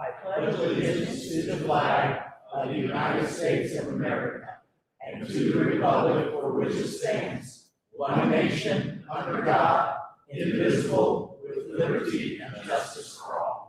I pledge allegiance to the flag of the United States of America and to the republic for which it stands, one nation, under God, indivisible, with liberty and justice for all.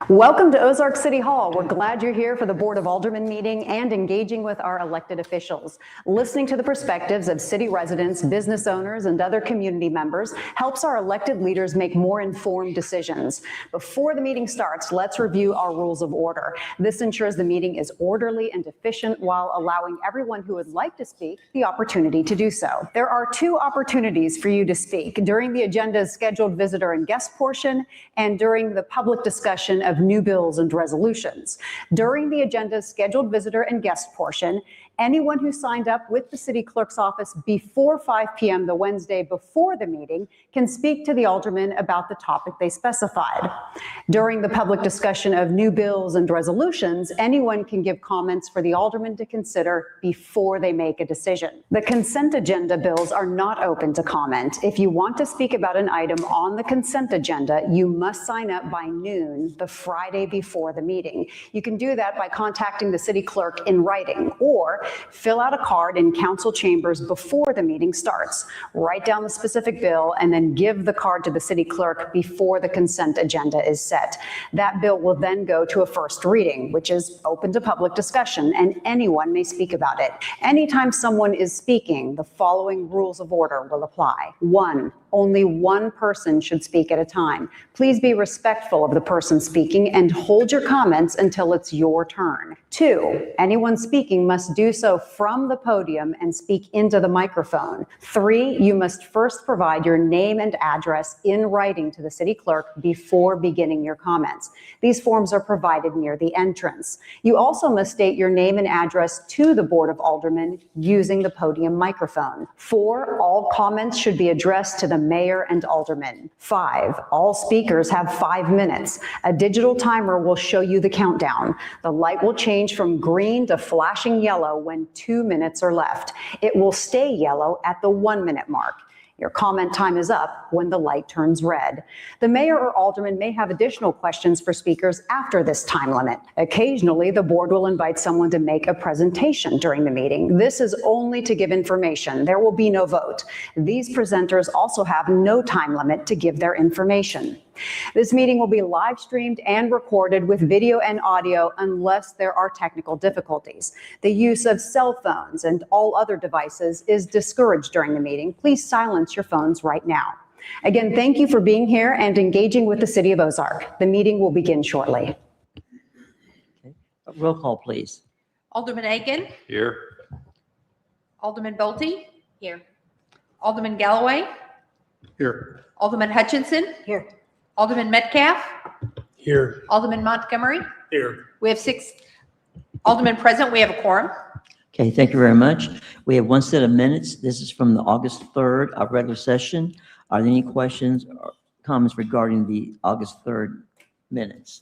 Welcome to Ozark City Hall. We're glad you're here for the Board of Aldermen meeting and engaging with our elected officials. Listening to the perspectives of city residents, business owners, and other community members helps our elected leaders make more informed decisions. Before the meeting starts, let's review our rules of order. This ensures the meeting is orderly and efficient while allowing everyone who would like to speak the opportunity to do so. There are two opportunities for you to speak: during the agenda's scheduled visitor and guest portion and during the public discussion of new bills and resolutions. During the agenda's scheduled visitor and guest portion, anyone who signed up with the city clerk's office before 5 p.m. the Wednesday before the meeting can speak to the alderman about the topic they specified. During the public discussion of new bills and resolutions, anyone can give comments for the alderman to consider before they make a decision. The consent agenda bills are not open to comment. If you want to speak about an item on the consent agenda, you must sign up by noon the Friday before the meeting. You can do that by contacting the city clerk in writing, or fill out a card in council chambers before the meeting starts. Write down the specific bill and then give the card to the city clerk before the consent agenda is set. That bill will then go to a first reading, which is open to public discussion, and anyone may speak about it. Anytime someone is speaking, the following rules of order will apply. 1, only one person should speak at a time. Please be respectful of the person speaking and hold your comments until it's your turn. 2, anyone speaking must do so from the podium and speak into the microphone. 3, you must first provide your name and address in writing to the city clerk before beginning your comments. These forms are provided near the entrance. You also must state your name and address to the Board of Aldermen using the podium microphone. 4, all comments should be addressed to the mayor and aldermen. 5, all speakers have 5 minutes. A digital timer will show you the countdown. The light will change from green to flashing yellow when 2 minutes are left. It will stay yellow at the 1 minute mark. Your comment time is up when the light turns red. The mayor or alderman may have additional questions for speakers after this time limit. Occasionally, the board will invite someone to make a presentation during the meeting. This is only to give information. There will be no vote. These presenters also have no time limit to give their information. This meeting will be live streamed and recorded with video and audio unless there are technical difficulties. The use of cell phones and all other devices is discouraged during the meeting. Please silence your phones right now. Again, thank you for being here and engaging with the City of Ozark. The meeting will begin shortly. Okay. Roll call, please. Alderman Aiken. Here. Alderman Bolte. Here. Alderman Galloway. Here. Alderman Hutchinson. Here. Alderman Metcalf. Here. Alderman Montgomery. Here. We have 6 aldermen present. We have a quorum. Okay, thank you very much. We have one set of minutes. This is from the August 3rd, our regular session. Are there any questions or comments regarding the August 3rd minutes?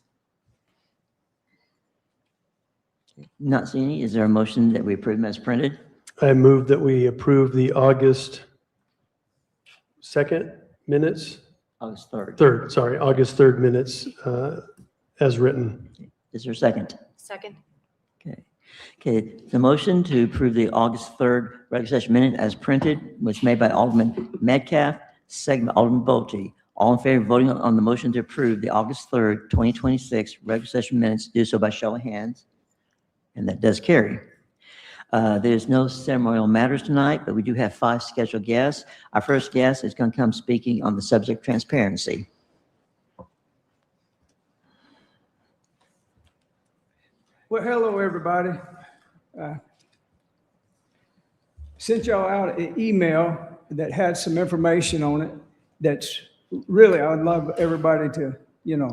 Not seeing any. Is there a motion that we approve them as printed? I move that we approve the August 2nd minutes. August 3rd. August 3rd minutes as written. Is there a second? Second. Okay. Okay, the motion to approve the August 3rd regular session minute as printed was made by Alderman Metcalf, second by Alderman Bolte. All in favor of voting on the motion to approve the August 3rd, 2026 regular session minutes, do so by show of hands. And that does carry. There's no ceremonial matters tonight, but we do have 5 scheduled guests. Our first guest is going to come speaking on the subject of transparency. Well, hello, everybody. Sent y'all out an email that had some information on it that's really, I would love everybody to,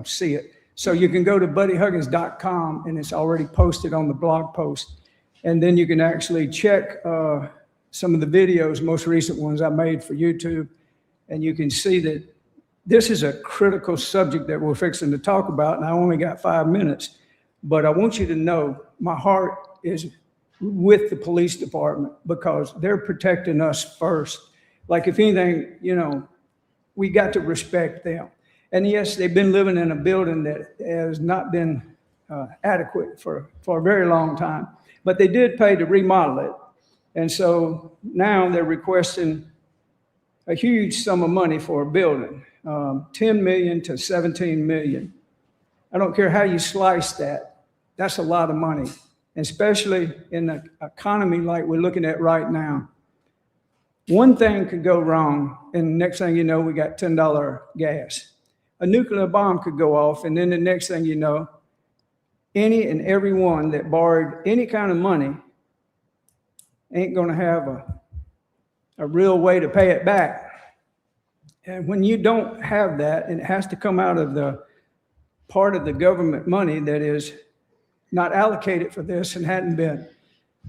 see it. So you can go to buddyhuggins.com and it's already posted on the blog post. And then you can actually check some of the videos, most recent ones I made for YouTube. And you can see that this is a critical subject that we're fixing to talk about. And I only got 5 minutes. But I want you to know my heart is with the police department because they're protecting us first. Like if anything, we got to respect them. And yes, they've been living in a building that has not been adequate for a very long time. But they did pay to remodel it. And so now they're requesting a huge sum of money for a building, 10 million to 17 million. I don't care how you slice that. That's a lot of money, especially in the economy like we're looking at right now. One thing could go wrong, and the next thing you know, we got $10 gas. A nuclear bomb could go off, and then the next thing you know, any and everyone that borrowed any kind of money ain't going to have a real way to pay it back. And when you don't have that, and it has to come out of the part of the government money that is not allocated for this and hadn't been.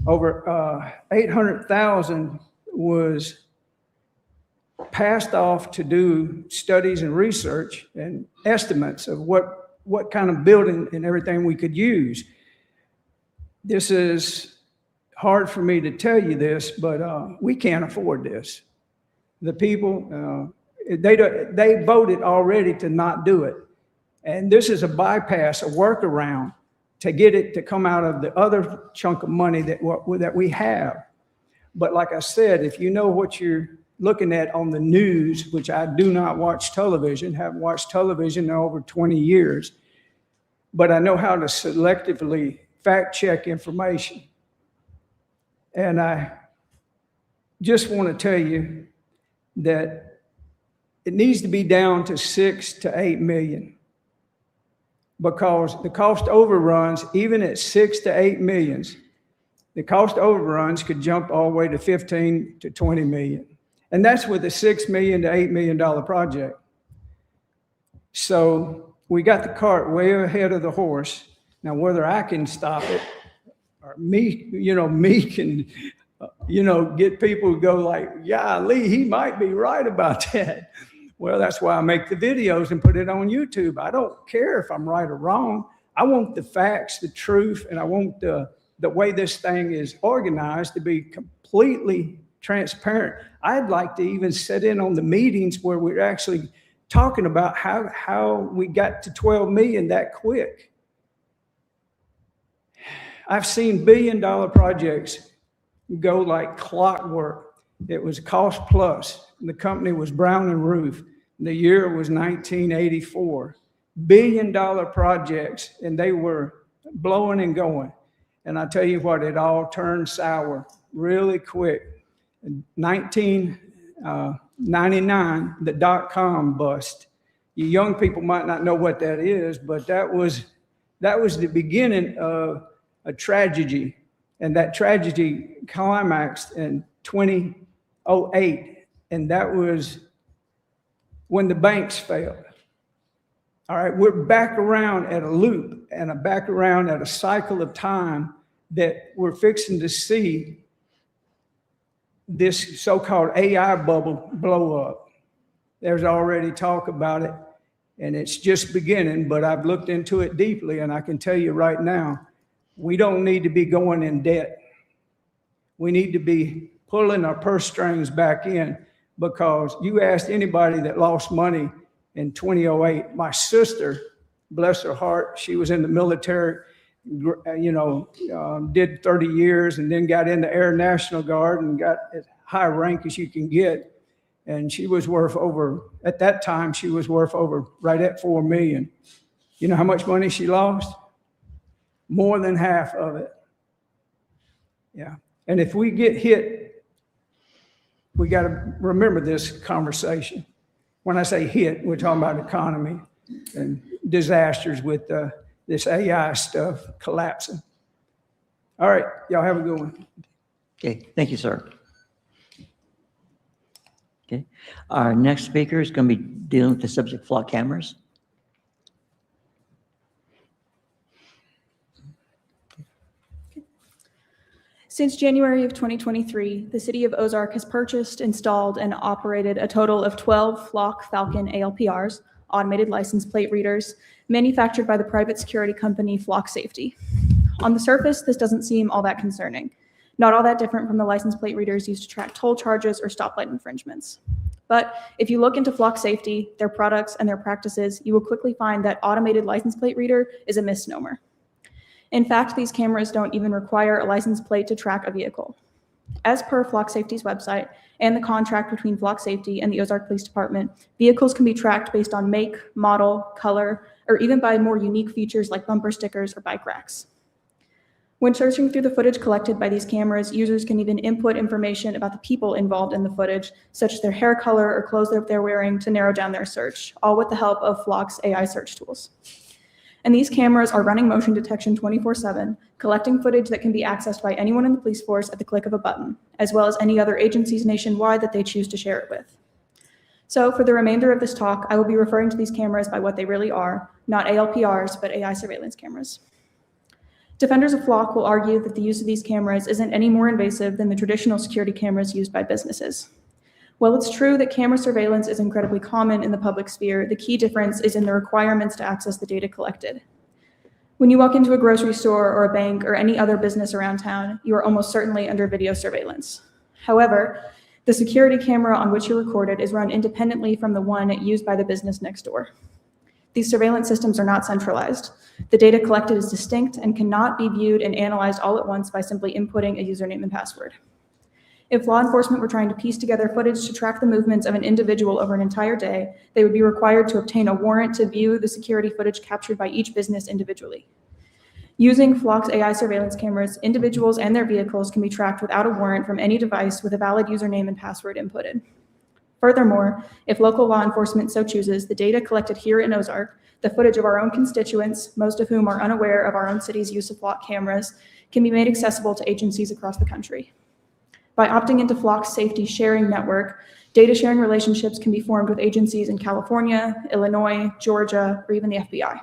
Over 800,000 was passed off to do studies and research and estimates of what kind of building and everything we could use. This is hard for me to tell you this, but we can't afford this. The people, they voted already to not do it. And this is a bypass, a workaround to get it to come out of the other chunk of money that we have. But like I said, if you know what you're looking at on the news, which I do not watch television, haven't watched television in over 20 years, but I know how to selectively fact check information. And I just want to tell you that it needs to be down to 6 to 8 million. Because the cost overruns, even at 6 to 8 millions, the cost overruns could jump all the way to 15 to 20 million. And that's with a $6 million to $8 million project. So we got the cart way ahead of the horse. Now, whether I can stop it or me can, get people to go like, yeah, Lee, he might be right about that. Well, that's why I make the videos and put it on YouTube. I don't care if I'm right or wrong. I want the facts, the truth, and I want the way this thing is organized to be completely transparent. I'd like to even sit in on the meetings where we're actually talking about how we got to 12 million that quick. I've seen billion-dollar projects go like clockwork. It was cost plus. The company was Brown and Roof. The year was 1984. Billion-dollar projects, and they were blowing and going. And I tell you what, it all turned sour really quick. In 1999, the dot-com bust. You young people might not know what that is, but that was the beginning of a tragedy. And that tragedy climaxed in 2008. And that was when the banks failed. All right, we're back around at a loop and back around at a cycle of time that we're fixing to see this so-called AI bubble blow up. There's already talk about it, and it's just beginning, but I've looked into it deeply, and I can tell you right now, we don't need to be going in debt. We need to be pulling our purse strings back in, because you asked anybody that lost money in 2008. My sister, bless her heart, she was in the military, did 30 years and then got in the Air National Guard and got as high rank as you can get. And she was worth over, at that time, she was worth over right at 4 million. You know how much money she lost? More than half of it. Yeah. And if we get hit, we got to remember this conversation. When I say hit, we're talking about economy and disasters with this AI stuff collapsing. All right, y'all have a good one. Okay, thank you, sir. Okay, our next speaker is going to be dealing with the subject of flock cameras. Since January of 2023, the City of Ozark has purchased, installed, and operated a total of 12 Flock Falcon ALPRs, automated license plate readers, manufactured by the private security company Flock Safety. On the surface, this doesn't seem all that concerning. Not all that different from the license plate readers used to track toll charges or stoplight infringements. But if you look into Flock Safety, their products, and their practices, you will quickly find that automated license plate reader is a misnomer. In fact, these cameras don't even require a license plate to track a vehicle. As per Flock Safety's website and the contract between Flock Safety and the Ozark Police Department, vehicles can be tracked based on make, model, color, or even by more unique features like bumper stickers or bike racks. When searching through the footage collected by these cameras, users can even input information about the people involved in the footage, such as their hair color or clothes that they're wearing, to narrow down their search, all with the help of Flock's AI search tools. And these cameras are running motion detection 24/7, collecting footage that can be accessed by anyone in the police force at the click of a button, as well as any other agencies nationwide that they choose to share it with. So for the remainder of this talk, I will be referring to these cameras by what they really are, not ALPRs, but AI surveillance cameras. Defenders of Flock will argue that the use of these cameras isn't any more invasive than the traditional security cameras used by businesses. While it's true that camera surveillance is incredibly common in the public sphere, the key difference is in the requirements to access the data collected. When you walk into a grocery store or a bank or any other business around town, you are almost certainly under video surveillance. However, the security camera on which you're recorded is run independently from the one used by the business next door. These surveillance systems are not centralized. The data collected is distinct and cannot be viewed and analyzed all at once by simply inputting a username and password. If law enforcement were trying to piece together footage to track the movements of an individual over an entire day, they would be required to obtain a warrant to view the security footage captured by each business individually. Using Flock's AI surveillance cameras, individuals and their vehicles can be tracked without a warrant from any device with a valid username and password inputted. Furthermore, if local law enforcement so chooses, the data collected here in Ozark, the footage of our own constituents, most of whom are unaware of our own city's use of Flock cameras, can be made accessible to agencies across the country. By opting into Flock's safety sharing network, data sharing relationships can be formed with agencies in California, Illinois, Georgia, or even the FBI.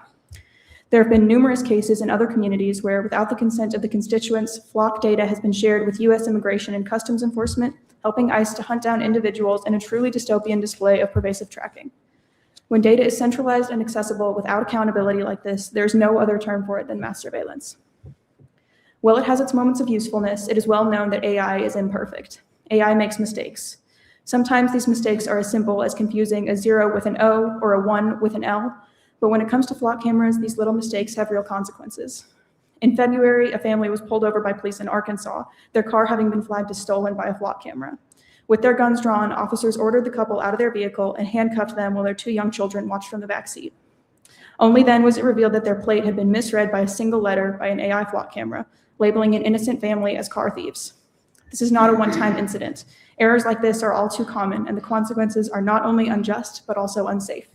There have been numerous cases in other communities where, without the consent of the constituents, Flock data has been shared with U.S. Immigration and Customs Enforcement, helping ICE to hunt down individuals in a truly dystopian display of pervasive tracking. When data is centralized and accessible without accountability like this, there's no other term for it than mass surveillance. While it has its moments of usefulness, it is well known that AI is imperfect. AI makes mistakes. Sometimes these mistakes are as simple as confusing a 0 with an O or a 1 with an L, but when it comes to Flock cameras, these little mistakes have real consequences. In February, a family was pulled over by police in Arkansas, their car having been flagged as stolen by a Flock camera. With their guns drawn, officers ordered the couple out of their vehicle and handcuffed them while their 2 young children watched from the back seat. Only then was it revealed that their plate had been misread by a single letter by an AI Flock camera, labeling an innocent family as car thieves. This is not a one-time incident. Errors like this are all too common, and the consequences are not only unjust, but also unsafe.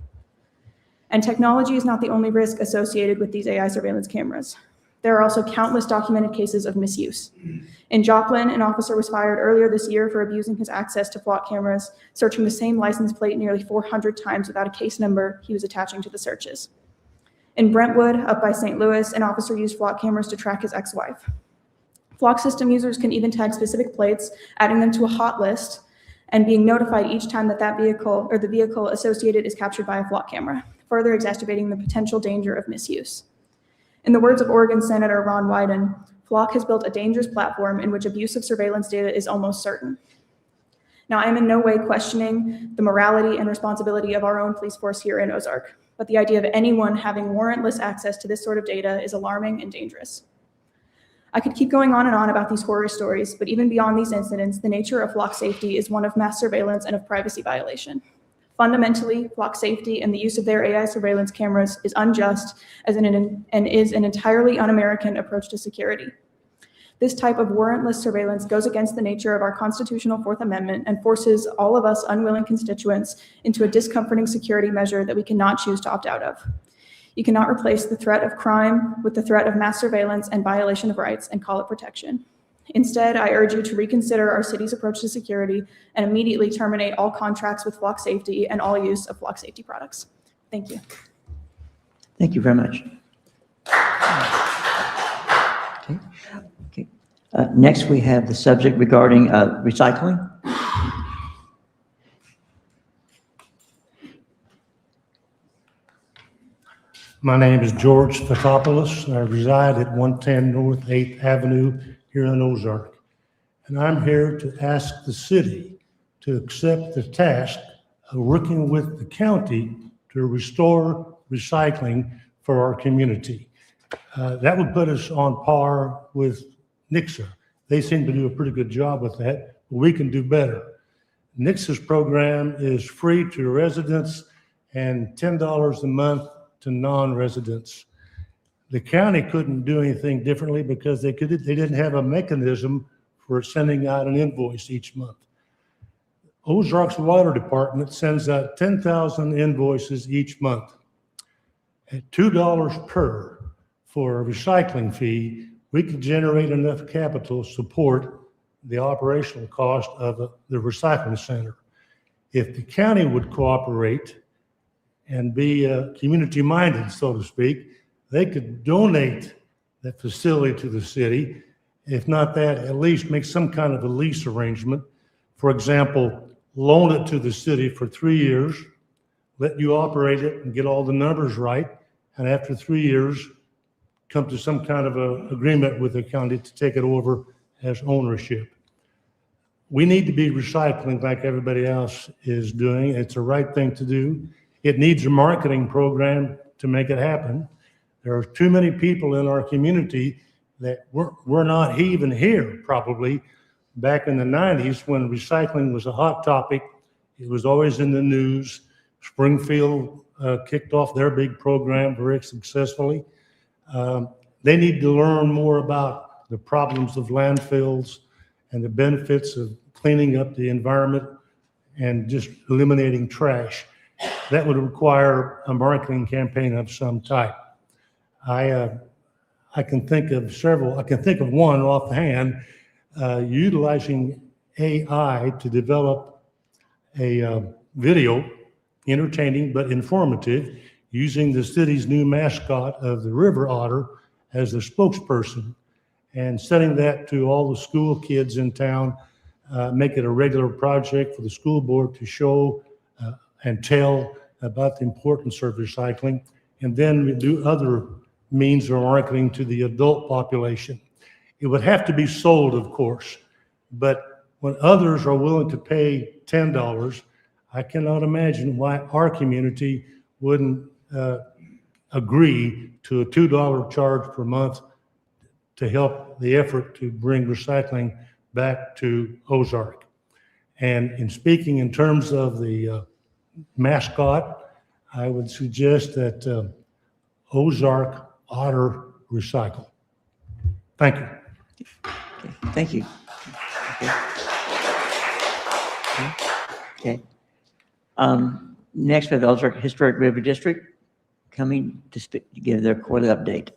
And technology is not the only risk associated with these AI surveillance cameras. There are also countless documented cases of misuse. In Joplin, an officer was fired earlier this year for abusing his access to Flock cameras, searching the same license plate nearly 400 times without a case number he was attaching to the searches. In Brentwood, up by St. Louis, an officer used Flock cameras to track his ex-wife. Flock system users can even tag specific plates, adding them to a hot list, and being notified each time that vehicle or the vehicle associated is captured by a Flock camera, further exacerbating the potential danger of misuse. In the words of Oregon Senator Ron Wyden, Flock has built a dangerous platform in which abuse of surveillance data is almost certain. Now, I am in no way questioning the morality and responsibility of our own police force here in Ozark, but the idea of anyone having warrantless access to this sort of data is alarming and dangerous. I could keep going on and on about these horror stories, but even beyond these incidents, the nature of Flock safety is one of mass surveillance and of privacy violation. Fundamentally, Flock safety and the use of their AI surveillance cameras is unjust and is an entirely un-American approach to security. This type of warrantless surveillance goes against the nature of our constitutional Fourth Amendment and forces all of us unwilling constituents into a discomforting security measure that we cannot choose to opt out of. You cannot replace the threat of crime with the threat of mass surveillance and violation of rights and call it protection. Instead, I urge you to reconsider our city's approach to security and immediately terminate all contracts with Flock Safety and all use of Flock Safety products. Thank you. Thank you very much. Okay. Next, we have the subject regarding recycling. My name is George Fotopoulos. I reside at 110 North 8th Avenue here in Ozark. And I'm here to ask the city to accept the task working with the county to restore recycling for our community. That would put us on par with Nixa. They seem to do a pretty good job with that, but we can do better. Nixa's program is free to residents and $10 a month to non-residents. The county couldn't do anything differently because they didn't have a mechanism for sending out an invoice each month. Ozark's Water Department sends out 10,000 invoices each month. At $2 per for a recycling fee, we could generate enough capital to support the operational cost of the recycling center. If the county would cooperate and be community-minded, so to speak, they could donate that facility to the city. If not that, at least make some kind of a lease arrangement. For example, loan it to the city for 3 years, let you operate it and get all the numbers right, and after 3 years, come to some kind of an agreement with the county to take it over as ownership. We need to be recycling like everybody else is doing. It's the right thing to do. It needs a marketing program to make it happen. There are too many people in our community that were not even here probably back in the 90s when recycling was a hot topic. It was always in the news. Springfield kicked off their big program very successfully. They need to learn more about the problems of landfills and the benefits of cleaning up the environment and just eliminating trash. That would require a marketing campaign of some type. I can think of several. I can think of one offhand, utilizing AI to develop a video, entertaining but informative, using the city's new mascot of the river otter as the spokesperson, and sending that to all the school kids in town, make it a regular project for the school board to show and tell about the importance of recycling, and then we do other means of marketing to the adult population. It would have to be sold, of course, but when others are willing to pay $10, I cannot imagine why our community wouldn't agree to a $2 charge per month to help the effort to bring recycling back to Ozark. And in speaking in terms of the mascot, I would suggest that Ozark Otter Recycle. Thank you. Thank you. Okay. Next, we have the Ozark Historic River District coming to give their quarterly update.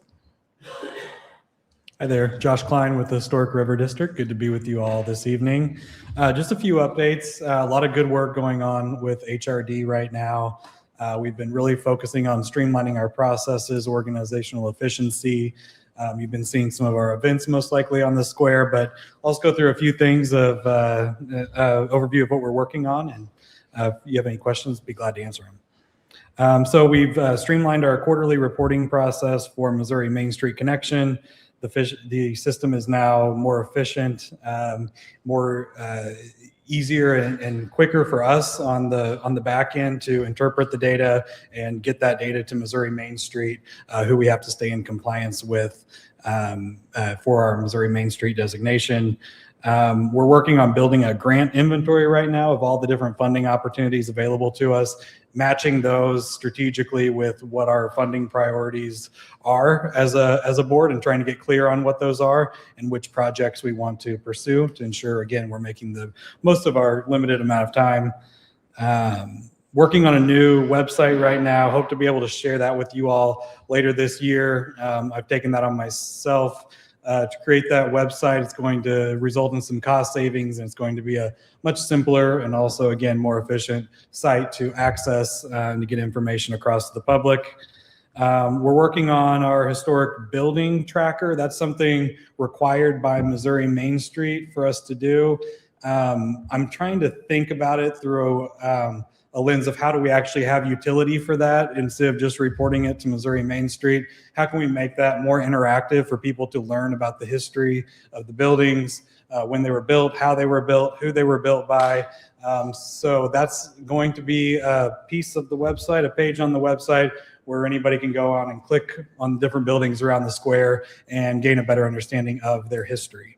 Hi there, Josh Klein with the Historic River District. Good to be with you all this evening. Just a few updates. A lot of good work going on with HRD right now. We've been really focusing on streamlining our processes, organizational efficiency. You've been seeing some of our events most likely on the square, but I'll just go through a few things of overview of what we're working on. And if you have any questions, be glad to answer them. So we've streamlined our quarterly reporting process for Missouri Main Street Connection. The system is now more efficient, more easier and quicker for us on the back end to interpret the data and get that data to Missouri Main Street, who we have to stay in compliance with for our Missouri Main Street designation. We're working on building a grant inventory right now of all the different funding opportunities available to us, matching those strategically with what our funding priorities are as a board, and trying to get clear on what those are and which projects we want to pursue to ensure, again, we're making the most of our limited amount of time. Working on a new website right now. Hope to be able to share that with you all later this year. I've taken that on myself to create that website. It's going to result in some cost savings, and it's going to be a much simpler and also, again, more efficient site to access and to get information across to the public. We're working on our historic building tracker. That's something required by Missouri Main Street for us to do. I'm trying to think about it through a lens of how do we actually have utility for that instead of just reporting it to Missouri Main Street. How can we make that more interactive for people to learn about the history of the buildings, when they were built, how they were built, who they were built by. So that's going to be a piece of the website, a page on the website where anybody can go on and click on different buildings around the square and gain a better understanding of their history.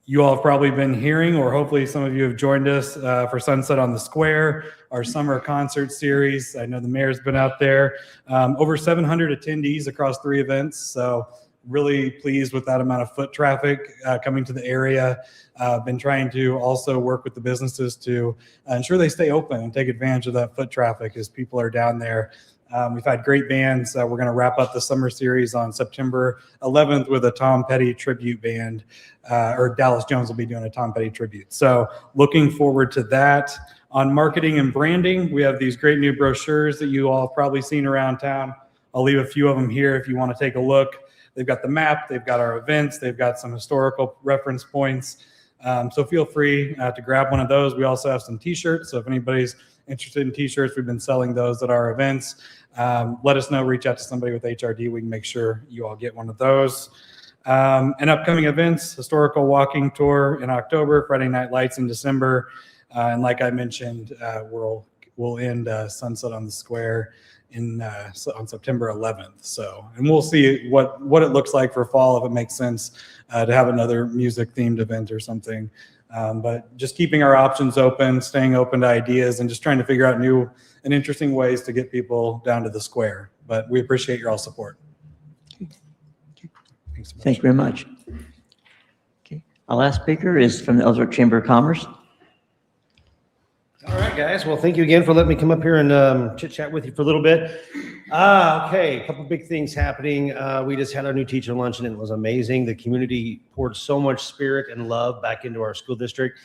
You all have probably been hearing, or hopefully some of you have joined us for Sunset on the Square, our summer concert series. I know the mayor's been out there. Over 700 attendees across 3 events. So really pleased with that amount of foot traffic coming to the area. Been trying to also work with the businesses to ensure they stay open and take advantage of that foot traffic as people are down there. We've had great bands. We're going to wrap up the summer series on September 11th with a Tom Petty tribute band, or Dallas Jones will be doing a Tom Petty tribute. So looking forward to that. On marketing and branding, we have these great new brochures that you all have probably seen around town. I'll leave a few of them here if you want to take a look. They've got the map, they've got our events, they've got some historical reference points. So feel free to grab one of those. We also have some t-shirts. So if anybody's interested in t-shirts, we've been selling those at our events. Let us know, reach out to somebody with HRD. We can make sure you all get one of those. And upcoming events, historical walking tour in October, Friday Night Lights in December. And like I mentioned, we'll end Sunset on the Square on September 11th. So, and we'll see what it looks like for fall, if it makes sense to have another music themed event or something. But just keeping our options open, staying open to ideas, and just trying to figure out new and interesting ways to get people down to the square. But we appreciate your all support. Thanks so much. Thank you very much. Okay. Our last speaker is from the Ozark Chamber of Commerce. All right, guys. Well, thank you again for letting me come up here and chit chat with you for a little bit. Okay, a couple big things happening. We just had our new teacher luncheon and it was amazing. The community poured so much spirit and love back into our school district.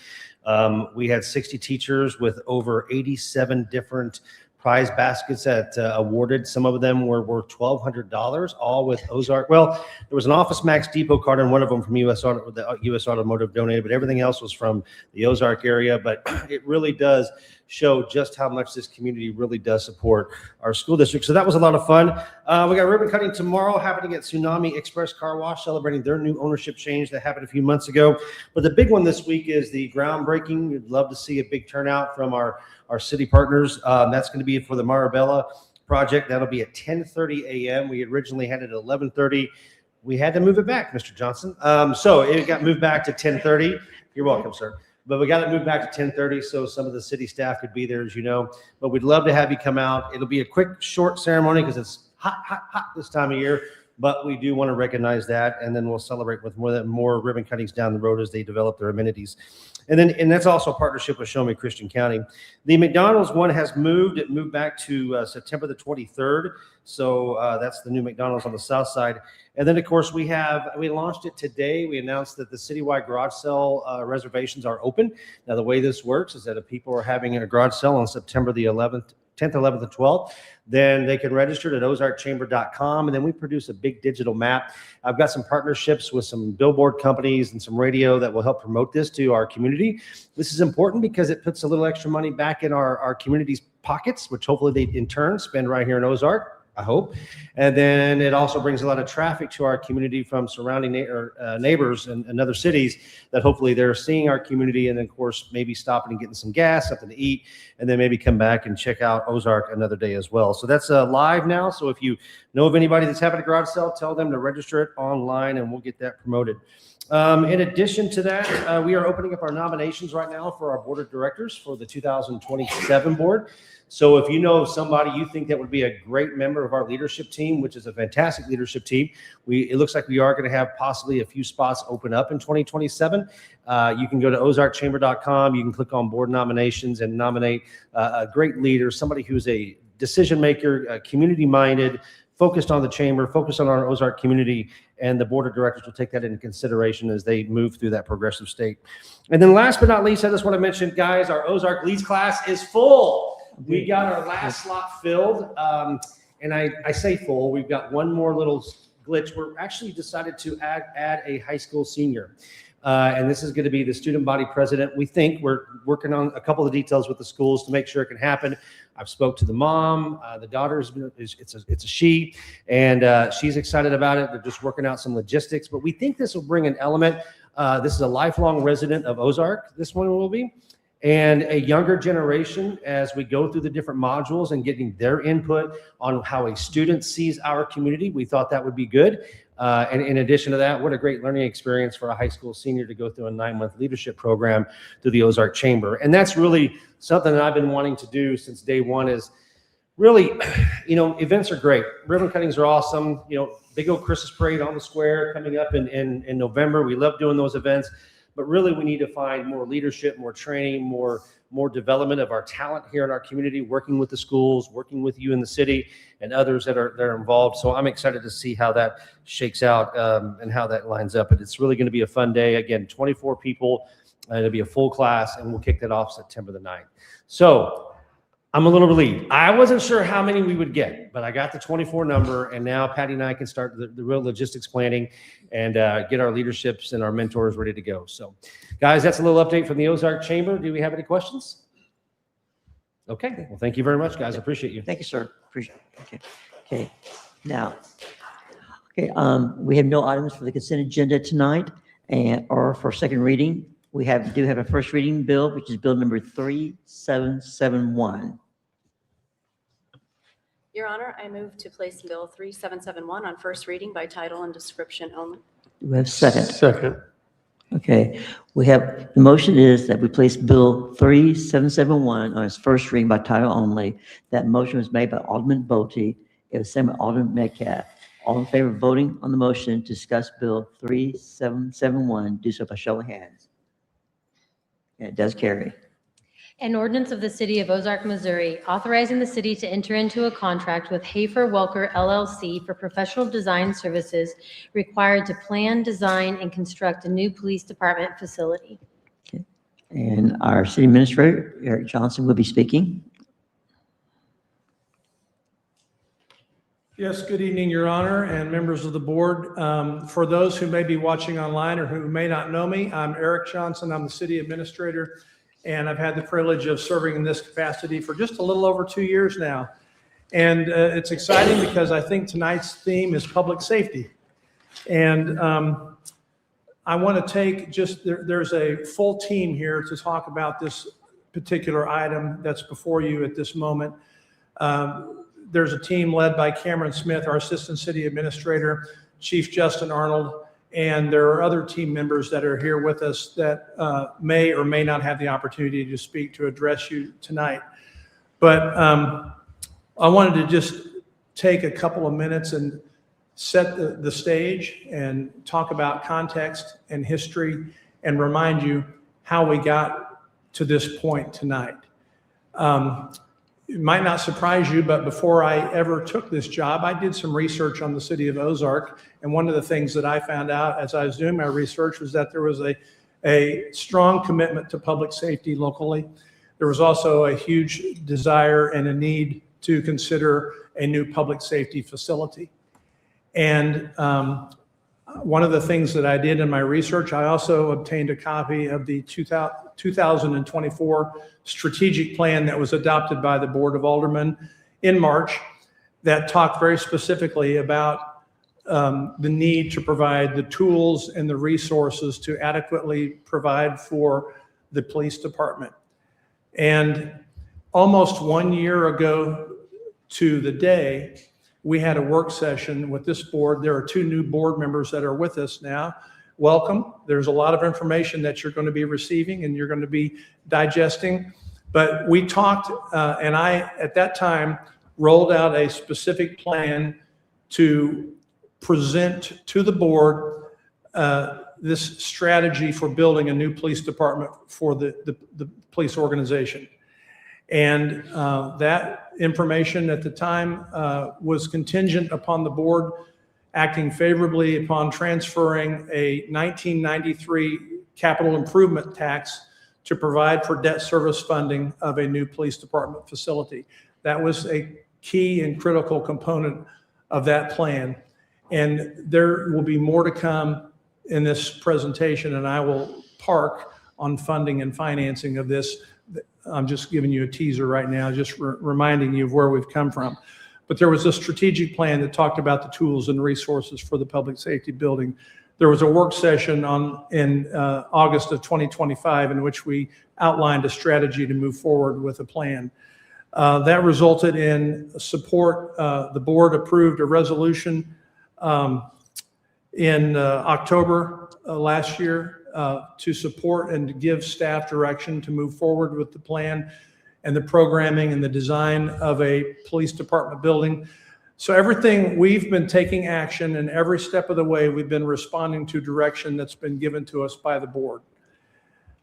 We had 60 teachers with over 87 different prize baskets that awarded. Some of them were worth $1,200, all with Ozark. Well, there was an Office Max Depot card and one of them from the U.S. Automotive donated, but everything else was from the Ozark area. But it really does show just how much this community really does support our school district. So that was a lot of fun. We got ribbon cutting tomorrow happening at Tsunami Express Car Wash, celebrating their new ownership change that happened a few months ago. But the big one this week is the groundbreaking. We'd love to see a big turnout from our city partners. That's going to be for the Marabella project. That'll be at 10:30 a.m. We originally had it at 11:30. We had to move it back, Mr. Johnson. So it got moved back to 10:30. You're welcome, sir. But we got it moved back to 10:30 so some of the city staff could be there, as you know. But we'd love to have you come out. It'll be a quick, short ceremony because it's hot this time of year. But we do want to recognize that, and then we'll celebrate with more ribbon cuttings down the road as they develop their amenities. And that's also a partnership with Show Me Christian County. The McDonald's one has moved. It moved back to September the 23rd. So that's the new McDonald's on the south side. And then, of course, we launched it today. We announced that the citywide garage sale reservations are open. Now, the way this works is that if people are having a garage sale on September the 11th, 10th, 11th, and 12th, then they can register at ozarkchamber.com, and then we produce a big digital map. I've got some partnerships with some billboard companies and some radio that will help promote this to our community. This is important because it puts a little extra money back in our community's pockets, which hopefully they in turn spend right here in Ozark, I hope. And then it also brings a lot of traffic to our community from surrounding neighbors and other cities that hopefully they're seeing our community, and then, of course, maybe stopping and getting some gas, something to eat, and then maybe come back and check out Ozark another day as well. So that's live now. So if you know of anybody that's having a garage sale, tell them to register it online and we'll get that promoted. In addition to that, we are opening up our nominations right now for our board of directors for the 2027 board. So if you know somebody you think that would be a great member of our leadership team, which is a fantastic leadership team, it looks like we are going to have possibly a few spots open up in 2027. You can go to ozarkchamber.com. You can click on board nominations and nominate a great leader, somebody who's a decision maker, community minded, focused on the chamber, focused on our Ozark community, and the board of directors will take that into consideration as they move through that progressive state. And then last but not least, I just want to mention, guys, our Ozark Leads class is full. We got our last slot filled, and I say full. We've got one more little glitch. We're actually decided to add a high school senior. And this is going to be the student body president. We think we're working on a couple of details with the schools to make sure it can happen. I've spoke to the mom, the daughter's, it's a she, and she's excited about it. They're just working out some logistics, but we think this will bring an element. This is a lifelong resident of Ozark, this one will be, and a younger generation as we go through the different modules and getting their input on how a student sees our community. We thought that would be good. And in addition to that, what a great learning experience for a high school senior to go through a 9-month leadership program through the Ozark Chamber. And that's really something that I've been wanting to do since day one is really, events are great. Ribbon cuttings are awesome. Big old Christmas parade on the square coming up in November. We love doing those events, but really we need to find more leadership, more training, more development of our talent here in our community, working with the schools, working with you in the city and others that are involved. So I'm excited to see how that shakes out and how that lines up. But it's really going to be a fun day. Again, 24 people. It'll be a full class, and we'll kick that off September the 9th. So I'm a little relieved. I wasn't sure how many we would get, but I got the 24 number, and now Patty and I can start the real logistics planning and get our leaderships and our mentors ready to go. So, guys, that's a little update from the Ozark Chamber. Do we have any questions? Okay. Well, thank you very much, guys. I appreciate you. Thank you, sir. Appreciate it. Okay. Now, we have no items for the consent agenda tonight or for second reading. We do have a first reading bill, which is bill number 3771. Your Honor, I move to place Bill 3771 on first reading by title and description only. Do we have a second? Second. Okay. The motion is that we place bill 3771 on its first reading by title only. That motion was made by Alderman Bolte. It was seconded by Alderman Metcalf. All in favor of voting on the motion to discuss bill 3771, do so by show of hands. And it does carry. An ordinance of the City of Ozark, Missouri, authorizing the city to enter into a contract with Hafer Welker LLC for professional design services required to plan, design, and construct a new police department facility. Okay. And our city administrator, Eric Johnson, will be speaking. Yes, good evening, Your Honor, and members of the board. For those who may be watching online or who may not know me, I'm Eric Johnson. I'm the city administrator, and I've had the privilege of serving in this capacity for just a little over 2 years now. And it's exciting because I think tonight's theme is public safety. And I want to take there's a full team here to talk about this particular item that's before you at this moment. There's a team led by Cameron Smith, our assistant city administrator, Chief Justin Arnold, and there are other team members that are here with us that may or may not have the opportunity to speak to address you tonight. But I wanted to just take a couple of minutes and set the stage and talk about context and history and remind you how we got to this point tonight. It might not surprise you, but before I ever took this job, I did some research on the city of Ozark. And one of the things that I found out as I was doing my research was that there was a strong commitment to public safety locally. There was also a huge desire and a need to consider a new public safety facility. And one of the things that I did in my research, I also obtained a copy of the 2024 strategic plan that was adopted by the Board of Aldermen in March that talked very specifically about the need to provide the tools and the resources to adequately provide for the police department. And almost 1 year ago to the day, we had a work session with this board. There are 2 new board members that are with us now. Welcome. There's a lot of information that you're going to be receiving and you're going to be digesting. But we talked, and I, at that time, rolled out a specific plan to present to the board this strategy for building a new police department for the police organization. And that information at the time was contingent upon the board acting favorably upon transferring a 1993 capital improvement tax to provide for debt service funding of a new police department facility. That was a key and critical component of that plan. And there will be more to come in this presentation, and I will park on funding and financing of this. I'm just giving you a teaser right now, just reminding you of where we've come from. But there was a strategic plan that talked about the tools and resources for the public safety building. There was a work session in August of 2025 in which we outlined a strategy to move forward with a plan. That resulted in support. The board approved a resolution in October last year to support and to give staff direction to move forward with the plan and the programming and the design of a police department building. So everything, we've been taking action, and every step of the way we've been responding to direction that's been given to us by the board.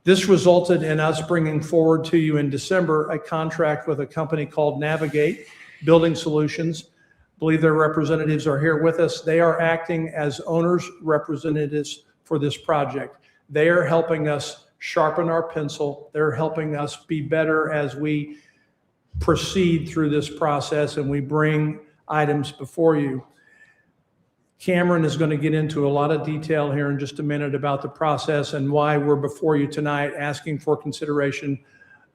This resulted in us bringing forward to you in December a contract with a company called Navigate Building Solutions. I believe their representatives are here with us. They are acting as owners' representatives for this project. They are helping us sharpen our pencil. They're helping us be better as we proceed through this process and we bring items before you. Cameron is going to get into a lot of detail here in just a minute about the process and why we're before you tonight asking for consideration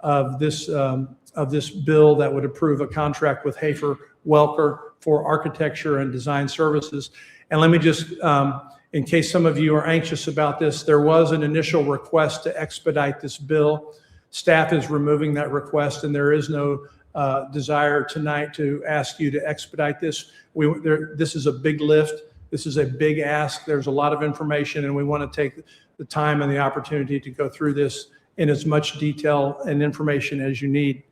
of this bill that would approve a contract with Hafer Welker for architecture and design services. And let me just, in case some of you are anxious about this, there was an initial request to expedite this bill. Staff is removing that request, and there is no desire tonight to ask you to expedite this. This is a big lift. This is a big ask. There's a lot of information, and we want to take the time and the opportunity to go through this in as much detail and information as you need.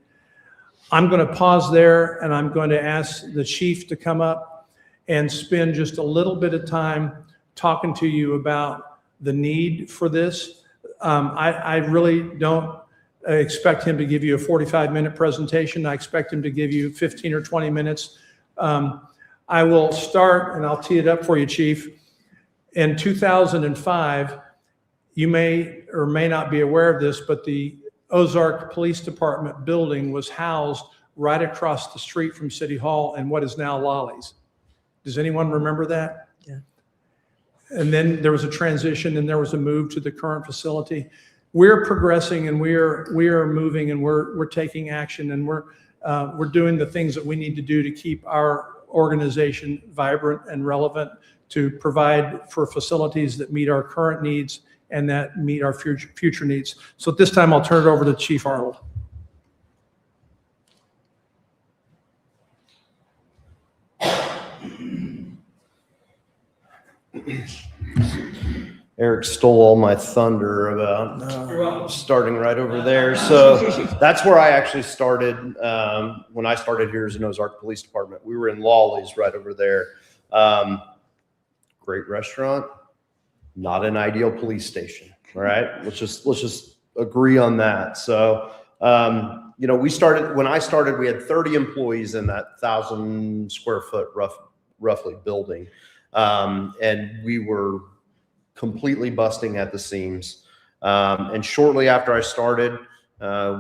I'm going to pause there, and I'm going to ask the chief to come up and spend just a little bit of time talking to you about the need for this. I really don't expect him to give you a 45-minute presentation. I expect him to give you 15 or 20 minutes. I will start, and I'll tee it up for you, Chief. In 2005, you may or may not be aware of this, but the Ozark Police Department building was housed right across the street from City Hall in what is now Lolly's. Does anyone remember that? Yeah. And then there was a transition, and there was a move to the current facility. We're progressing, and we are moving, and we're taking action, and we're doing the things that we need to do to keep our organization vibrant and relevant, to provide for facilities that meet our current needs and that meet our future needs. So at this time, I'll turn it over to Chief Arnold. Eric stole all my thunder about starting right over there. So that's where I actually started when I started here as an Ozark Police Department. We were in Lawley's right over there. Great restaurant, not an ideal police station. All right, let's just agree on that. So you know, when I started, we had 30 employees in that 1,000 square foot roughly building, and we were completely busting at the seams. And shortly after I started,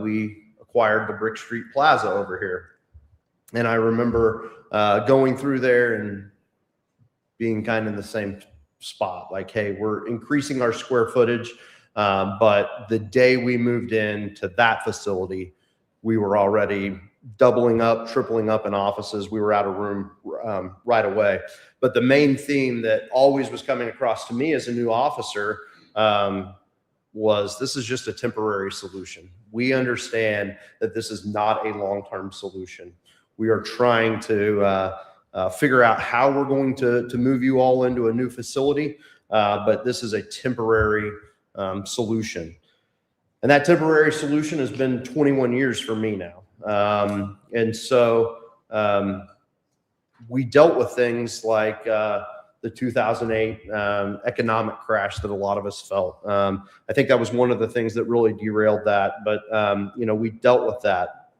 we acquired the Brick Street Plaza over here. And I remember going through there and being kind of in the same spot, like, hey, we're increasing our square footage. But the day we moved into that facility, we were already doubling up, tripling up in offices. We were out of room right away. But the main theme that always was coming across to me as a new officer was this is just a temporary solution. We understand that this is not a long-term solution. We are trying to figure out how we're going to move you all into a new facility, but this is a temporary solution. And that temporary solution has been 21 years for me now. And so we dealt with things like the 2008 economic crash that a lot of us felt. I think that was one of the things that really derailed that, but you know, we dealt with that.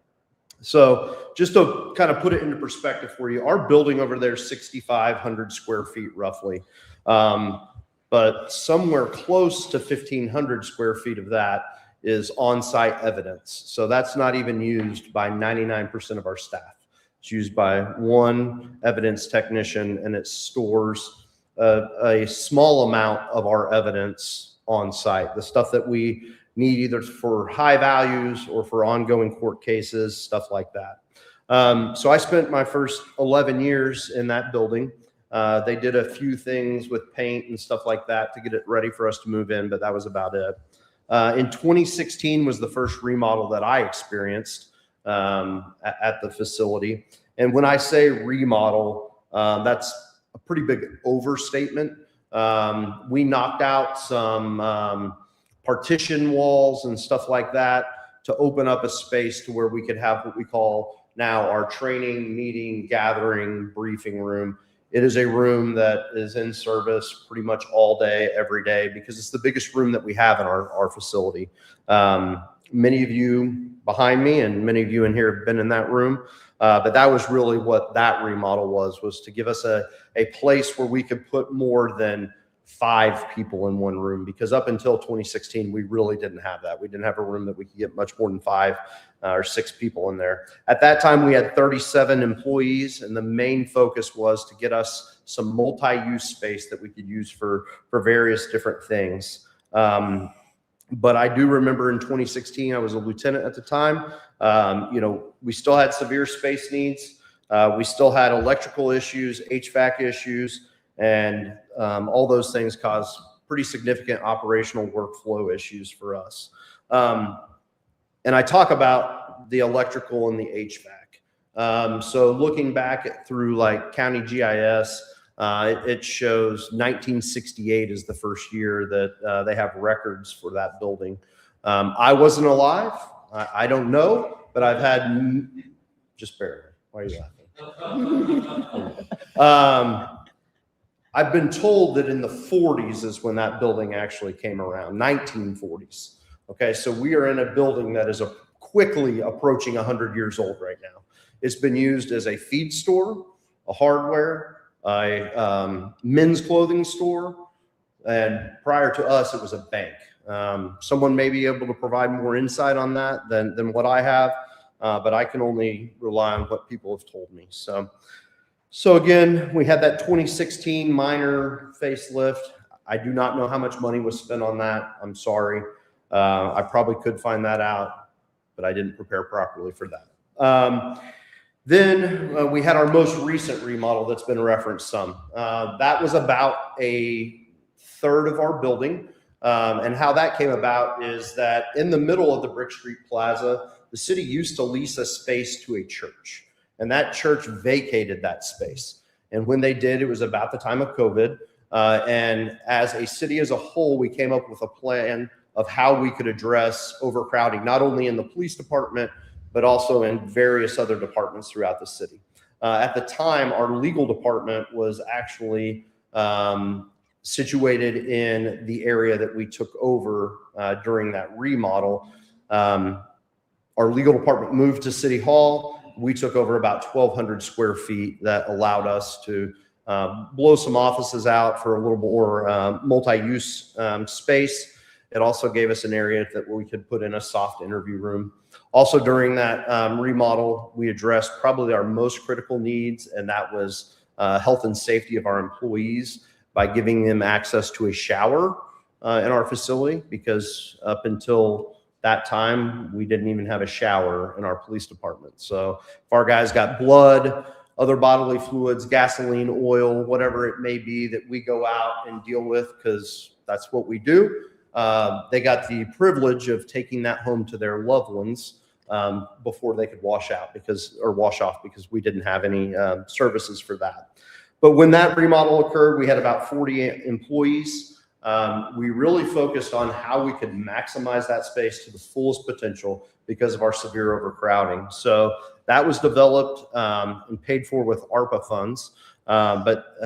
So just to kind of put it into perspective for you, our building over there is 6,500 square feet roughly. But somewhere close to 1,500 square feet of that is on-site evidence. So that's not even used by 99% of our staff. It's used by one evidence technician, and it stores a small amount of our evidence on site, the stuff that we need either for high values or for ongoing court cases, stuff like that. So I spent my first 11 years in that building. They did a few things with paint and stuff like that to get it ready for us to move in, but that was about it. In 2016 was the first remodel that I experienced at the facility. And when I say remodel, that's a pretty big overstatement. We knocked out some partition walls and stuff like that to open up a space to where we could have what we call now our training, meeting, gathering, briefing room. It is a room that is in service pretty much all day, every day, because it's the biggest room that we have in our facility. Many of you behind me and many of you in here have been in that room, but that was really what that remodel was to give us a place where we could put more than 5 people in one room, because up until 2016, we really didn't have that. We didn't have a room that we could get much more than 5 or 6 people in there. At that time, we had 37 employees, and the main focus was to get us some multi-use space that we could use for various different things. But I do remember in 2016, I was a lieutenant at the time. We still had severe space needs. We still had electrical issues, HVAC issues, and all those things caused pretty significant operational workflow issues for us. And I talk about the electrical and the HVAC. So looking back through like county GIS, it shows 1968 is the first year that they have records for that building. I wasn't alive. I don't know, but I've had, just barely. Why are you laughing? I've been told that in the 40s is when that building actually came around, 1940s. Okay, so we are in a building that is quickly approaching 100 years old right now. It's been used as a feed store, a hardware, a men's clothing store, and prior to us, it was a bank. Someone may be able to provide more insight on that than what I have, but I can only rely on what people have told me. So again, we had that 2016 minor facelift. I do not know how much money was spent on that. I'm sorry. I probably could find that out, but I didn't prepare properly for that. Then we had our most recent remodel that's been referenced some. That was about a third of our building. And how that came about is that in the middle of the Brick Street Plaza, the city used to lease a space to a church. And that church vacated that space. And when they did, it was about the time of COVID. And as a city as a whole, we came up with a plan of how we could address overcrowding, not only in the police department, but also in various other departments throughout the city. At the time, our legal department was actually situated in the area that we took over during that remodel. Our legal department moved to City Hall. We took over about 1,200 square feet that allowed us to blow some offices out for a little more multi-use space. It also gave us an area that we could put in a soft interview room. Also during that remodel, we addressed probably our most critical needs, and that was health and safety of our employees by giving them access to a shower in our facility, because up until that time, we didn't even have a shower in our police department. So if our guys got blood, other bodily fluids, gasoline, oil, whatever it may be that we go out and deal with, because that's what we do, they got the privilege of taking that home to their loved ones before they could wash off because we didn't have any services for that. But when that remodel occurred, we had about 40 employees. We really focused on how we could maximize that space to the fullest potential because of our severe overcrowding. So that was developed and paid for with ARPA funds. But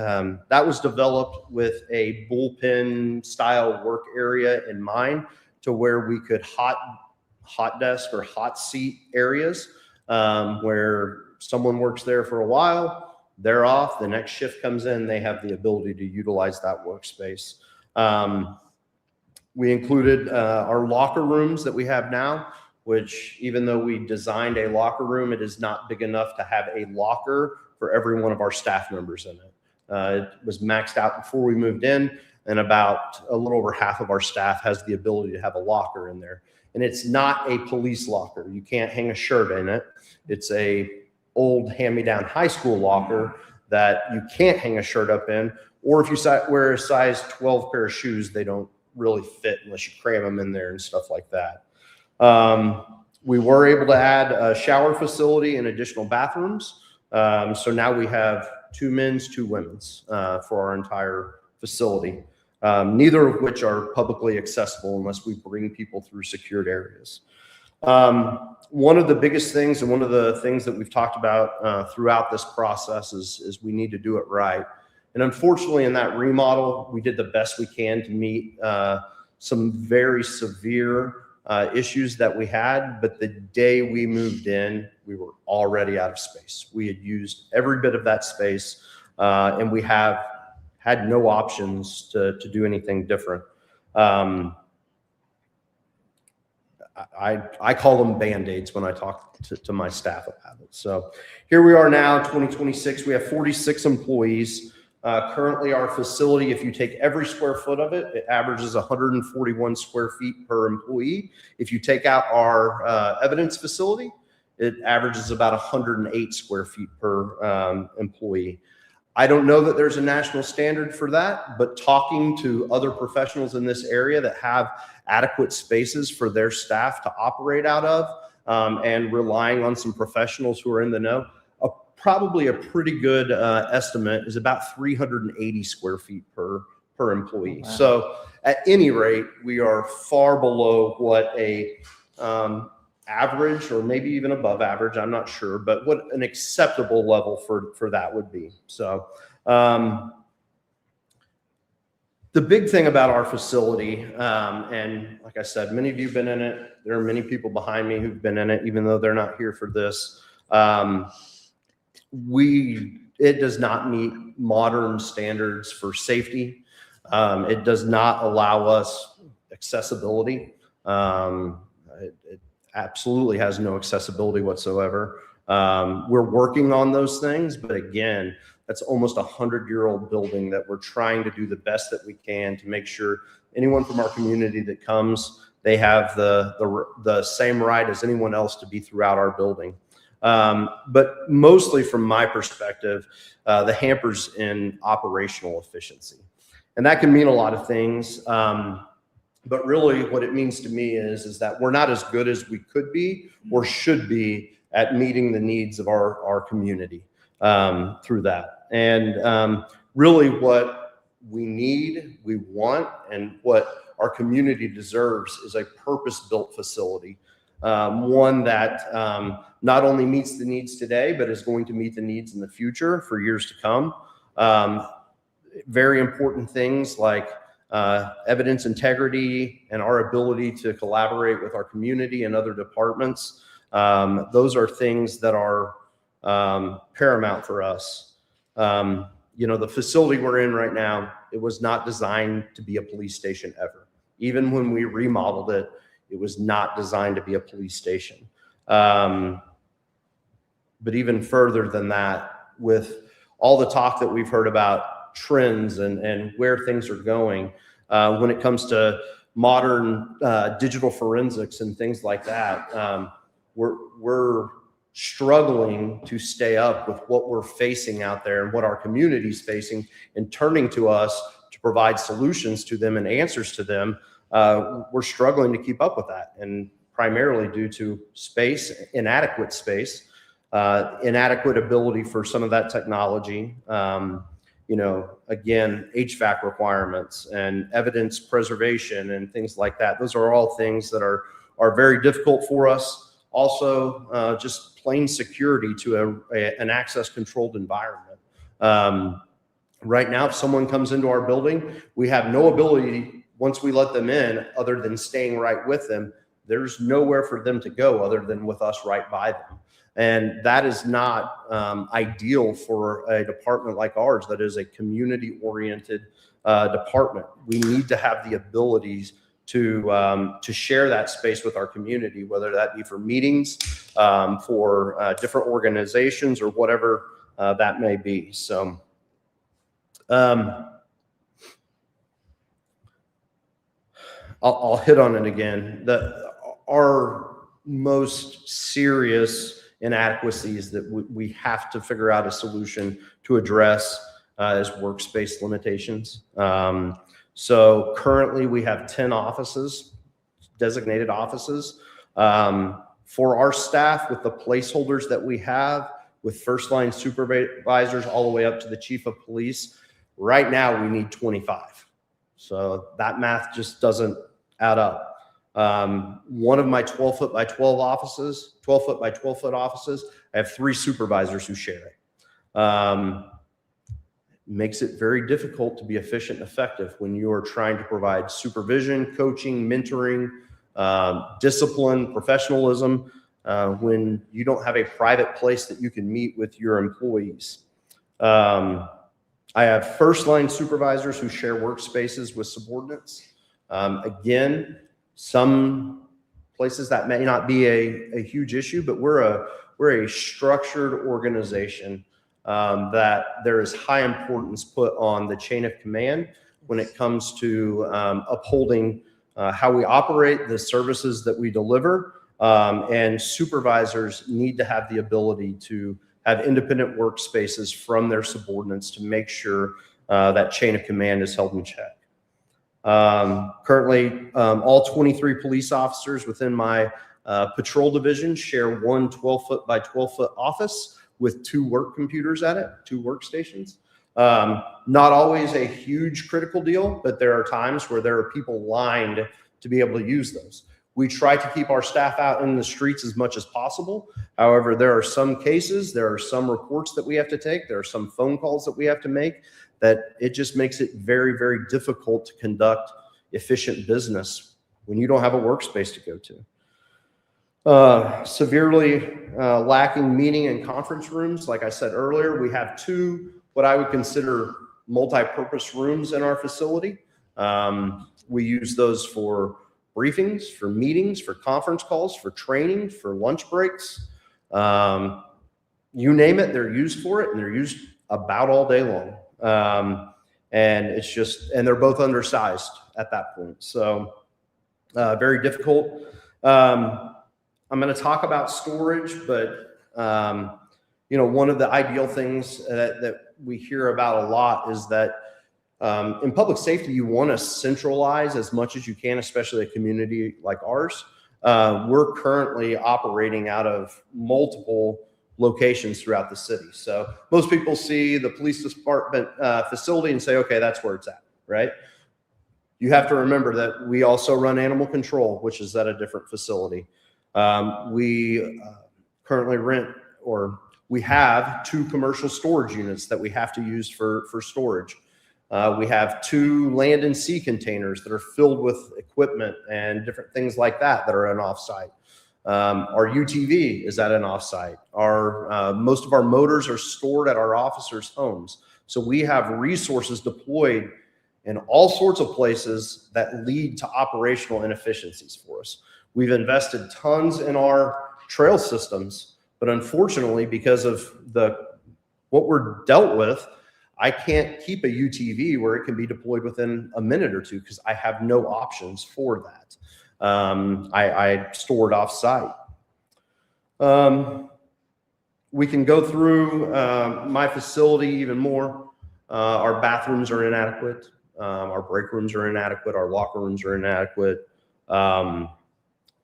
that was developed with a bullpen style work area in mind, to where we could hot desk or hot seat areas where someone works there for a while, they're off, the next shift comes in, they have the ability to utilize that workspace. We included our locker rooms that we have now, which even though we designed a locker room, it is not big enough to have a locker for every one of our staff members in it. It was maxed out before we moved in, and about a little over half of our staff has the ability to have a locker in there. And it's not a police locker. You can't hang a shirt in it. It's a old hand-me-down high school locker that you can't hang a shirt up in, or if you wear a size 12 pair of shoes, they don't really fit unless you cram them in there and stuff like that. We were able to add a shower facility and additional bathrooms. So now we have 2 men's, 2 women's for our entire facility, neither of which are publicly accessible unless we bring people through secured areas. One of the biggest things, and one of the things that we've talked about throughout this process is we need to do it right. And unfortunately, in that remodel, we did the best we can to meet some very severe issues that we had. But the day we moved in, we were already out of space. We had used every bit of that space, and we have had no options to do anything different. I call them Band-Aids when I talk to my staff about it. So here we are now, 2026. We have 46 employees. Currently, our facility, if you take every square foot of it, it averages 141 square feet per employee. If you take out our evidence facility, it averages about 108 square feet per employee. I don't know that there's a national standard for that, but talking to other professionals in this area that have adequate spaces for their staff to operate out of, and relying on some professionals who are in the know, probably a pretty good estimate is about 380 square feet per employee. Wow. So at any rate, we are far below what a average, or maybe even above average, I'm not sure, but what an acceptable level for that would be. So the big thing about our facility, and like I said, many of you have been in it. There are many people behind me who've been in it, even though they're not here for this. It does not meet modern standards for safety. It does not allow us accessibility. It absolutely has no accessibility whatsoever. We're working on those things, but again, that's almost a 100-year-old building that we're trying to do the best that we can to make sure anyone from our community that comes, they have the same right as anyone else to be throughout our building. But mostly from my perspective, the hampers in operational efficiency. And that can mean a lot of things. But really what it means to me is that we're not as good as we could be or should be at meeting the needs of our community through that. And really what we need, we want, and what our community deserves is a purpose-built facility. One that not only meets the needs today, but is going to meet the needs in the future for years to come. Very important things like evidence integrity and our ability to collaborate with our community and other departments. Those are things that are paramount for us. The facility we're in right now, it was not designed to be a police station ever. Even when we remodeled it, it was not designed to be a police station. But even further than that, with all the talk that we've heard about trends and where things are going, when it comes to modern digital forensics and things like that, we're struggling to stay up with what we're facing out there and what our community's facing, and turning to us to provide solutions to them and answers to them. We're struggling to keep up with that, and primarily due to space, inadequate space, inadequate ability for some of that technology. Again, HVAC requirements and evidence preservation and things like that. Those are all things that are very difficult for us. Also, just plain security to an access controlled environment. Right now, if someone comes into our building, we have no ability, once we let them in, other than staying right with them. There's nowhere for them to go other than with us right by them. And that is not ideal for a department like ours that is a community-oriented department. We need to have the abilities to share that space with our community, whether that be for meetings, for different organizations, or whatever that may be. So I'll hit on it again. Our most serious inadequacies that we have to figure out a solution to address is workspace limitations. So currently we have 10 offices, designated offices. For our staff, with the placeholders that we have, with first line supervisors all the way up to the chief of police, right now we need 25. So that math just doesn't add up. One of my 12 foot by 12 offices, 12 foot by 12 foot offices, I have 3 supervisors who share it. Makes it very difficult to be efficient and effective when you are trying to provide supervision, coaching, mentoring, discipline, professionalism, when you don't have a private place that you can meet with your employees. I have first line supervisors who share workspaces with subordinates. Again, some places that may not be a huge issue, but we're a structured organization that there is high importance put on the chain of command when it comes to upholding how we operate, the services that we deliver, and supervisors need to have the ability to have independent workspaces from their subordinates to make sure that chain of command is held in check. Currently, all 23 police officers within my patrol division share one 12 foot by 12 foot office with 2 work computers at it, 2 workstations. Not always a huge critical deal, but there are times where there are people lined to be able to use those. We try to keep our staff out in the streets as much as possible. However, there are some cases, there are some reports that we have to take, there are some phone calls that we have to make, that it just makes it very, very difficult to conduct efficient business when you don't have a workspace to go to. Severely lacking meeting and conference rooms. Like I said earlier, we have 2 what I would consider multi-purpose rooms in our facility. We use those for briefings, for meetings, for conference calls, for training, for lunch breaks. You name it, they're used for it, and they're used about all day long. And it's just, and they're both undersized at that point. So very difficult. I'm going to talk about storage, but you know, one of the ideal things that we hear about a lot is that in public safety, you want to centralize as much as you can, especially a community like ours. We're currently operating out of multiple locations throughout the city. So most people see the police department facility and say, okay, that's where it's at, right? You have to remember that we also run animal control, which is at a different facility. We currently rent, or we have 2 commercial storage units that we have to use for storage. We have 2 land and sea containers that are filled with equipment and different things like that are an offsite. Our UTV is at an offsite. Most of our motors are stored at our officers' homes. So we have resources deployed in all sorts of places that lead to operational inefficiencies for us. We've invested tons in our trail systems, but unfortunately, because of what we're dealt with, I can't keep a UTV where it can be deployed within a minute or 2 because I have no options for that. I store it off site. We can go through my facility even more. Our bathrooms are inadequate. Our break rooms are inadequate. Our locker rooms are inadequate.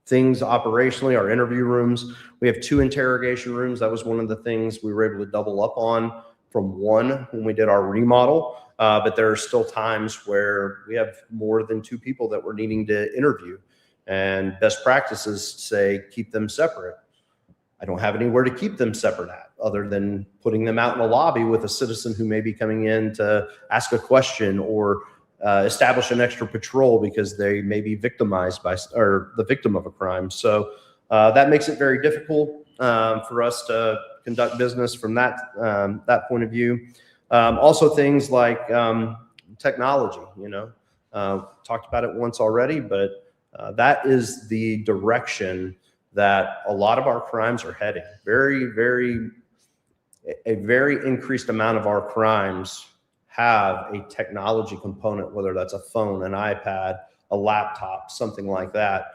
Things operationally, our interview rooms. We have 2 interrogation rooms. That was one of the things we were able to double up on from 1 when we did our remodel. But there are still times where we have more than 2 people that we're needing to interview. And best practices say keep them separate. I don't have anywhere to keep them separate at other than putting them out in the lobby with a citizen who may be coming in to ask a question or establish an extra patrol because they may be victimized by, or the victim of a crime. So that makes it very difficult for us to conduct business from that point of view. Also things like technology, you know, talked about it once already, but that is the direction that a lot of our crimes are heading. A very increased amount of our crimes have a technology component, whether that's a phone, an iPad, a laptop, something like that.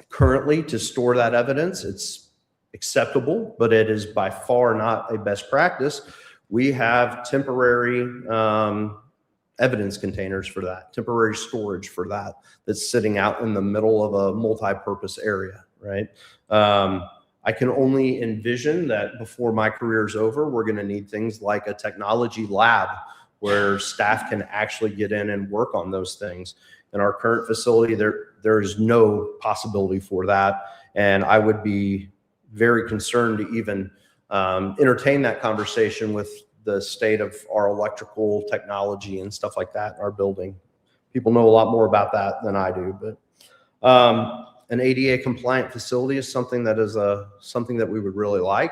Currently, to store that evidence, it's acceptable, but it is by far not a best practice. We have temporary evidence containers for that, temporary storage for that, that's sitting out in the middle of a multi-purpose area, right? I can only envision that before my career is over, we're going to need things like a technology lab where staff can actually get in and work on those things. In our current facility, there is no possibility for that. And I would be very concerned to even entertain that conversation with the state of our electrical technology and stuff like that in our building. People know a lot more about that than I do, but an ADA compliant facility is something that is something that we would really like.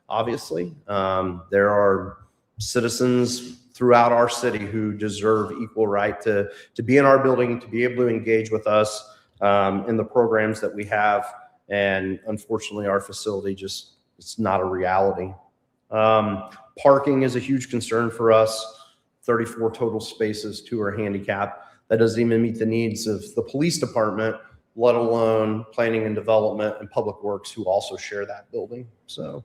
Obviously, there are citizens throughout our city who deserve equal right to be in our building, to be able to engage with us in the programs that we have. And unfortunately, our facility just, it's not a reality. Parking is a huge concern for us. 34 total spaces, 2 are handicapped. That doesn't even meet the needs of the police department, let alone planning and development and public works, who also share that building. So,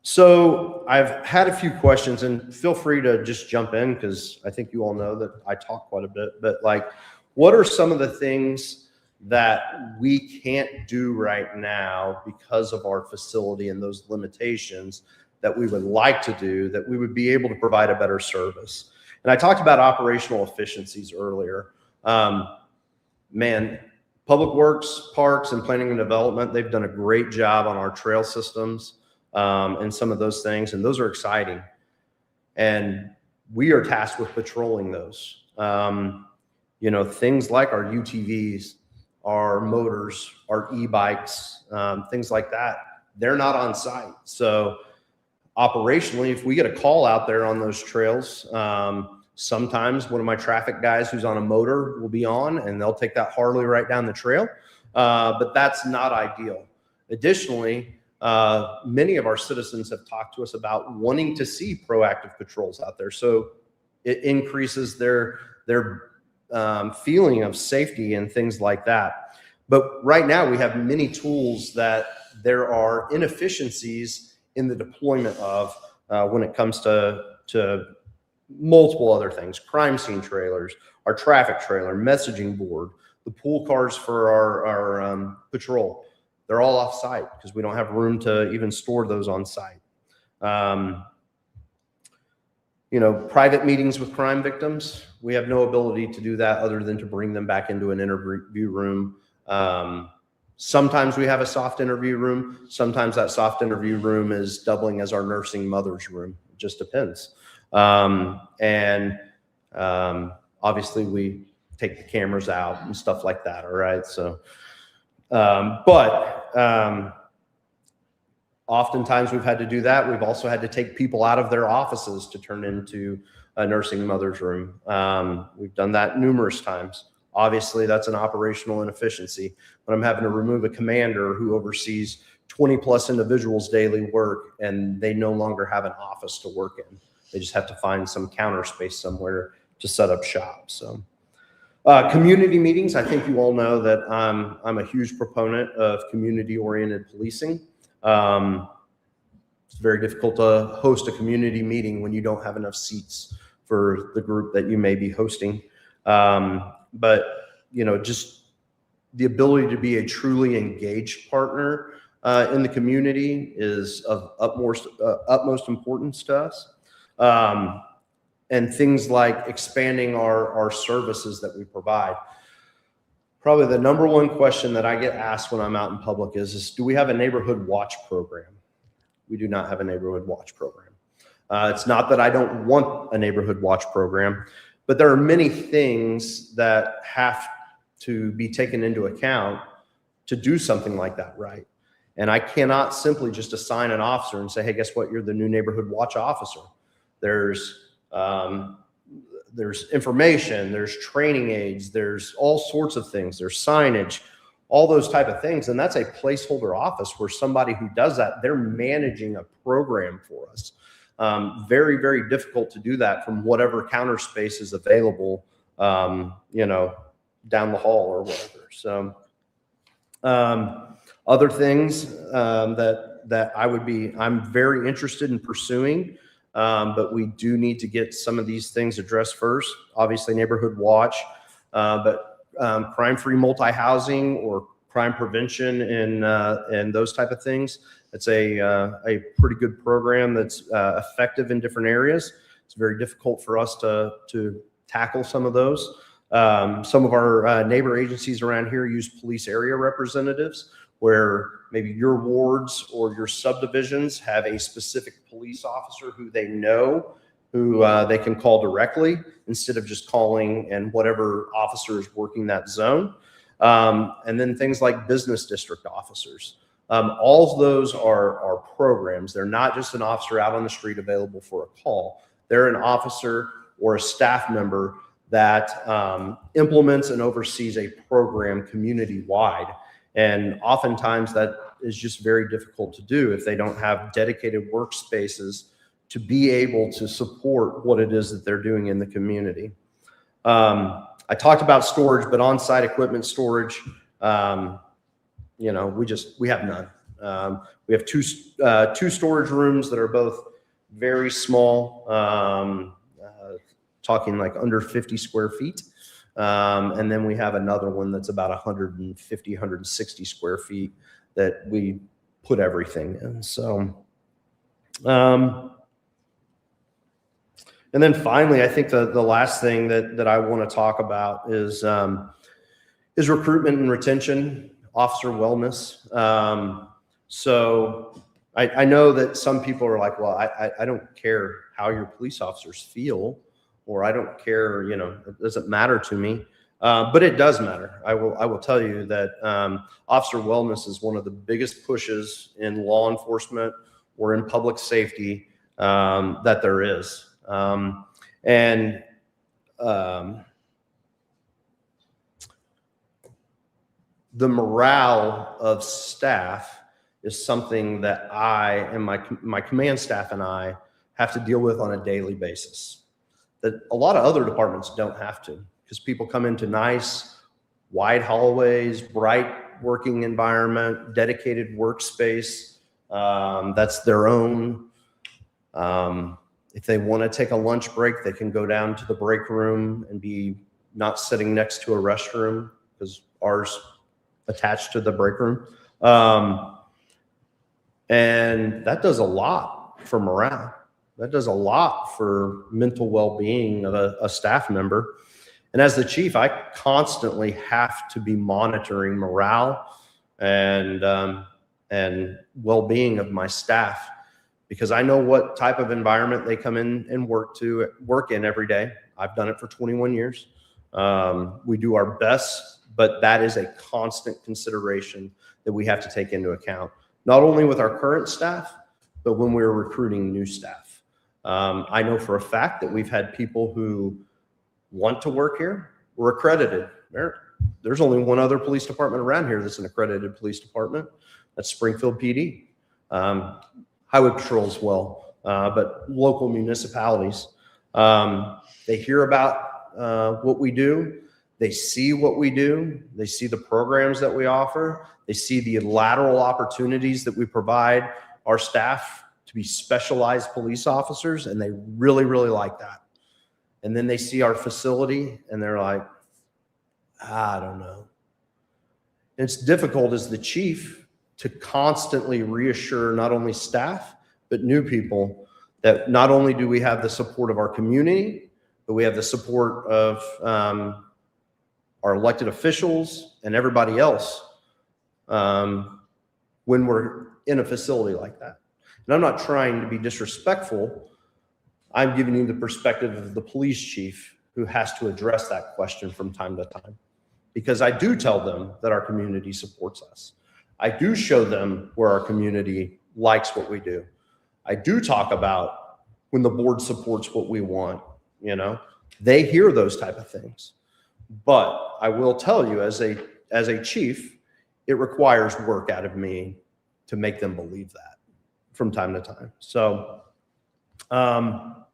so I've had a few questions, and feel free to just jump in, because I think you all know that I talk quite a bit, but like, what are some of the things that we can't do right now because of our facility and those limitations that we would like to do, that we would be able to provide a better service? And I talked about operational efficiencies earlier. Man, Public Works, Parks, and Planning and Development, they've done a great job on our trail systems and some of those things, and those are exciting. And we are tasked with patrolling those. You know, things like our UTVs, our motors, our e-bikes, things like that, they're not on site. So operationally, if we get a call out there on those trails, sometimes one of my traffic guys who's on a motor will be on, and they'll take that Harley right down the trail. But that's not ideal. Additionally, many of our citizens have talked to us about wanting to see proactive patrols out there. So it increases their feeling of safety and things like that. But right now we have many tools that there are inefficiencies in the deployment of when it comes to multiple other things: crime scene trailers, our traffic trailer, messaging board, the pool cars for our patrol. They're all off site because we don't have room to even store those on site. You know, private meetings with crime victims, we have no ability to do that other than to bring them back into an interview room. Sometimes we have a soft interview room. Sometimes that soft interview room is doubling as our nursing mother's room. It just depends. Obviously we take the cameras out and stuff like that. All right. So, oftentimes we've had to do that. We've also had to take people out of their offices to turn into a nursing mother's room. We've done that numerous times. Obviously that's an operational inefficiency. When I'm having to remove a commander who oversees 20 plus individuals' daily work, and they no longer have an office to work in. They just have to find some counter space somewhere to set up shop. So community meetings, I think you all know that I'm a huge proponent of community-oriented policing. It's very difficult to host a community meeting when you don't have enough seats for the group that you may be hosting. But, you know, just the ability to be a truly engaged partner in the community is of utmost importance to us. And things like expanding our services that we provide. Probably the number one question that I get asked when I'm out in public is do we have a neighborhood watch program? We do not have a neighborhood watch program. It's not that I don't want a neighborhood watch program, but there are many things that have to be taken into account to do something like that right. And I cannot simply just assign an officer and say, hey, guess what? You're the new neighborhood watch officer. There's information, there's training aids, there's all sorts of things, there's signage, all those type of things. And that's a placeholder office where somebody who does that, they're managing a program for us. Very, very difficult to do that from whatever counter space is available, you know, down the hall or whatever. So other things that I'm very interested in pursuing, but we do need to get some of these things addressed first. Obviously, neighborhood watch, but crime-free multi-housing or crime prevention and those type of things. It's a pretty good program that's effective in different areas. It's very difficult for us to tackle some of those. Some of our neighbor agencies around here use police area representatives, where maybe your wards or your subdivisions have a specific police officer who they know, who they can call directly instead of just calling and whatever officer is working that zone. And then things like business district officers. All of those are programs. They're not just an officer out on the street available for a call. They're an officer or a staff member that implements and oversees a program community-wide. And oftentimes that is just very difficult to do if they don't have dedicated workspaces to be able to support what it is that they're doing in the community. I talked about storage, but on-site equipment storage, you know, we have none. We have two storage rooms that are both very small, talking like under 50 square feet. And then we have another one that's about 150, 160 square feet that we put everything in. So, and then finally, I think the last thing that I want to talk about is recruitment and retention, officer wellness. So I know that some people are like, well, I don't care how your police officers feel, or I don't care, you know, it doesn't matter to me. But it does matter. I will tell you that officer wellness is one of the biggest pushes in law enforcement or in public safety that there is. And the morale of staff is something that I and my command staff and I have to deal with on a daily basis, that a lot of other departments don't have to, because people come into nice, wide hallways, bright working environment, dedicated workspace that's their own. If they want to take a lunch break, they can go down to the break room and be not sitting next to a restroom, because ours attached to the break room. And that does a lot for morale. That does a lot for mental well-being of a staff member. And as the chief, I constantly have to be monitoring morale and well-being of my staff, because I know what type of environment they come in and work in every day. I've done it for 21 years. We do our best, but that is a constant consideration that we have to take into account, not only with our current staff, but when we're recruiting new staff. I know for a fact that we've had people who want to work here, we're accredited. There's only one other police department around here that's an accredited police department. That's Springfield PD. Highway Patrol as well, but local municipalities. They hear about what we do. They see what we do. They see the programs that we offer. They see the lateral opportunities that we provide our staff to be specialized police officers, and they really, really like that. And then they see our facility and they're like, I don't know. And it's difficult as the chief to constantly reassure not only staff, but new people that not only do we have the support of our community, but we have the support of our elected officials and everybody else when we're in a facility like that. And I'm not trying to be disrespectful. I'm giving you the perspective of the police chief who has to address that question from time to time, because I do tell them that our community supports us. I do show them where our community likes what we do. I do talk about when the board supports what we want, you know, they hear those type of things. But I will tell you, as a chief, it requires work out of me to make them believe that from time to time. So And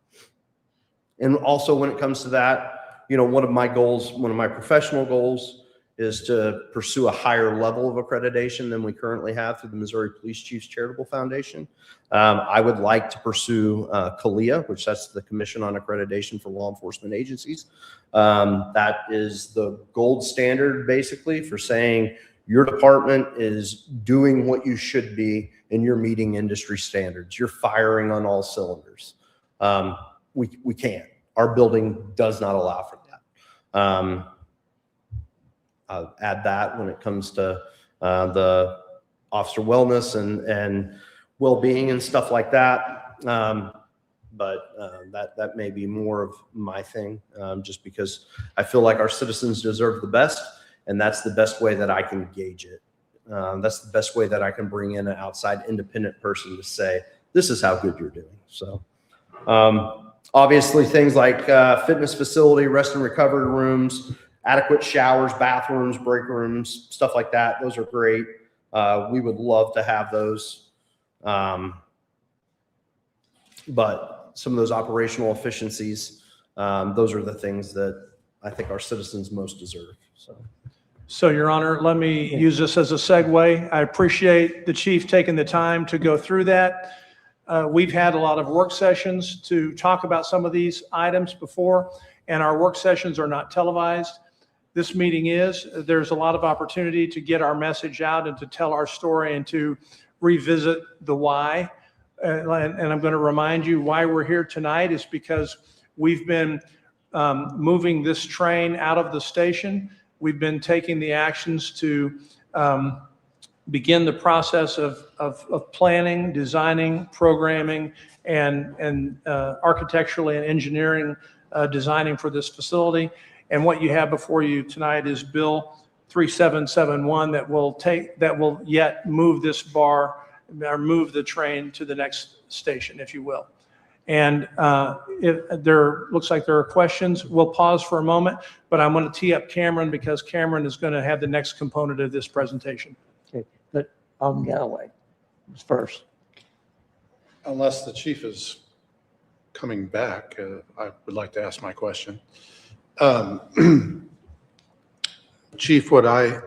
also when it comes to that, one of my professional goals is to pursue a higher level of accreditation than we currently have through the Missouri Police Chiefs Charitable Foundation. I would like to pursue CALEA, which that's the Commission on Accreditation for Law Enforcement Agencies. That is the gold standard basically for saying your department is doing what you should be and you're meeting industry standards. You're firing on all cylinders. We can't. Our building does not allow for that. I'll add that when it comes to the officer wellness and well-being and stuff like that. But that may be more of my thing, just because I feel like our citizens deserve the best, and that's the best way that I can gauge it. That's the best way that I can bring in an outside independent person to say, this is how good you're doing. So obviously things like fitness facility, rest and recovery rooms, adequate showers, bathrooms, break rooms, stuff like that. Those are great. We would love to have those. But some of those operational efficiencies, those are the things that I think our citizens most deserve. So, Your Honor, let me use this as a segue. I appreciate the chief taking the time to go through that. We've had a lot of work sessions to talk about some of these items before, and our work sessions are not televised. This meeting is. There's a lot of opportunity to get our message out and to tell our story and to revisit the why. And I'm going to remind you why we're here tonight is because we've been moving this train out of the station. We've been taking the actions to begin the process of planning, designing, programming, and architecturally and engineering designing for this facility. And what you have before you tonight is Bill 3771 that will yet move this bar or move the train to the next station, if you will. And there looks like there are questions. We'll pause for a moment, but I'm going to tee up Cameron because Cameron is going to have the next component of this presentation. Okay, but Alderman Galloway was first. Unless the chief is coming back, I would like to ask my question. Chief, what I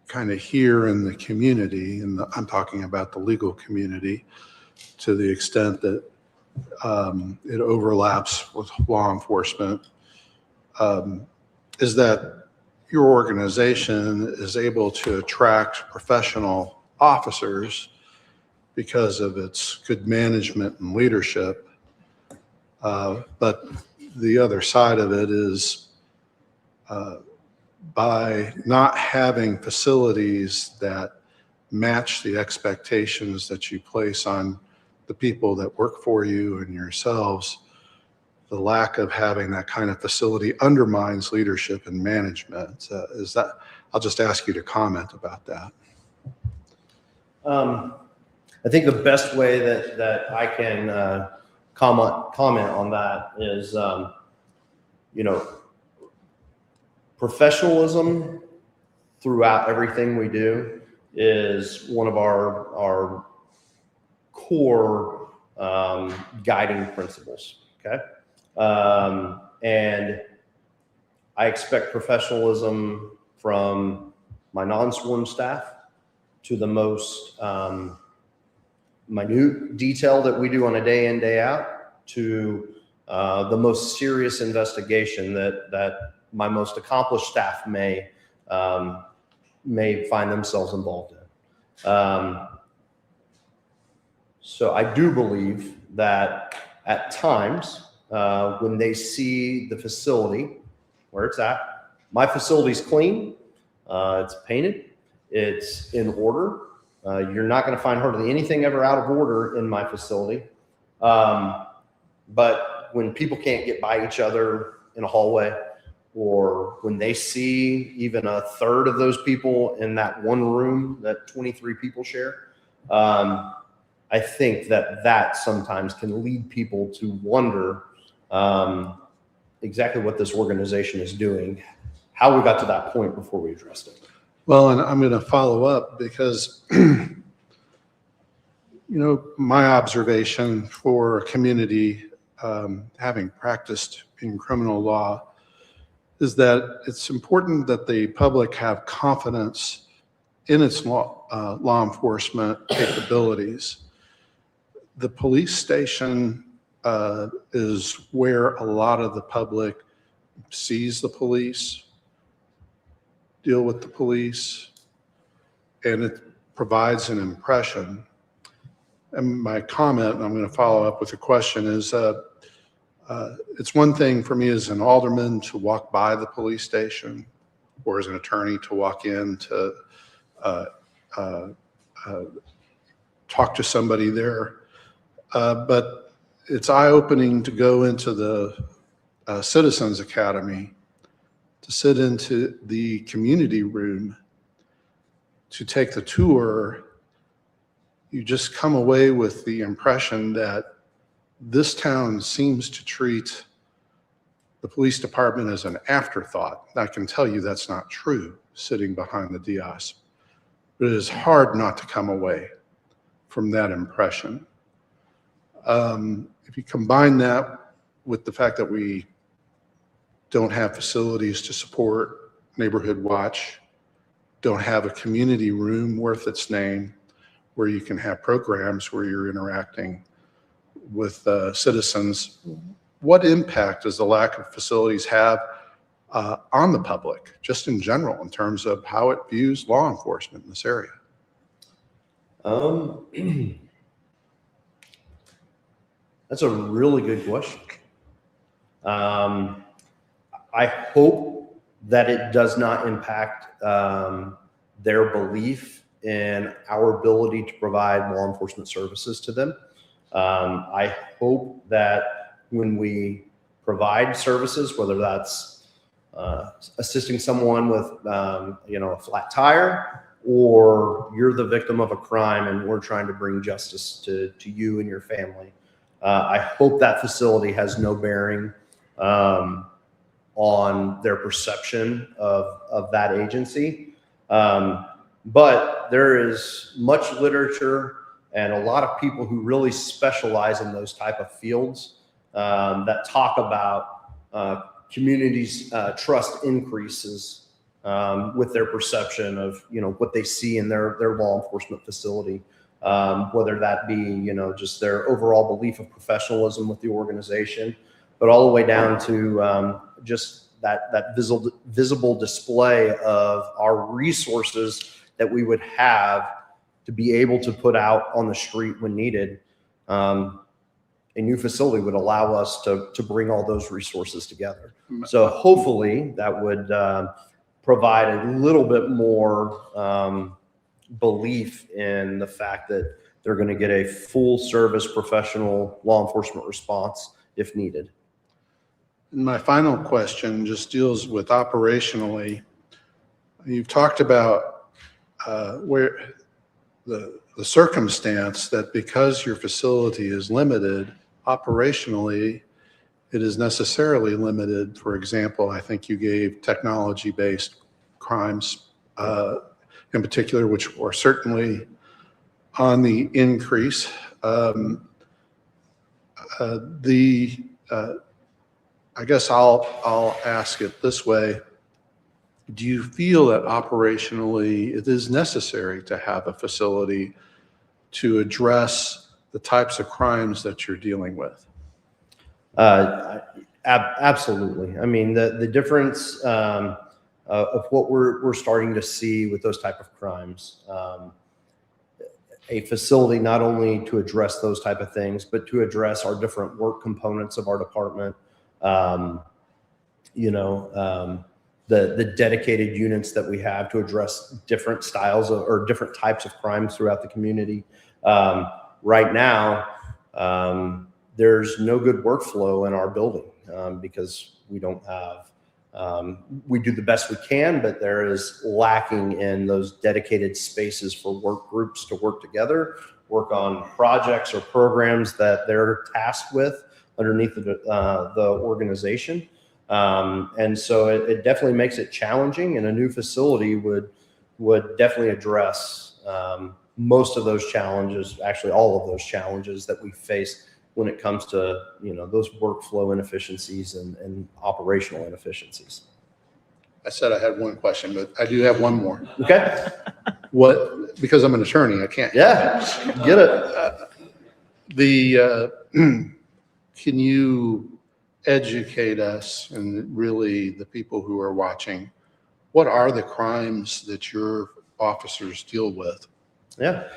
kind of hear in the community, and I'm talking about the legal community to the extent that it overlaps with law enforcement, is that your organization is able to attract professional officers because of its good management and leadership. But the other side of it is by not having facilities that match the expectations that you place on the people that work for you and yourselves, the lack of having that kind of facility undermines leadership and management. Is that? I'll just ask you to comment about that. I think the best way that I can comment on that is, professionalism throughout everything we do is one of our core guiding principles. Okay. And I expect professionalism from my non-sworn staff to the most minute detail that we do on a day in, day out, to the most serious investigation that my most accomplished staff may find themselves involved in. So I do believe that at times when they see the facility where it's at, my facility's clean, it's painted, it's in order. You're not going to find hardly anything ever out of order in my facility. But when people can't get by each other in a hallway, or when they see even a third of those people in that one room that 23 people share, I think that sometimes can lead people to wonder exactly what this organization is doing, how we got to that point before we addressed it. Well, and I'm going to follow up because My observation for a community having practiced in criminal law is that it's important that the public have confidence in its law enforcement capabilities. The police station is where a lot of the public sees the police, deal with the police, and it provides an impression. And my comment, and I'm going to follow up with a question, is it's one thing for me as an alderman to walk by the police station, or as an attorney to walk in to talk to somebody there. But it's eye-opening to go into the Citizens Academy, to sit into the community room, to take the tour. You just come away with the impression that this town seems to treat the police department as an afterthought. I can tell you that's not true sitting behind the dais, but it is hard not to come away from that impression. If you combine that with the fact that we don't have facilities to support Neighborhood Watch, don't have a community room worth its name where you can have programs where you're interacting with citizens, what impact does the lack of facilities have on the public, just in general, in terms of how it views law enforcement in this area? That's a really good question. I hope that it does not impact their belief in our ability to provide law enforcement services to them. I hope that when we provide services, whether that's assisting someone with a flat tire, or you're the victim of a crime and we're trying to bring justice to you and your family, I hope that facility has no bearing on their perception of that agency. But there is much literature and a lot of people who really specialize in those type of fields that talk about communities' trust increases with their perception of what they see in their law enforcement facility, whether that be just their overall belief of professionalism with the organization, but all the way down to just that visible display of our resources that we would have to be able to put out on the street when needed. A new facility would allow us to bring all those resources together. So hopefully that would provide a little bit more belief in the fact that they're going to get a full service professional law enforcement response if needed. And my final question just deals with operationally. You've talked about where the circumstance that because your facility is limited operationally, it is necessarily limited. For example, I think you gave technology-based crimes in particular, which are certainly on the increase. I guess I'll ask it this way. Do you feel that operationally it is necessary to have a facility to address the types of crimes that you're dealing with? Absolutely. I mean, the difference of what we're starting to see with those type of crimes, a facility not only to address those type of things, but to address our different work components of our department, the dedicated units that we have to address different styles or different types of crimes throughout the community. Right now, there's no good workflow in our building because we don't have, we do the best we can, but there is lacking in those dedicated spaces for work groups to work together, work on projects or programs that they're tasked with underneath the organization. And so it definitely makes it challenging, and a new facility would definitely address most of those challenges, actually all of those challenges that we face when it comes to, those workflow inefficiencies and operational inefficiencies. I said I had one question, but I do have one more. Okay. Because I'm an attorney, I can't. Yeah, get it. Can you educate us and really the people who are watching, what are the crimes that your officers deal with? Yeah.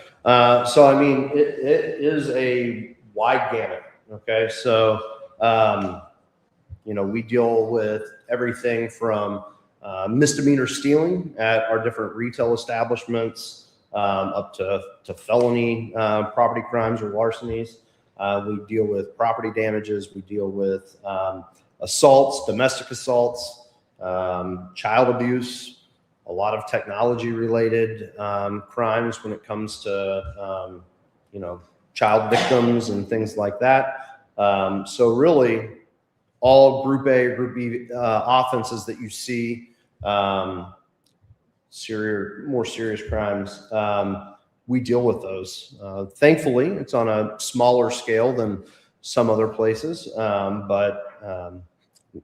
So, I mean, it is a wide gamut. Okay. So, we deal with everything from misdemeanor stealing at our different retail establishments up to felony property crimes or larcenies. We deal with property damages. We deal with assaults, domestic assaults, child abuse, a lot of technology related crimes when it comes to, child victims and things like that. So really all group A or group B offenses that you see, more serious crimes, we deal with those. Thankfully, it's on a smaller scale than some other places, but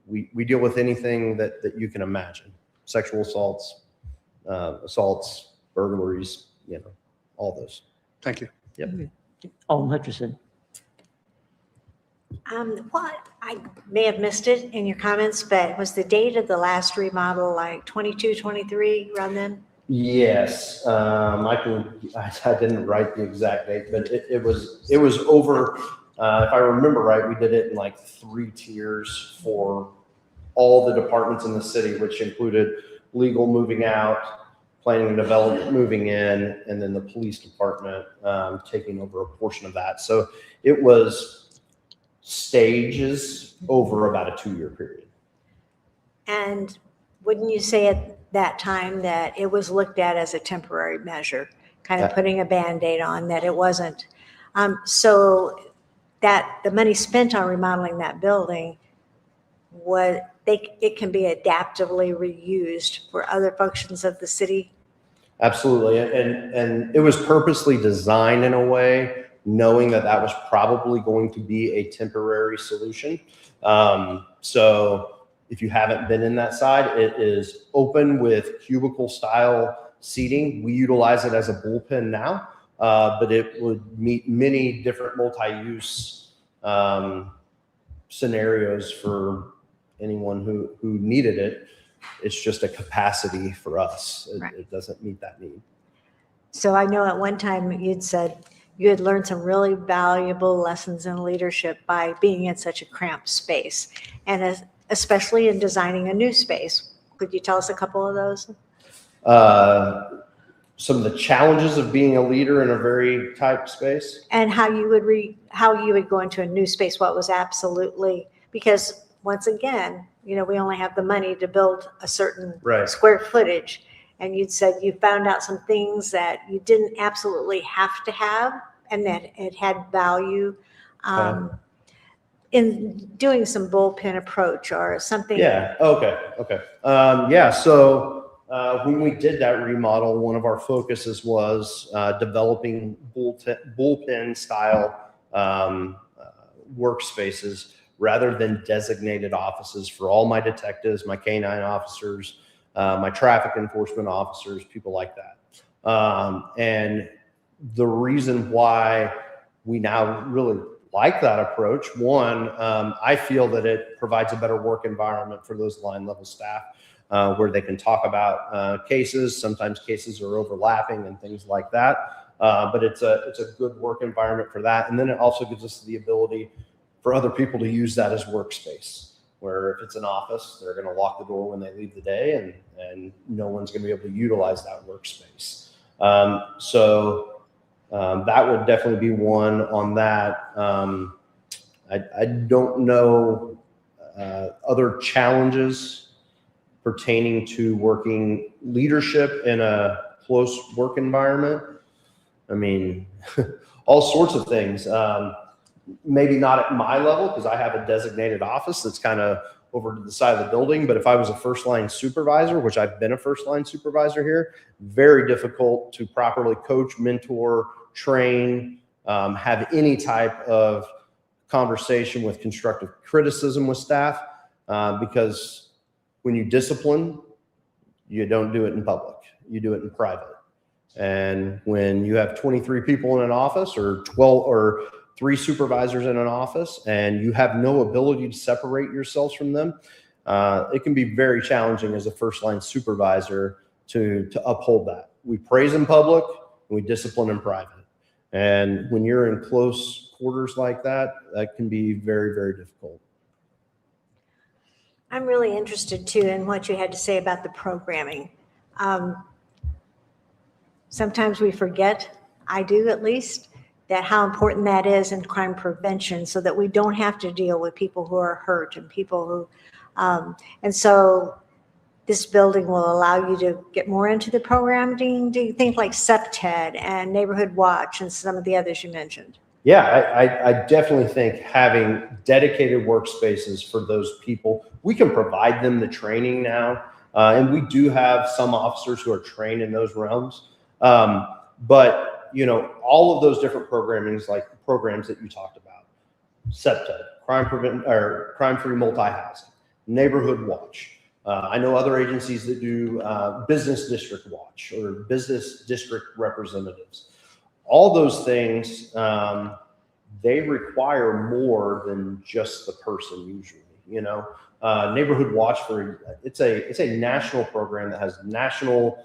we deal with anything that you can imagine. Sexual assaults, burglaries, all those. Thank you. Yep. Alderman Hutchinson. What I may have missed it in your comments, but was the date of the last remodel like 22, 23 around then? Yes, I didn't write the exact date, but it was over. If I remember right, we did it in like 3 tiers for all the departments in the city, which included legal moving out, planning and development moving in, and then the police department taking over a portion of that. So it was stages over about a 2-year period. And wouldn't you say at that time that it was looked at as a temporary measure, kind of putting a Band-Aid on, that it wasn't? So that the money spent on remodeling that building, it can be adaptively reused for other functions of the city? Absolutely, and it was purposely designed in a way knowing that was probably going to be a temporary solution. So if you haven't been in that side, it is open with cubicle style seating. We utilize it as a bullpen now, but it would meet many different multi-use scenarios for anyone who needed it. It's just a capacity for us. It doesn't meet that need. So I know at one time you'd said you had learned some really valuable lessons in leadership by being in such a cramped space, and especially in designing a new space. Could you tell us a couple of those? Some of the challenges of being a leader in a very tight space. And how you would go into a new space, what was absolutely, because once again, we only have the money to build a certain square footage. And you'd said you found out some things that you didn't absolutely have to have and that it had value in doing some bullpen approach or something. Yeah, okay. So when we did that remodel, one of our focuses was developing bullpen style workspaces rather than designated offices for all my detectives, my canine officers, my traffic enforcement officers, people like that. And the reason why we now really like that approach, one, I feel that it provides a better work environment for those line level staff where they can talk about cases. Sometimes cases are overlapping and things like that. But it's a good work environment for that. And then it also gives us the ability for other people to use that as workspace, where if it's an office, they're going to lock the door when they leave the day and no one's going to be able to utilize that workspace. So that would definitely be one on that. I don't know other challenges pertaining to working leadership in a close work environment. I mean, all sorts of things. Maybe not at my level because I have a designated office that's kind of over to the side of the building. But if I was a first line supervisor, which I've been a first line supervisor here, very difficult to properly coach, mentor, train, have any type of conversation with constructive criticism with staff, because when you discipline, you don't do it in public, you do it in private. And when you have 23 people in an office, or 12 or 3 supervisors in an office, and you have no ability to separate yourselves from them, it can be very challenging as a first line supervisor to uphold that. We praise in public and we discipline in private. And when you're in close quarters like that, that can be very, very difficult. I'm really interested too in what you had to say about the programming. Sometimes we forget, I do at least, that how important that is in crime prevention, so that we don't have to deal with people who are hurt and people who, and so this building will allow you to get more into the programming. Do you think, like SEPTED and Neighborhood Watch and some of the others you mentioned? Yeah, I definitely think having dedicated workspaces for those people, we can provide them the training now. And we do have some officers who are trained in those realms. But, you know, all of those different programs that you talked about, SEPTED, crime-free multi-housing, Neighborhood Watch. I know other agencies that do business district watch or business district representatives. All those things, they require more than just the person usually, you know. Neighborhood Watch, it's a national program that has national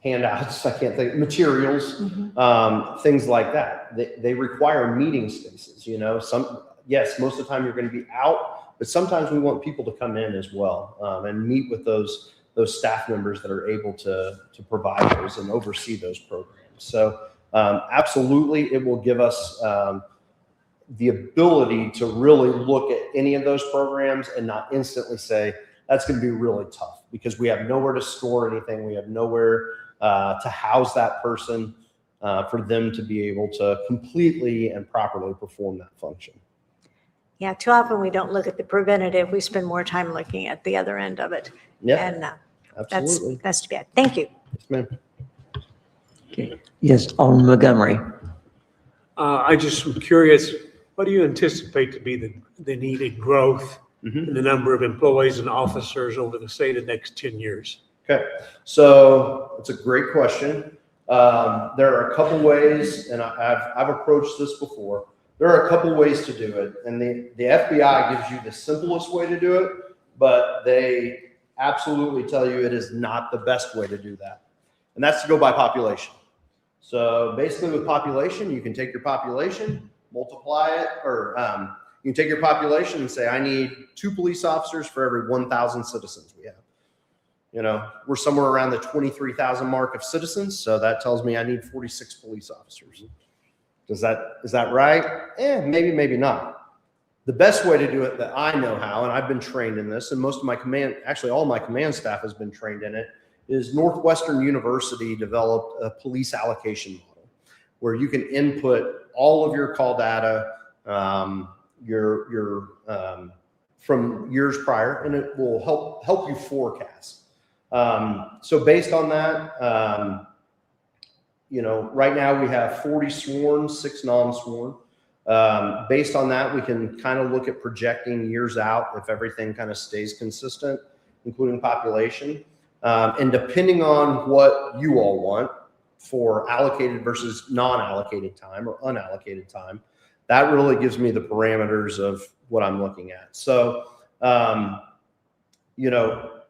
handouts, I can't think, materials, things like that. They require meeting spaces, you know. Yes, most of the time you're going to be out, but sometimes we want people to come in as well and meet with those staff members that are able to provide those and oversee those programs. So absolutely, it will give us the ability to really look at any of those programs and not instantly say, that's going to be really tough, because we have nowhere to store anything. We have nowhere to house that person for them to be able to completely and properly perform that function. Yeah, too often we don't look at the preventative. We spend more time looking at the other end of it. Yeah, and absolutely. that's too bad. Thank you. Yes, ma'am. Okay. Yes, Alderman Montgomery. I just am curious, what do you anticipate to be the needed growth in the number of employees and officers over the, say, the next 10 years? Okay, so it's a great question. There are a couple ways, and I've approached this before. There are a couple ways to do it, and the FBI gives you the simplest way to do it, but they absolutely tell you it is not the best way to do that, and that's to go by population. So basically with population, you can take your population, multiply it, or you can take your population and say, I need 2 police officers for every 1,000 citizens we have. You know, we're somewhere around the 23,000 mark of citizens, so that tells me I need 46 police officers. Is that right? Maybe, maybe not. The best way to do it that I know how, and I've been trained in this, and most of my command, actually all my command staff has been trained in it, is Northwestern University developed a police allocation model where you can input all of your call data, from years prior, and it will help you forecast. So based on that, you know, right now we have 40 sworn, 6 non-sworn. Based on that, we can kind of look at projecting years out if everything kind of stays consistent, including population. And depending on what you all want for allocated versus non-allocated time or unallocated time, that really gives me the parameters of what I'm looking at. So, you know,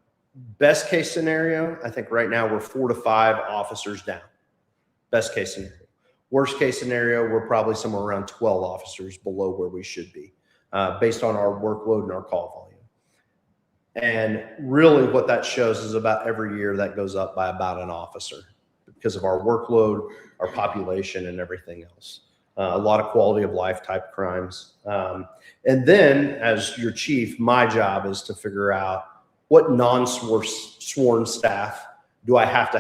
best case scenario, I think right now we're 4 to 5 officers down. Best case scenario. Worst case scenario, we're probably somewhere around 12 officers below where we should be, based on our workload and our call volume. And really what that shows is about every year that goes up by about an officer because of our workload, our population, and everything else. A lot of quality of life type crimes. And then as your chief, my job is to figure out what non-sworn staff do I have to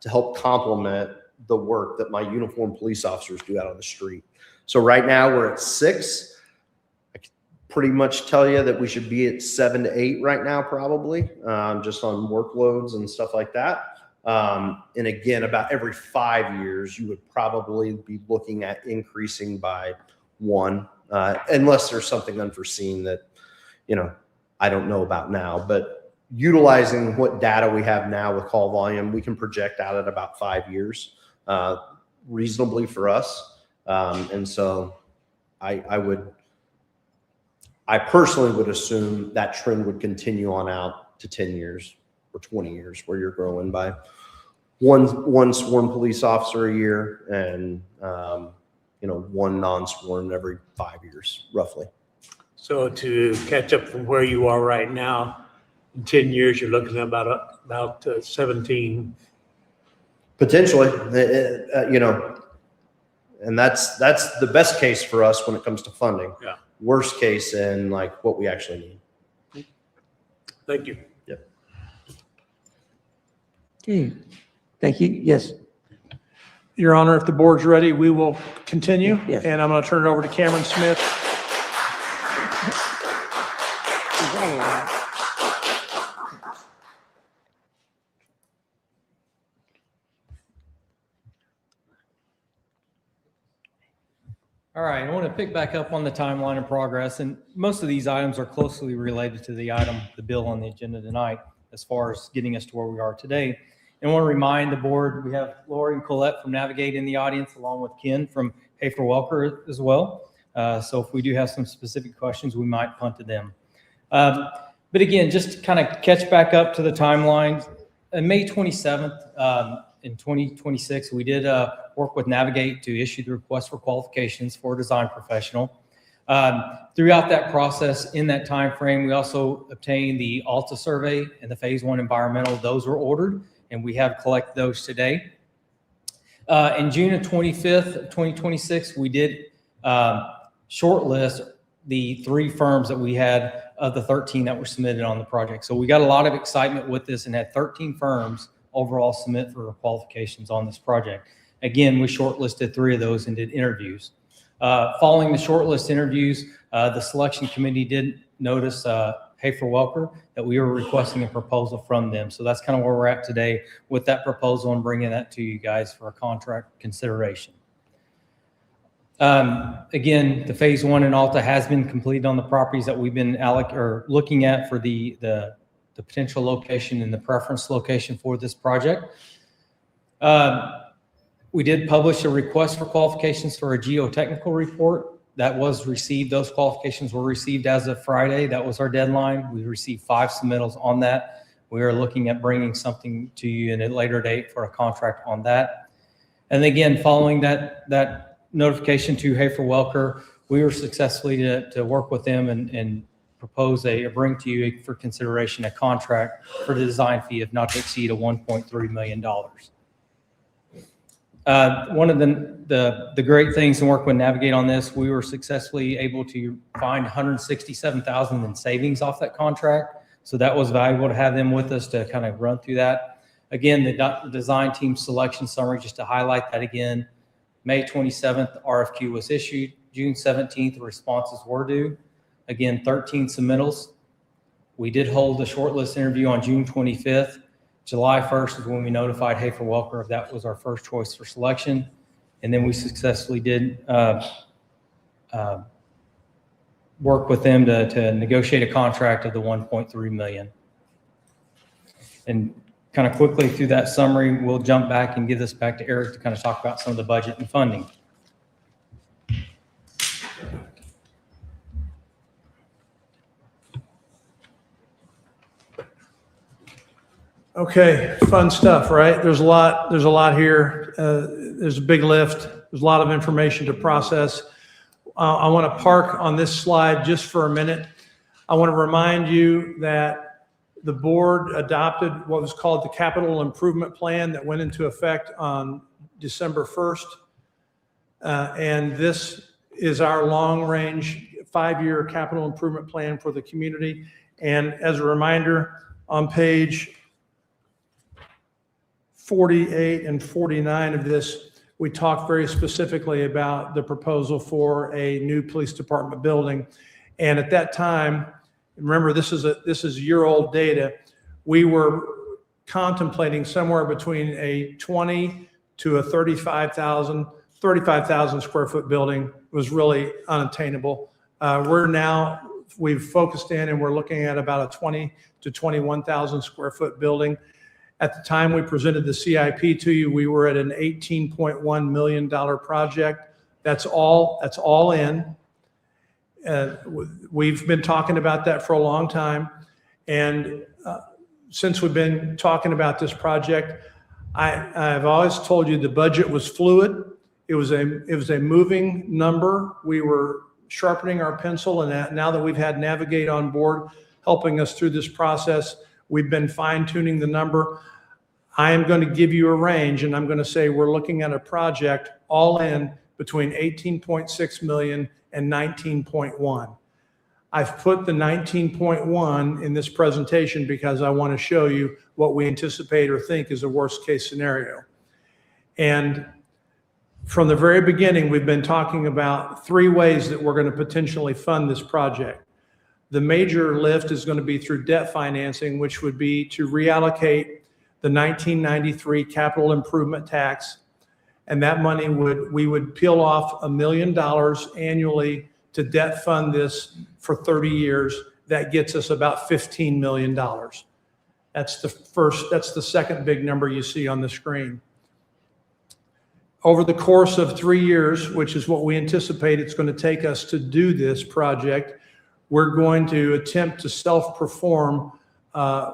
help complement the work that my uniformed police officers do out on the street. So right now we're at 6. I can pretty much tell you that we should be at 7 to 8 right now, probably, just on workloads and stuff like that. And again, about every 5 years, you would probably be looking at increasing by 1, unless there's something unforeseen that, I don't know about now. But utilizing what data we have now with call volume, we can project out at about 5 years, reasonably for us. And so I personally would assume that trend would continue on out to 10 years or 20 years, where you're growing by one sworn police officer a year and, one non-sworn every 5 years, roughly. So to catch up from where you are right now, in 10 years, you're looking at about 17. Potentially, and that's the best case for us when it comes to funding. Yeah. Worst case and like what we actually need. Thank you. Yep. Okay, thank you. Yes. Your Honor, if the board's ready, we will continue. Yes. And I'm going to turn it over to Cameron Smith. All right, I want to pick back up on the timeline and progress, and most of these items are closely related to the bill on the agenda tonight, as far as getting us to where we are today. And I want to remind the board, we have Lori and Colette from Navigate in the audience, along with Ken from Hafer Welker as well. So if we do have some specific questions, we might punt to them. But again, just to kind of catch back up to the timeline, on May 27th, in 2026, we did work with Navigate to issue the request for qualifications for a design professional. Throughout that process, in that time frame, we also obtained the ALTA survey and the Phase 1 environmental. Those were ordered, and we have collected those today. In June of 2026, we did shortlist the 3 firms that we had of the 13 that were submitted on the project. So we got a lot of excitement with this and had 13 firms overall submit for qualifications on this project. Again, we shortlisted 3 of those and did interviews. Following the shortlist interviews, the selection committee did notice Hafer Welker that we were requesting a proposal from them. So that's kind of where we're at today with that proposal and bringing that to you guys for a contract consideration. Again, the Phase 1 in Alta has been completed on the properties that we've been looking at for the potential location and the preference location for this project. We did publish a request for qualifications for a geotechnical report that was received. Those qualifications were received as of Friday. That was our deadline. We received 5 submittals on that. We are looking at bringing something to you in a later date for a contract on that. And again, following that notification to Hafer Welker, we were successfully to work with them and propose bring to you for consideration a contract for the design fee of not to exceed $1.3 million. One of the great things in working with Navigate on this, we were successfully able to find $167,000 in savings off that contract. So that was valuable to have them with us to kind of run through that. Again, the design team selection summary, just to highlight that again, May 27th, RFQ was issued. June 17th, the responses were due. Again, 13 submittals. We did hold a shortlist interview on June 25th. July 1st is when we notified Hafer Welker that was our first choice for selection. And then we successfully did work with them to negotiate a contract of the $1.3 million. And kind of quickly through that summary, we'll jump back and give this back to Eric to kind of talk about some of the budget and funding. Okay, fun stuff, right? There's a lot here. There's a big lift. There's a lot of information to process. I want to park on this slide just for a minute. I want to remind you that the board adopted what was called the Capital Improvement Plan that went into effect on December 1st. And this is our long-range 5-year capital improvement plan for the community. And as a reminder, on page 48 and 49 of this, we talked very specifically about the proposal for a new police department building. And at that time, remember, this is year-old data, we were contemplating somewhere between a 20 to a 35,000 square foot building was really unattainable. We've focused in and we're looking at about a 20 to 21,000 square foot building. At the time we presented the CIP to you, we were at an $18.1 million project. That's all in. We've been talking about that for a long time. And since we've been talking about this project, I've always told you the budget was fluid. It was a moving number. We were sharpening our pencil, and now that we've had Navigate on board helping us through this process, we've been fine-tuning the number. I am going to give you a range, and I'm going to say we're looking at a project all in between 18.6 million and 19.1. I've put the 19.1 in this presentation because I want to show you what we anticipate or think is a worst-case scenario. And from the very beginning, we've been talking about three ways that we're going to potentially fund this project. The major lift is going to be through debt financing, which would be to reallocate the 1993 capital improvement tax. And that money we would peel off $1 million annually to debt fund this for 30 years. That gets us about $15 million. That's the second big number you see on the screen. Over the course of 3 years, which is what we anticipate it's going to take us to do this project, we're going to attempt to self-perform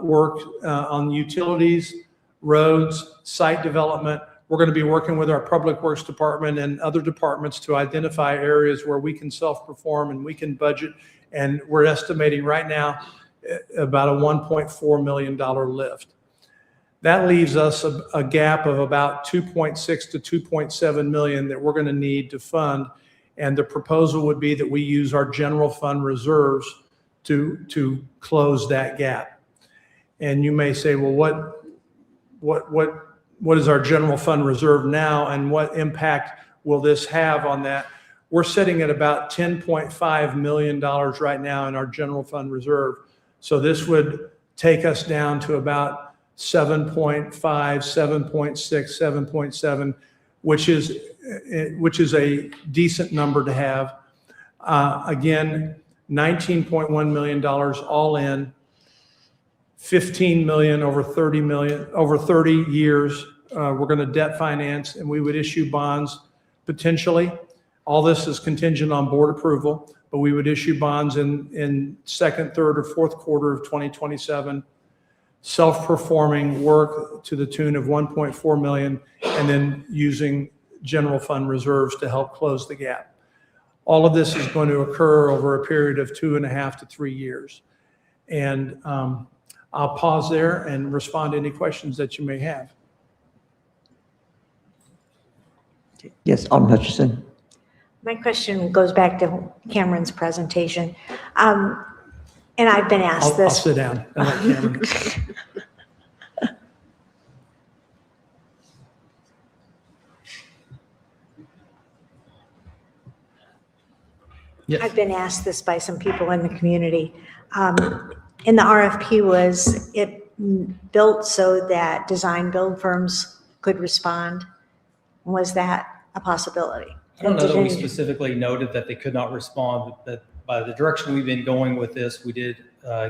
work on utilities, roads, site development. We're going to be working with our Public Works Department and other departments to identify areas where we can self-perform and we can budget. And we're estimating right now about a $1.4 million lift. That leaves us a gap of about 2.6 to 2.7 million that we're going to need to fund. And the proposal would be that we use our general fund reserves to close that gap. And you may say, well, what is our general fund reserve now and what impact will this have on that? We're sitting at about $10.5 million right now in our general fund reserve. So this would take us down to about 7.5, 7.6, 7.7, which is a decent number to have. Again, $19.1 million all in, 15 million over 30 years. We're going to debt finance and we would issue bonds potentially. All this is contingent on board approval, but we would issue bonds in second, third, or fourth quarter of 2027. Self-performing work to the tune of 1.4 million, and then using general fund reserves to help close the gap. All of this is going to occur over a period of 2.5 to 3 years. And I'll pause there and respond to any questions that you may have. Yes, Alderman Hutchinson. My question goes back to Cameron's presentation. And I've been asked I'll this. sit down and let Cameron. Yes. I've been asked this by some people in the community. In the RFP, was it built so that design build firms could respond? Was that a possibility? I don't know that we specifically noted that they could not respond, but by the direction we've been going with this, we did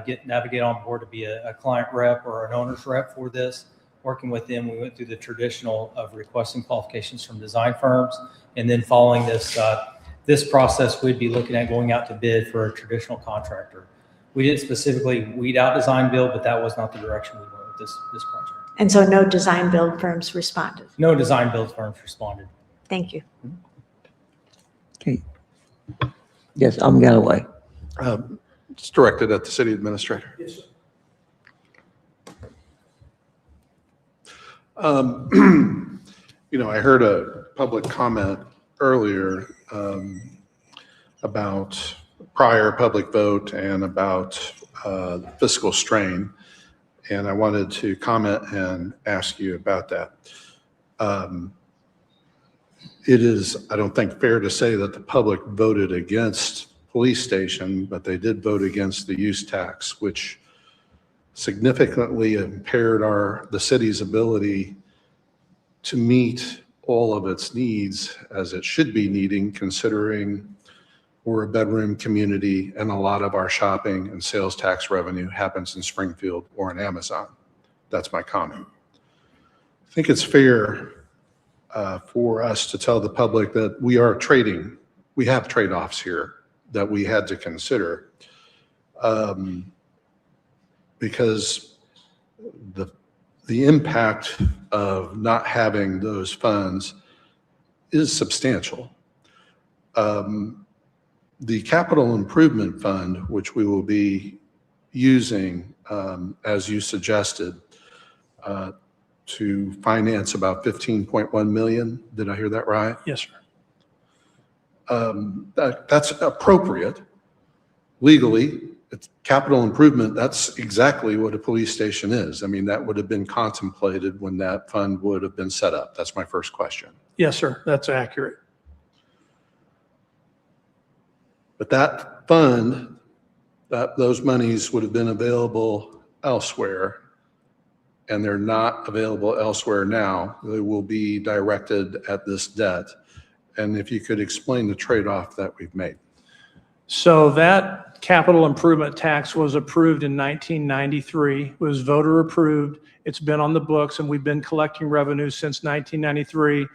get Navigate on board to be a client rep or an owner's rep for this. Working with them, we went through the traditional of requesting qualifications from design firms, and then following this process, we'd be looking at going out to bid for a traditional contractor. We didn't specifically weed out design build, but that was not the direction we went with this project. And so no design build firms responded? No design build firms responded. Thank you. Okay. Yes, I'm Galloway. It's directed at the city administrator. Yes, sir. I heard a public comment earlier about prior public vote and about fiscal strain, and I wanted to comment and ask you about that. It is, I don't think, fair to say that the public voted against police station, but they did vote against the use tax, which significantly impaired the city's ability to meet all of its needs as it should be needing, considering we're a bedroom community and a lot of our shopping and sales tax revenue happens in Springfield or in Amazon. That's my comment. I think it's fair for us to tell the public that we are trading. We have trade-offs here that we had to consider because the impact of not having those funds is substantial. The capital improvement fund, which we will be using, as you suggested, to finance about 15.1 million. Did I hear that right? Yes, sir. That's appropriate legally. It's capital improvement. That's exactly what a police station is. I mean, that would have been contemplated when that fund would have been set up. That's my first question. Yes, sir. That's accurate. But that fund, those monies would have been available elsewhere, and they're not available elsewhere now. They will be directed at this debt. And if you could explain the trade-off that we've made. So that capital improvement tax was approved in 1993, was voter approved. It's been on the books and we've been collecting revenue since 1993.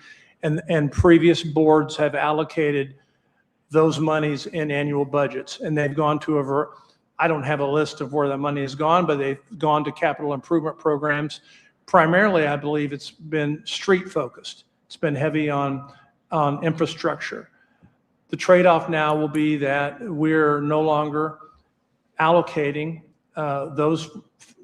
And previous boards have allocated those monies in annual budgets. And they've gone to I don't have a list of where the money has gone, but they've gone to capital improvement programs. Primarily, I believe it's been street focused. It's been heavy on infrastructure. The trade-off now will be that we're no longer allocating those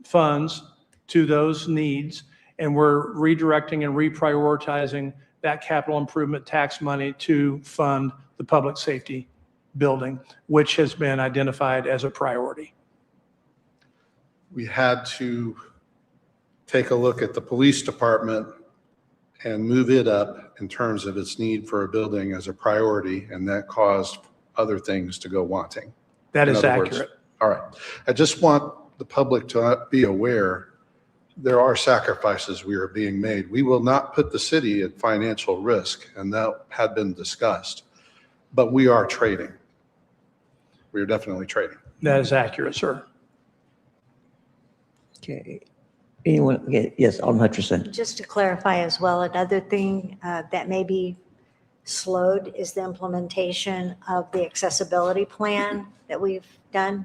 funds to those needs, and we're redirecting and reprioritizing that capital improvement tax money to fund the public safety building, which has been identified as a priority. We had to take a look at the police department and move it up in terms of its need for a building as a priority, and that caused other things to go wanting. That is In other words, accurate. all right. I just want the public to be aware there are sacrifices we are being made. We will not put the city at financial risk, and that had been discussed, but we are trading. We are definitely trading. That is accurate, sir. Okay. Anyone? Okay. Yes, Alderman Hutcherson. Just to clarify as well, another thing that may be slowed is the implementation of the accessibility plan that we've done,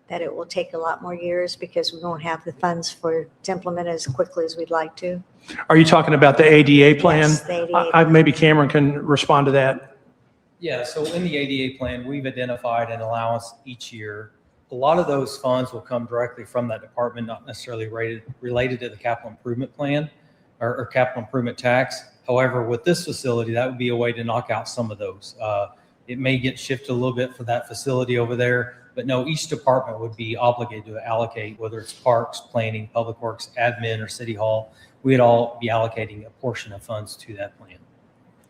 that it will take a lot more years because we won't have the funds to implement as quickly as we'd like to. Are you talking about the ADA plan? Yes, the ADA. Maybe Cameron can respond to that. Yeah, so in the ADA plan, we've identified an allowance each year. A lot of those funds will come directly from that department, not necessarily related to the capital improvement plan or capital improvement tax. However, with this facility, that would be a way to knock out some of those. It may get shifted a little bit for that facility over there, but no, each department would be obligated to allocate, whether it's parks, planning, public works, admin, or city hall. We'd all be allocating a portion of funds to that plan.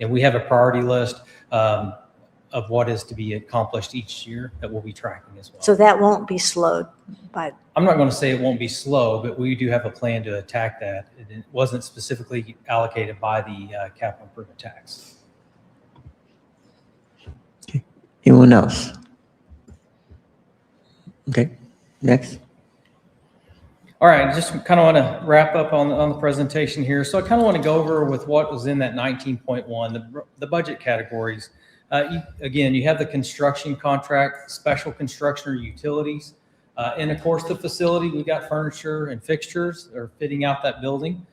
And we have a priority list of what is to be accomplished each year that we'll be tracking as well. So that won't be slowed by. I'm not going to say it won't be slow, but we do have a plan to attack that. It wasn't specifically allocated by the capital improvement tax. Okay. Anyone else? Okay. Next. All right, just kind of want to wrap up on the presentation here. So I kind of want to go over with what was in that 19.1, the budget categories. Again, you have the construction contract, special construction or utilities. And of course, the facility, we got furniture and fixtures that are fitting out that building.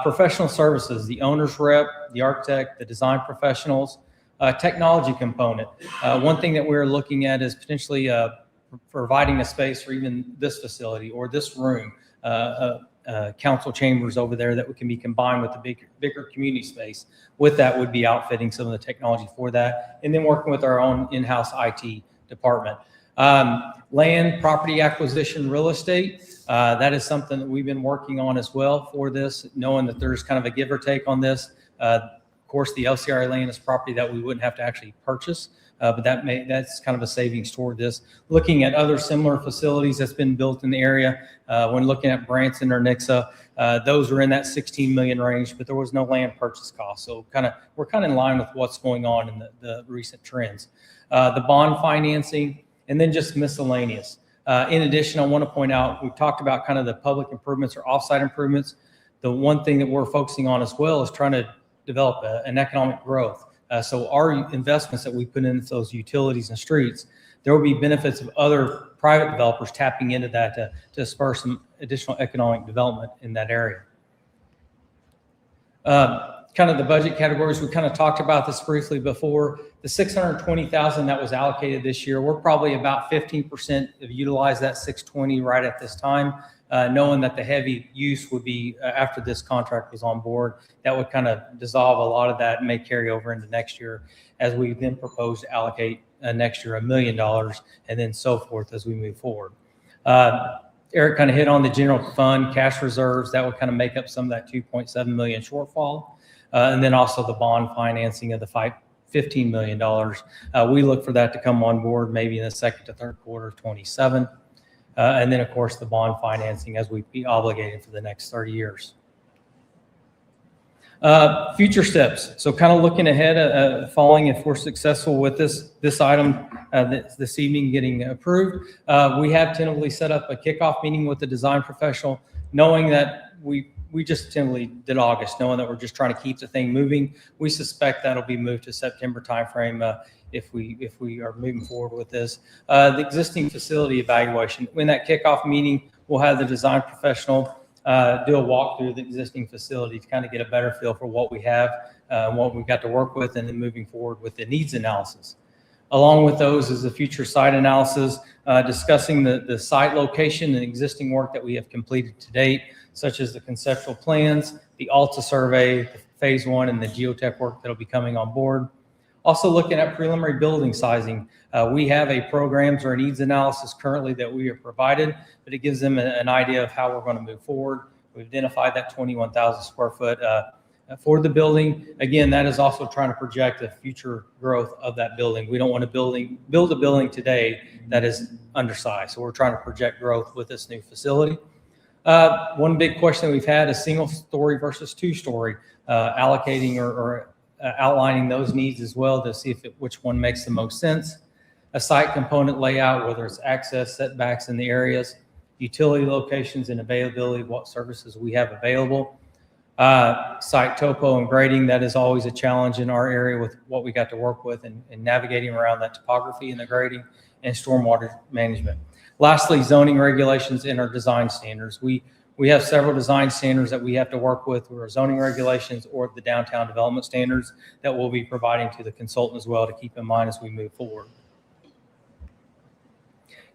Professional services, the owner's rep, the architect, the design professionals, technology component. One thing that we're looking at is potentially providing a space for even this facility or this room, council chambers over there that can be combined with the bigger community space. With that would be outfitting some of the technology for that, and then working with our own in-house IT department. Land, property acquisition, real estate, that is something that we've been working on as well for this, knowing that there's kind of a give or take on this. Of course, the LCRA land is property that we wouldn't have to actually purchase, but that's kind of a savings toward this. Looking at other similar facilities that's been built in the area, when looking at Branson or Nixa, those were in that 16 million range, but there was no land purchase cost. So we're kind of in line with what's going on in the recent trends. The bond financing, and then just miscellaneous. In addition, I want to point out, we talked about kind of the public improvements or offsite improvements. The one thing that we're focusing on as well is trying to develop an economic growth. So our investments that we put into those utilities and streets, there will be benefits of other private developers tapping into that to spur some additional economic development in that area. Kind of the budget categories, we kind of talked about this briefly before. The $620,000 that was allocated this year, we're probably about 15% have utilized that 620 right at this time, knowing that the heavy use would be after this contract was on board. That would kind of dissolve a lot of that and may carry over into next year, as we then propose to allocate next year $1 million and then so forth as we move forward. Eric kind of hit on the general fund cash reserves. That would kind of make up some of that 2.7 million shortfall. And then also the bond financing of the $15 million. We look for that to come on board maybe in the second to third quarter of 27. And then, of course, the bond financing as we be obligated for the next 30 years. Future steps. So kind of looking ahead, following if we're successful with this item this evening getting approved, we have tentatively set up a kickoff meeting with the design professional, knowing that we just tentatively did August, knowing that we're just trying to keep the thing moving. We suspect that'll be moved to September timeframe if we are moving forward with this. The existing facility evaluation. In that kickoff meeting, we'll have the design professional do a walkthrough of the existing facility to kind of get a better feel for what we have, what we've got to work with, and then moving forward with the needs analysis. Along with those is the future site analysis, discussing the site location and existing work that we have completed to date, such as the conceptual plans, the ALTA survey, the phase 1, and the geotech work that'll be coming on board. Also looking at preliminary building sizing. We have a programs or a needs analysis currently that we have provided, but it gives them an idea of how we're going to move forward. We've identified that 21,000 square foot for the building. Again, that is also trying to project the future growth of that building. We don't want to build a building today that is undersized. So we're trying to project growth with this new facility. One big question that we've had is single story versus 2-story, allocating or outlining those needs as well to see which one makes the most sense. A site component layout, whether it's access, setbacks in the areas, utility locations and availability of what services we have available. Site topo and grading, that is always a challenge in our area with what we got to work with and navigating around that topography and the grading, and stormwater management. Lastly, zoning regulations and our design standards. We have several design standards that we have to work with, or zoning regulations or the downtown development standards that we'll be providing to the consultant as well to keep in mind as we move forward.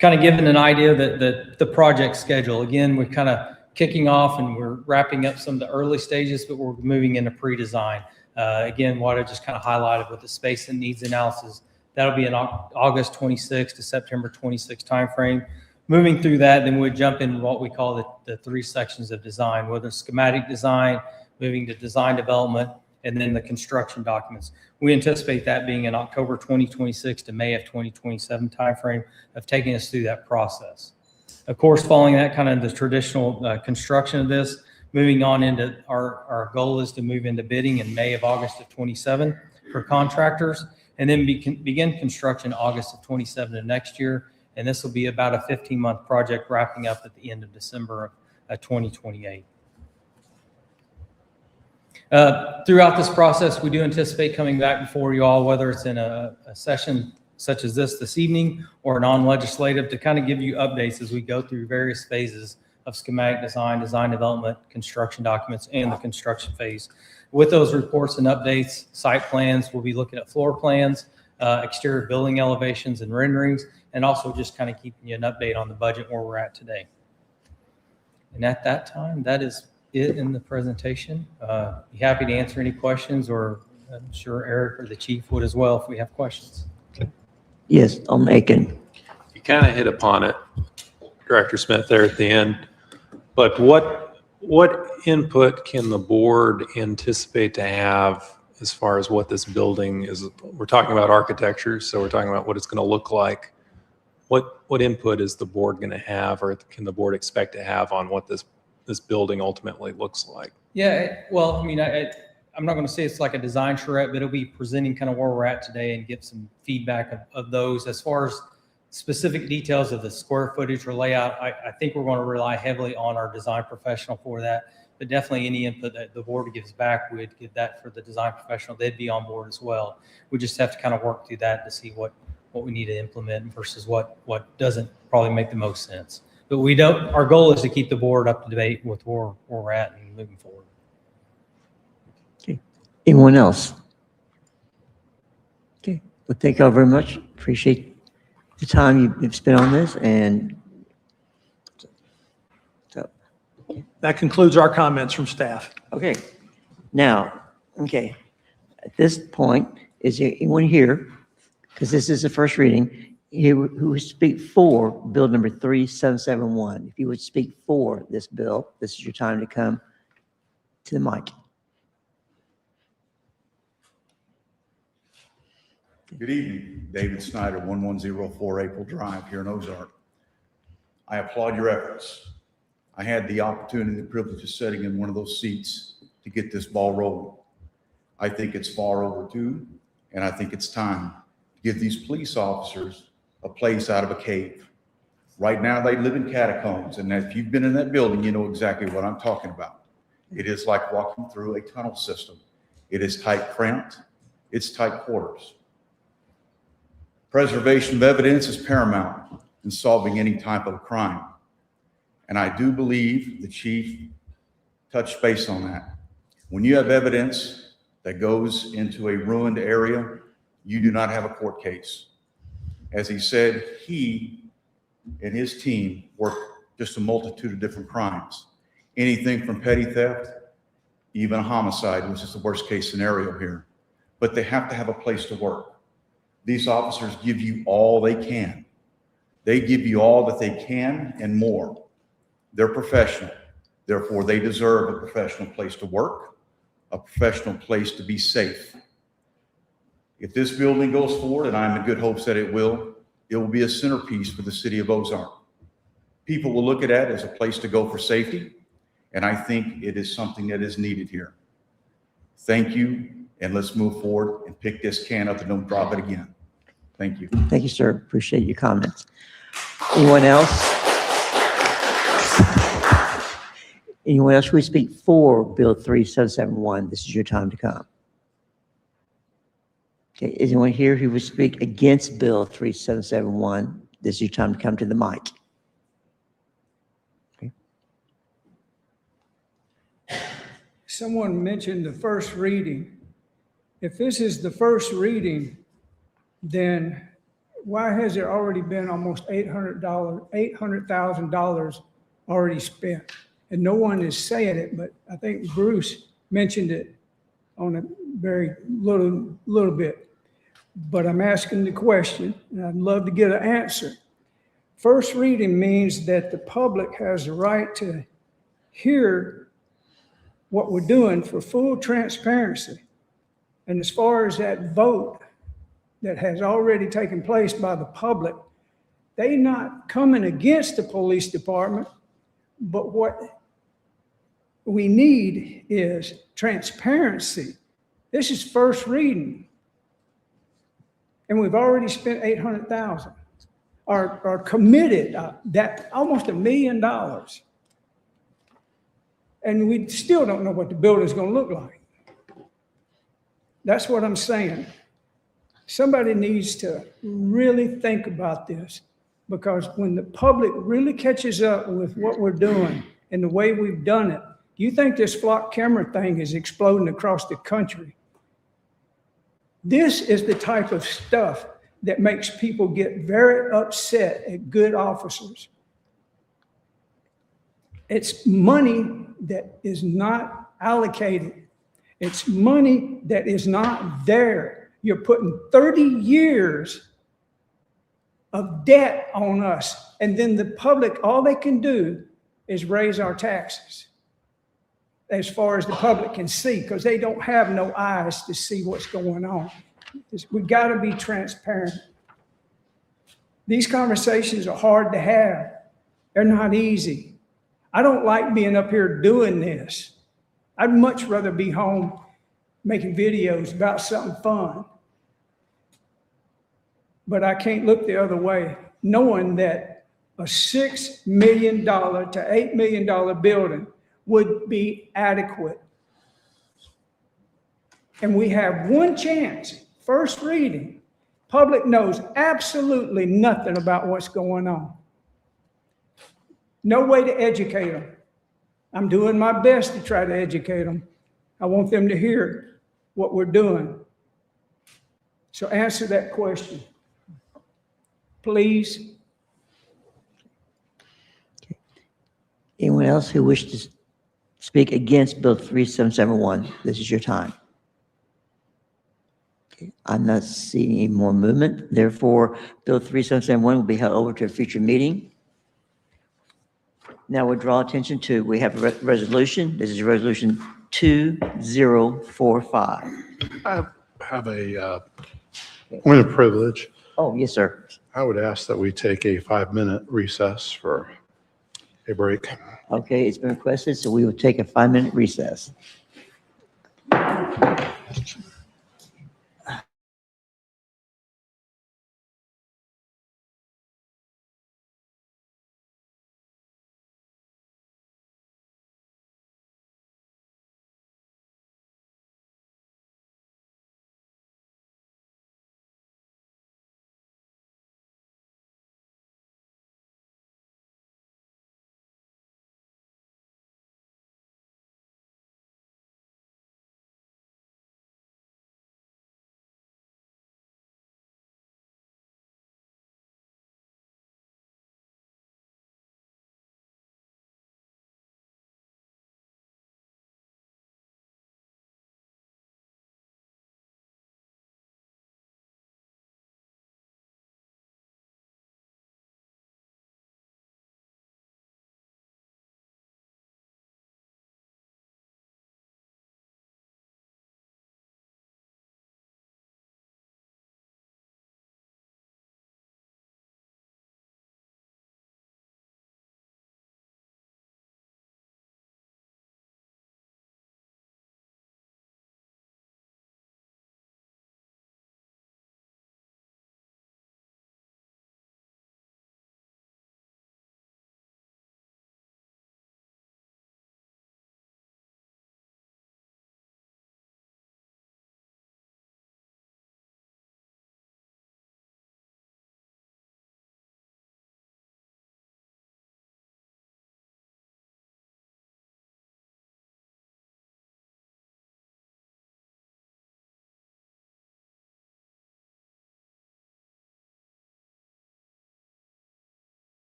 Kind of giving an idea that the project schedule. Again, we're kind of kicking off and we're wrapping up some of the early stages, but we're moving into pre-design. Again, what I just kind of highlighted with the space and needs analysis, that'll be in August 26 to September 26 timeframe. Moving through that, then we'd jump in what we call the 3 sections of design, whether schematic design, moving to design development, and then the construction documents. We anticipate that being in October 2026 to May of 2027 timeframe of taking us through that process. Of course, following that kind of the traditional construction of this, moving on into our goal is to move into bidding in May of August of 27 for contractors, and then begin construction August of 27 of next year. And this will be about a 15-month project wrapping up at the end of December of 2028. Throughout this process, we do anticipate coming back before you all, whether it's in a session such as this evening or non-legislative, to kind of give you updates as we go through various phases of schematic design, design development, construction documents, and the construction phase. With those reports and updates, site plans, we'll be looking at floor plans, exterior building elevations and renderings, and also just kind of keeping you an update on the budget where we're at today. And at that time, that is it in the presentation. Be happy to answer any questions, or I'm sure Eric or the chief would as well if we have questions. Yes, Alderman Aiken. You kind of hit upon it, Director Smith, there at the end. But what input can the board anticipate to have as far as what this building is? We're talking about architecture, so we're talking about what it's going to look like. What input is the board going to have, or can the board expect to have on what this building ultimately looks like? Yeah, well, I mean, I'm not going to say it's like a design charrette, but it'll be presenting kind of where we're at today and get some feedback of those. As far as specific details of the square footage or layout, I think we're going to rely heavily on our design professional for that. But definitely any input that the board gives back, we'd give that for the design professional. They'd be on board as well. We just have to kind of work through that to see what we need to implement versus what doesn't probably make the most sense. But our goal is to keep the board up to date with where we're at and moving forward. Okay. Anyone else? Okay. Well, thank you all very much. Appreciate the time you've spent on this. And so. That concludes our comments from staff. Okay. Now, okay. At this point, is there anyone here, because this is the first reading, who would speak for bill number 3771? If you would speak for this bill, this is your time to come to the mic. Good evening, David Snyder, 1104 April Drive here in Ozark. I applaud your efforts. I had the opportunity and the privilege of sitting in one of those seats to get this ball rolling. I think it's far overdue, and I think it's time to give these police officers a place out of a cave. Right now, they live in catacombs, and if you've been in that building, you know exactly what I'm talking about. It is like walking through a tunnel system. It is tight cramped. It's tight quarters. Preservation of evidence is paramount in solving any type of crime. And I do believe the chief touched base on that. When you have evidence that goes into a ruined area, you do not have a court case. As he said, he and his team work just a multitude of different crimes. Anything from petty theft, even a homicide, which is the worst case scenario here. But they have to have a place to work. These officers give you all they can. They give you all that they can and more. They're professional. Therefore, they deserve a professional place to work, a professional place to be safe. If this building goes forward, and I'm in good hopes that it will be a centerpiece for the city of Ozark. People will look at it as a place to go for safety, and I think it is something that is needed here. Thank you, and let's move forward and pick this can up and don't drop it again. Thank you. Thank you, sir. Appreciate your comments. Anyone else? Anyone else who would speak for Bill 3771? This is your time to come. Okay, is anyone here who would speak against Bill 3771? This is your time to come to the mic. Okay. Someone mentioned the first reading. If this is the first reading, then why has there already been almost $800,000 already spent? And no one is saying it, but I think Bruce mentioned it on a very little bit. But I'm asking the question, and I'd love to get an answer. First reading means that the public has the right to hear what we're doing for full transparency. And as far as that vote that has already taken place by the public, they not coming against the police department, but what we need is transparency. This is first reading. And we've already spent $800,000, are committed that almost $1 million. And we still don't know what the building's going to look like. That's what I'm saying. Somebody needs to really think about this, because when the public really catches up with what we're doing and the way we've done it, you think this flock camera thing is exploding across the country. This is the type of stuff that makes people get very upset at good officers. It's money that is not allocated. It's money that is not there. You're putting 30 years of debt on us. And then the public, all they can do is raise our taxes. as far as the public can see, because they don't have no eyes to see what's going on. We got to be transparent. These conversations are hard to have. They're not easy. I don't like being up here doing this. I'd much rather be home making videos about something fun. But I can't look the other way, knowing that a $6 million to $8 million building would be adequate. And we have one chance, first reading. Public knows absolutely nothing about what's going on. No way to educate them. I'm doing my best to try to educate them. I want them to hear what we're doing. So answer that question, please. Anyone else who wishes to speak against Bill 3771? This is your time. Okay, I'm not seeing any more movement. Therefore, Bill 3771 will be held over to a future meeting. Now we'll draw attention to, we have a resolution. This is resolution 2045. I have a point of privilege. Oh, yes, sir. I would ask that we take a 5-minute recess for a break. Okay, it's been requested, so we will take a 5-minute recess.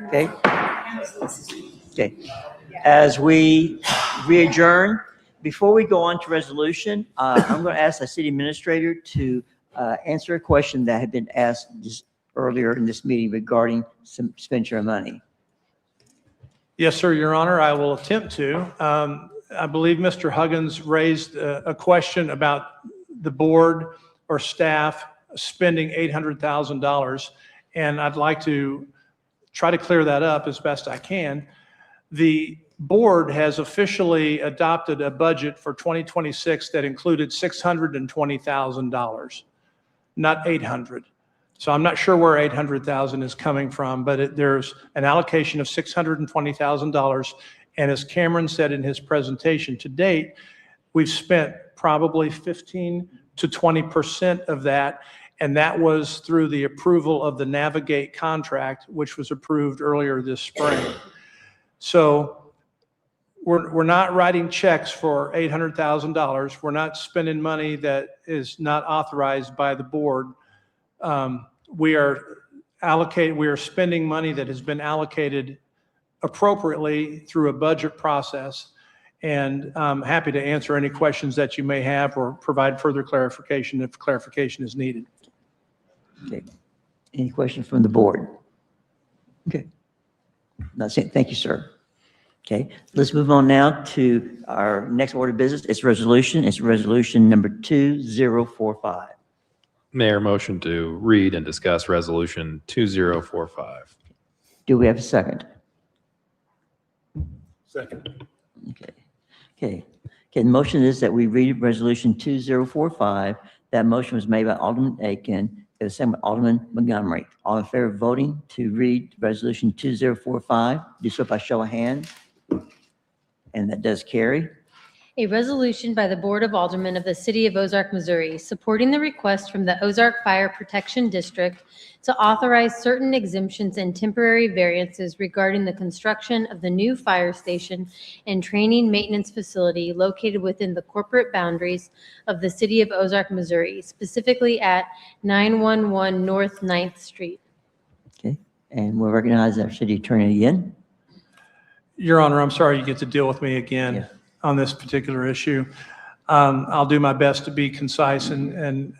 Okay. Okay. As we re-adjourn, before we go on to resolution, I'm going to ask the city administrator to answer a question that had been asked just earlier in this meeting regarding some expenditure of money. Yes, sir, Your Honor, I will attempt to. I believe Mr. Huggins raised a question about the board or staff spending $800,000, and I'd like to try to clear that up as best I can. The board has officially adopted a budget for 2026 that included $620,000, not 800. So I'm not sure where 800,000 is coming from, but there's an allocation of $620,000. And as Cameron said in his presentation, to date, we've spent probably 15 to 20% of that. And that was through the approval of the Navigate contract, which was approved earlier this spring. So we're not writing checks for $800,000. We're not spending money that is not authorized by the board. We are spending money that has been allocated appropriately through a budget process. And I'm happy to answer any questions that you may have or provide further clarification if clarification is needed. Okay. Any questions from the board? Okay. That's it. Thank you, sir. Okay. Let's move on now to our next order of business. It's resolution. It's resolution number 2045. Mayor, motion to read and discuss resolution 2045. Do we have a second? Second. Okay. Okay. Okay. The motion is that we read resolution 2045. That motion was made by Alderman Aiken. It was seconded by Alderman Montgomery. All in favor of voting to read resolution 2045, do so by show of hands. And that does carry. A resolution by the Board of Aldermen of the City of Ozark, Missouri, supporting the request from the Ozark Fire Protection District to authorize certain exemptions and temporary variances regarding the construction of the new fire station and training maintenance facility located within the corporate boundaries of the City of Ozark, Missouri, specifically at 911 North 9th Street. Okay. And we'll recognize our city attorney again. Your Honor, I'm sorry you get to deal with me again on this particular issue. I'll do my best to be concise and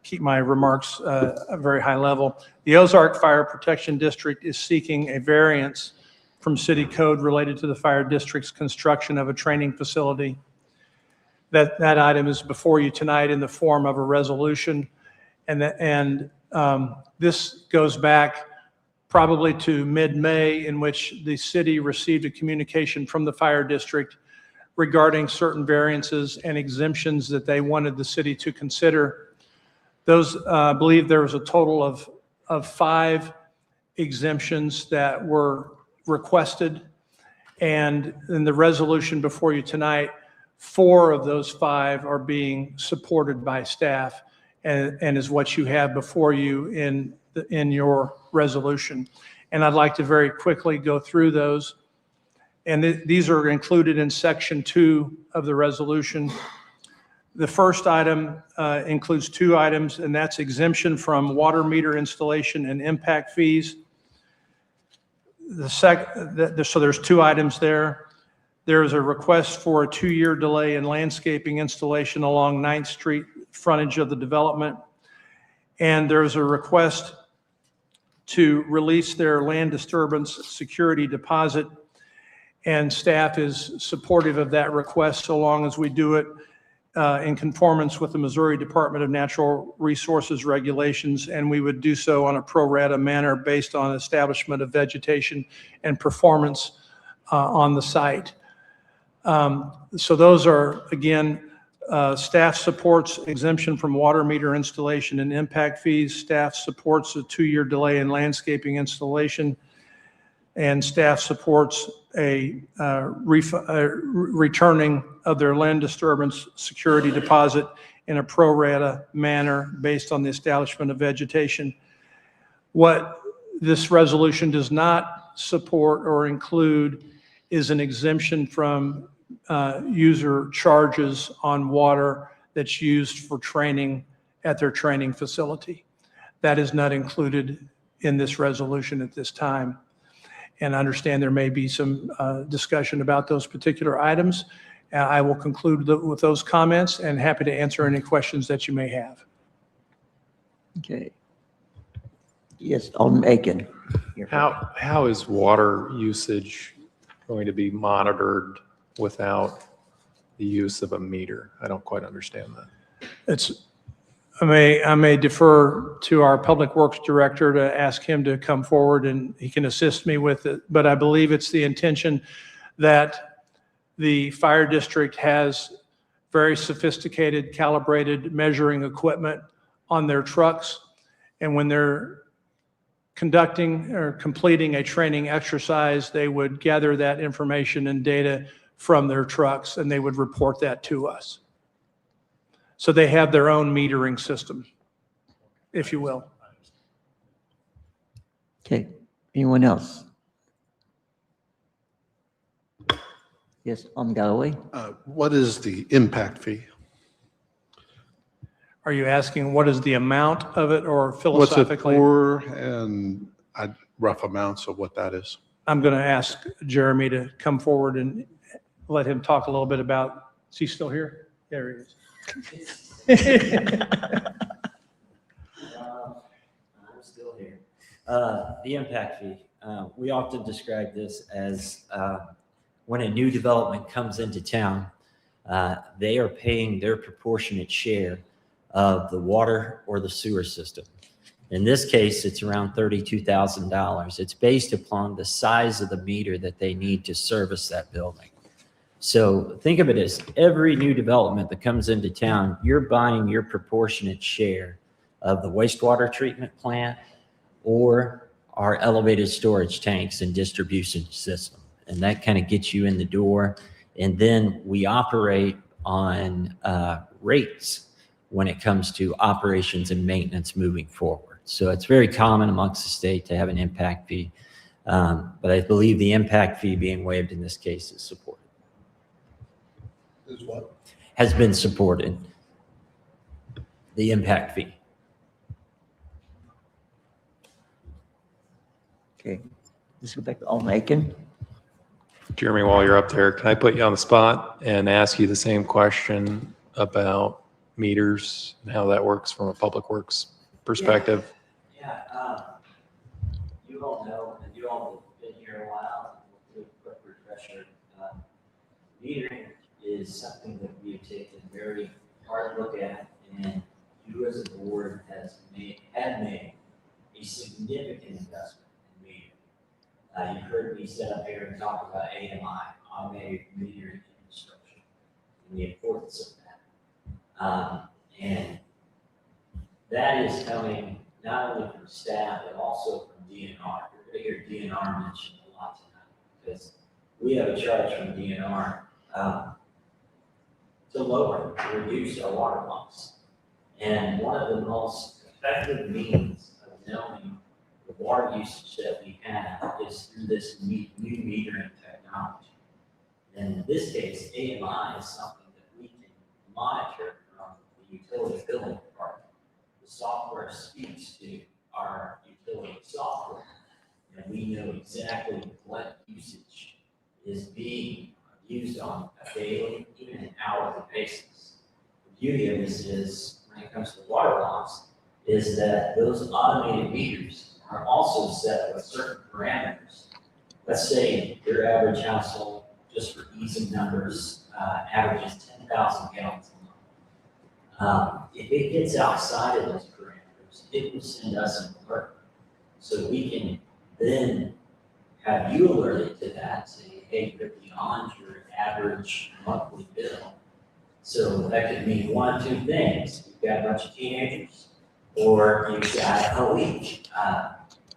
keep my remarks at a very high level. The Ozark Fire Protection District is seeking a variance from city code related to the fire district's construction of a training facility. That item is before you tonight in the form of a resolution. And this goes back probably to mid-May, in which the city received a communication from the fire district regarding certain variances and exemptions that they wanted the city to consider. Those, I believe there was a total of 5 exemptions that were requested. And in the resolution before you tonight, 4 of those 5 are being supported by staff and is what you have before you in your resolution. And I'd like to very quickly go through those. And these are included in section 2 of the resolution. The first item includes 2 items, and that's exemption from water meter installation and impact fees. So there's 2 items there. There's a request for a 2-year delay in landscaping installation along 9th Street frontage of the development. And there's a request to release their land disturbance security deposit. And staff is supportive of that request so long as we do it in conformance with the Missouri Department of Natural Resources regulations. And we would do so on a pro rata manner based on establishment of vegetation and performance on the site. So those are, again, staff supports exemption from water meter installation and impact fees. Staff supports a 2-year delay in landscaping installation. And staff supports a returning of their land disturbance security deposit in a pro rata manner based on the establishment of vegetation. What this resolution does not support or include is an exemption from user charges on water that's used for training at their training facility. That is not included in this resolution at this time. and understand there may be some discussion about those particular items. I will conclude with those comments and happy to answer any questions that you may have. Okay. Yes, Alderman Aiken. How is water usage going to be monitored without the use of a meter? I don't quite understand that. I may defer to our Public Works Director to ask him to come forward and he can assist me with it. But I believe it's the intention that the fire district has very sophisticated, calibrated measuring equipment on their trucks. And when they're conducting or completing a training exercise, they would gather that information and data from their trucks and they would report that to us. So they have their own metering system, if you will. Okay. Anyone else? Yes, Alderman Galloway. What is the impact fee? Are you asking what is the amount of it or What's philosophically? it for and rough amounts of what that is? I'm going to ask Jeremy to come forward and let him talk a little bit about, is he still here? There he is. I'm still here. The impact fee. We often describe this as when a new development comes into town, they are paying their proportionate share of the water or the sewer system. In this case, it's around $32,000. It's based upon the size of the meter that they need to service that building. So think of it as every new development that comes into town, you're buying your proportionate share of the wastewater treatment plant or our elevated storage tanks and distribution system. And that kind of gets you in the door. And then we operate on rates when it comes to operations and maintenance moving forward. So it's very common amongst the state to have an impact fee. But I believe the impact fee being waived in this case is supported. Is what? Has been supported. The impact fee. Okay. Let's go back to Alderman Aiken. Jeremy, while you're up there, can I put you on the spot and ask you the same question about meters and how that works from a public works perspective? Yeah, you all know, and you all have been here a while, do a quick refresher. Metering is something that we have taken a very hard look at, and you as a board have made a significant investment in metering. You've heard me sit up here and talk about AMI, automated metering infrastructure, and the importance of that. And that is coming not only from staff, but also from DNR. You're going to hear DNR mentioned a lot tonight because we have a charge from DNR to lower, to reduce our water loss. And one of the most effective means of knowing the water usage that we have is through this new metering technology. And in this case, AMI is something that we can monitor from the utility billing department. The software speaks to our utility software, and we know exactly what usage is being used on a daily, even an hourly basis. The beauty of this is, when it comes to water loss, is that those automated meters are also set with certain parameters. Let's say your average household, just for easy numbers, averages 10,000 gallons a month. If it gets outside of those parameters, it will send us an alert. So we can then have you alerted to that, saying, hey, you're beyond your average monthly bill. So that could mean one of two things. You've got a bunch of teenagers, or you've got a leak.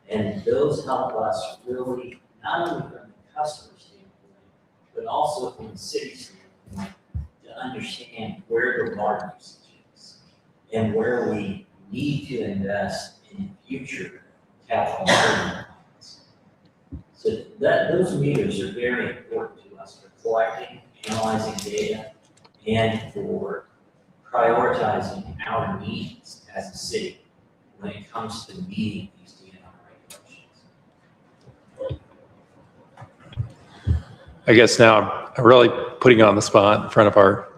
And those help us really, not only from the customer standpoint, but also from the city standpoint, to understand where the water usage is and where we need to invest in future capital improvement plans. So those meters are very important to us for collecting, analyzing data, and for prioritizing our needs as a city when it comes to meeting these DNR regulations. I guess now I'm really putting you on the spot in front of our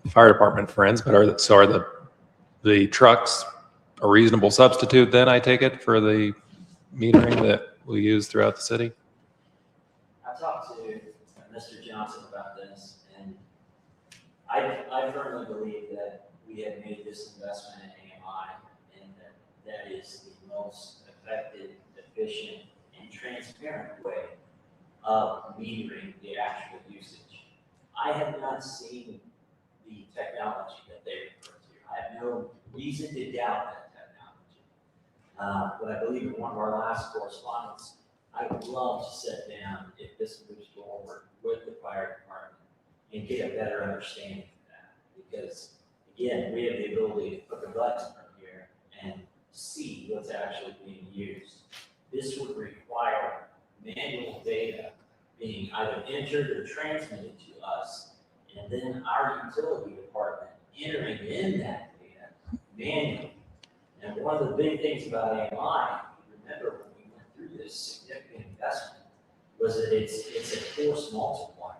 fire department friends, but are the trucks a reasonable substitute then, I take it, for the metering that we use throughout the city? I talked to Mr. Johnson about this, and I firmly believe that we have made this investment in AMI, and that is the most effective, efficient, and transparent way of metering the actual usage. I have not seen the technology that they refer to. I have no reason to doubt that technology. But I believe in one of our last correspondence, I would love to sit down if this moves forward with the fire department and get a better understanding of that. Because again, we have the ability to click a button from here and see what's actually being used. This would require manual data being either entered or transmitted to us, and then our utility department entering in that data manually. And one of the big things about AMI, remember when we went through this significant investment, was that it's a force multiplier.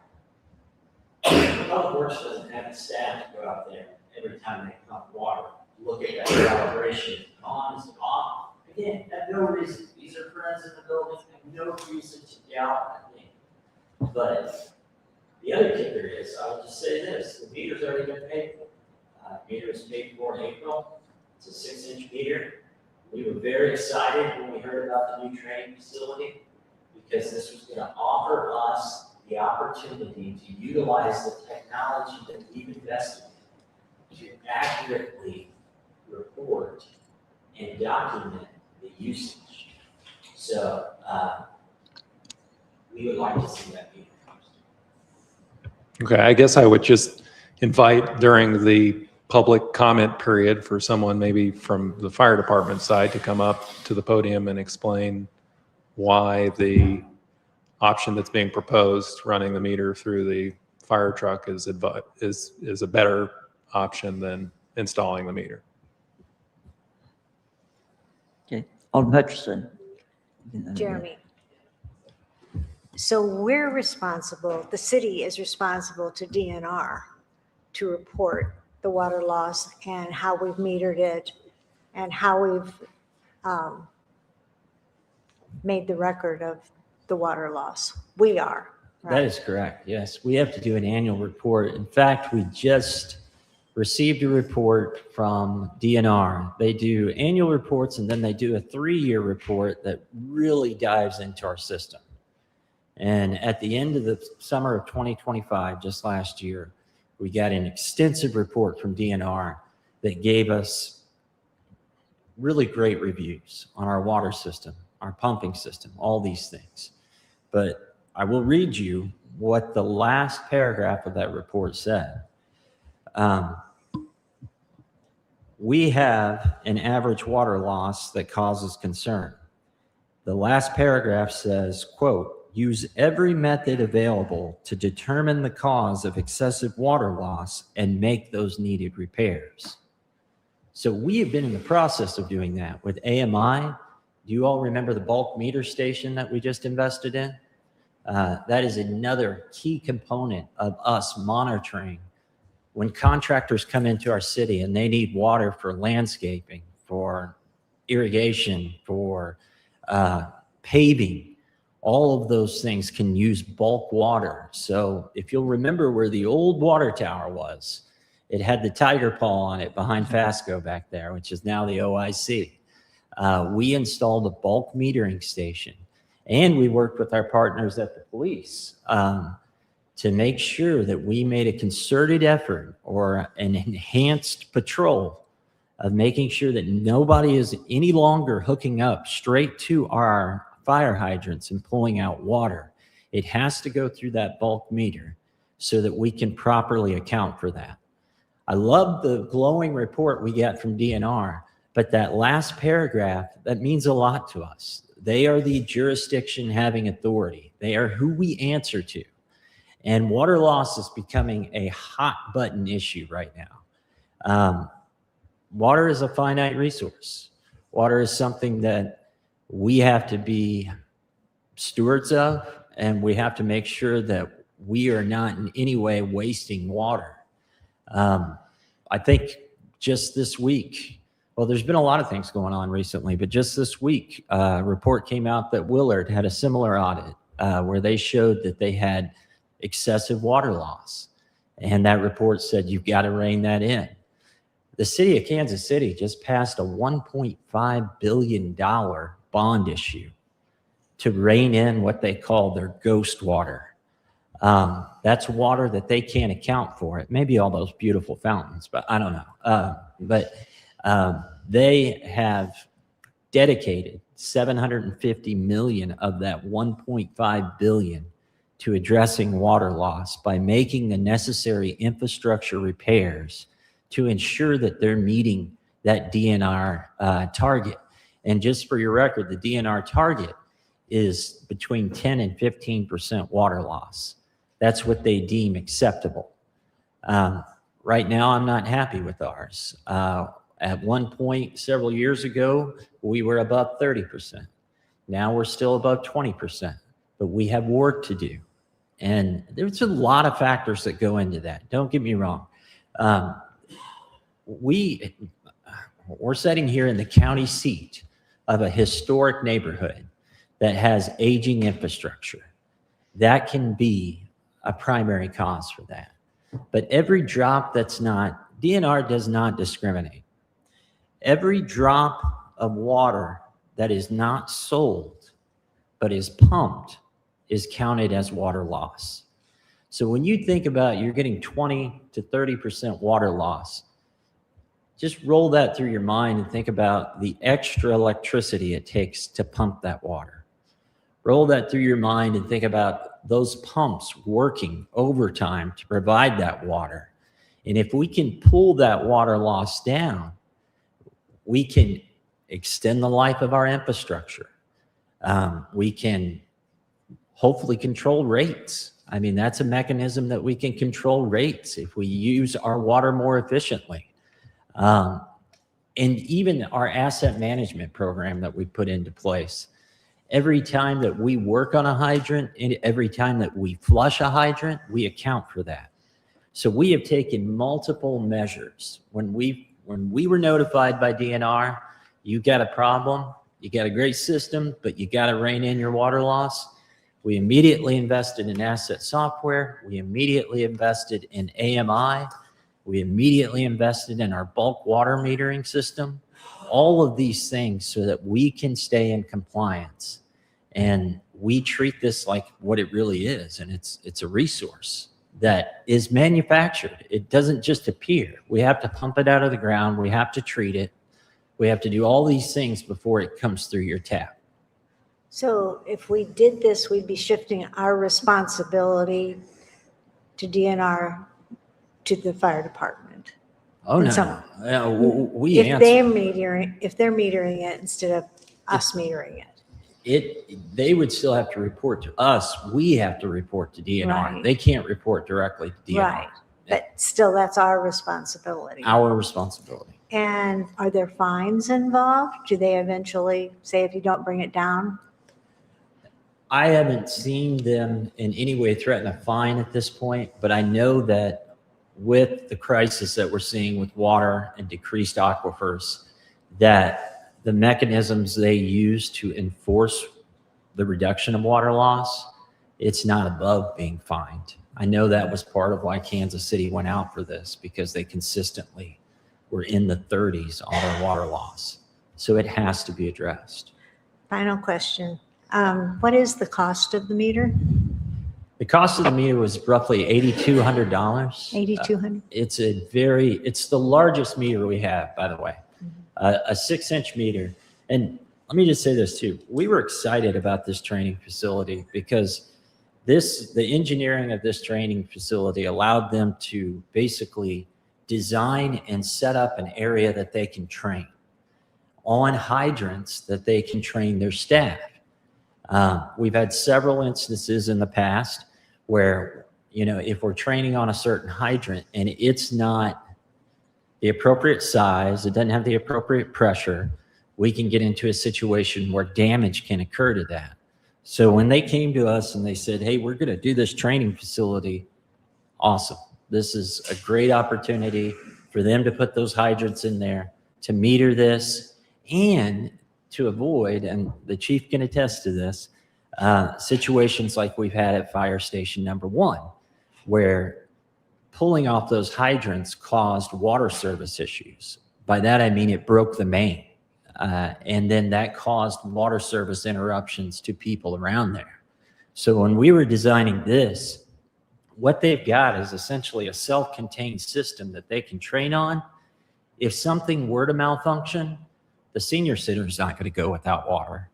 Public Works doesn't have the staff to go out there every time they pump water, look at that calibration, is it on, is it off? Again, have no reason. These are friends in the building, have no reason to doubt that thing. But the other kicker is, I will just say this, the meter's already been paid for. Meter was paid for in April. It's a 6-inch meter. We were very excited when we heard about the new training facility because this was going to offer us the opportunity to utilize the technology that we've invested in to accurately report and document the usage. So we would like to see that meter. Okay, I guess I would just invite during the public comment period for someone maybe from the fire department side to come up to the podium and explain why the option that's being proposed, running the meter through the fire truck, is a better option than installing the meter. Okay, Alderman Hutchinson. Jeremy. So we're responsible, the city is responsible to DNR to report the water loss and how we've metered it and how we've made the record of the water loss. We are. Right? That is correct. Yes, we have to do an annual report. In fact, we just received a report from DNR. They do annual reports and then they do a 3-year report that really dives into our system. And at the end of the summer of 2025, just last year, we got an extensive report from DNR that gave us really great reviews on our water system, our pumping system, all these things. But I will read you what the last paragraph of that report said. We have an average water loss that causes concern. The last paragraph says, quote, use every method available to determine the cause of excessive water loss and make those needed repairs. So we have been in the process of doing that with AMI. Do you all remember the bulk meter station that we just invested in? That is another key component of us monitoring when contractors come into our city and they need water for landscaping, for irrigation, for paving. All of those things can use bulk water. So if you'll remember where the old water tower was, it had the tiger paw on it behind Fasco back there, which is now the OIC. We installed a bulk metering station, and we worked with our partners at the police to make sure that we made a concerted effort or an enhanced patrol of making sure that nobody is any longer hooking up straight to our fire hydrants and pulling out water. It has to go through that bulk meter so that we can properly account for that. I love the glowing report we get from DNR, but that last paragraph, that means a lot to us. They are the jurisdiction having authority. They are who we answer to. And water loss is becoming a hot button issue right now. Water is a finite resource. Water is something that we have to be stewards of and we have to make sure that we are not in any way wasting water. I think just this week, well, there's been a lot of things going on recently, but just this week, a report came out that Willard had a similar audit where they showed that they had excessive water loss. And that report said, you've got to rein that in. The city of Kansas City just passed a $1.5 billion bond issue to rein in what they call their ghost water. That's water that they can't account for. It may be all those beautiful fountains, but I don't know. They have dedicated $750 million of that $1.5 billion to addressing water loss by making the necessary infrastructure repairs to ensure that they're meeting that DNR target. And just for your record, the DNR target is between 10 and 15% water loss. That's what they deem acceptable. Right now, I'm not happy with ours. At one point, several years ago, we were above 30%. Now we're still above 20%, but we have work to do. And there's a lot of factors that go into that. Don't get me wrong. We're sitting here in the county seat of a historic neighborhood that has aging infrastructure. That can be a primary cause for that. But every drop that's not, DNR does not discriminate. Every drop of water that is not sold, but is pumped, is counted as water loss. So when you think about you're getting 20 to 30% water loss, just roll that through your mind and think about the extra electricity it takes to pump that water. Roll that through your mind and think about those pumps working overtime to provide that water. And if we can pull that water loss down, we can extend the life of our infrastructure. We can hopefully control rates. I mean, that's a mechanism that we can control rates if we use our water more efficiently. And even our asset management program that we put into place. Every time that we work on a hydrant and every time that we flush a hydrant, we account for that. So we have taken multiple measures. When we were notified by DNR, you got a problem, you got a great system, but you got to rein in your water loss. We immediately invested in asset software. We immediately invested in AMI. We immediately invested in our bulk water metering system. All of these things so that we can stay in compliance. And we treat this like what it really is. And it's a resource that is manufactured. It doesn't just appear. We have to pump it out of the ground. We have to treat it. We have to do all these things before it comes through your tap. So if we did this, we'd be shifting our responsibility to DNR to the fire department. Oh, And no. so We if answer. they're metering it instead of us metering it. They would still have to report to us. We have to report to DNR. Right. They can't report directly to DNR. Right. But still, that's our responsibility. Our responsibility. And are there fines involved? Do they eventually say if you don't bring it down? I haven't seen them in any way threaten a fine at this point, but I know that with the crisis that we're seeing with water and decreased aquifers, that the mechanisms they use to enforce the reduction of water loss, it's not above being fined. I know that was part of why Kansas City went out for this, because they consistently were in the 30s on their water loss. So it has to be addressed. Final question. What is the cost of the meter? The cost of the meter was roughly $8,200. $8,200. It's the largest meter we have, by the way, a 6-inch meter. And let me just say this too. We were excited about this training facility because the engineering of this training facility allowed them to basically design and set up an area that they can train on hydrants, that they can train their staff. We've had several instances in the past where, if we're training on a certain hydrant and it's not the appropriate size, it doesn't have the appropriate pressure, we can get into a situation where damage can occur to that. So when they came to us and they said, hey, we're going to do this training facility, awesome. This is a great opportunity for them to put those hydrants in there, to meter this, and to avoid, and the chief can attest to this, situations like we've had at fire station number 1, where pulling off those hydrants caused water service issues. By that, I mean it broke the main. And then that caused water service interruptions to people around there. So when we were designing this, what they've got is essentially a self-contained system that they can train on. If something were to malfunction, the senior center is not going to go without water.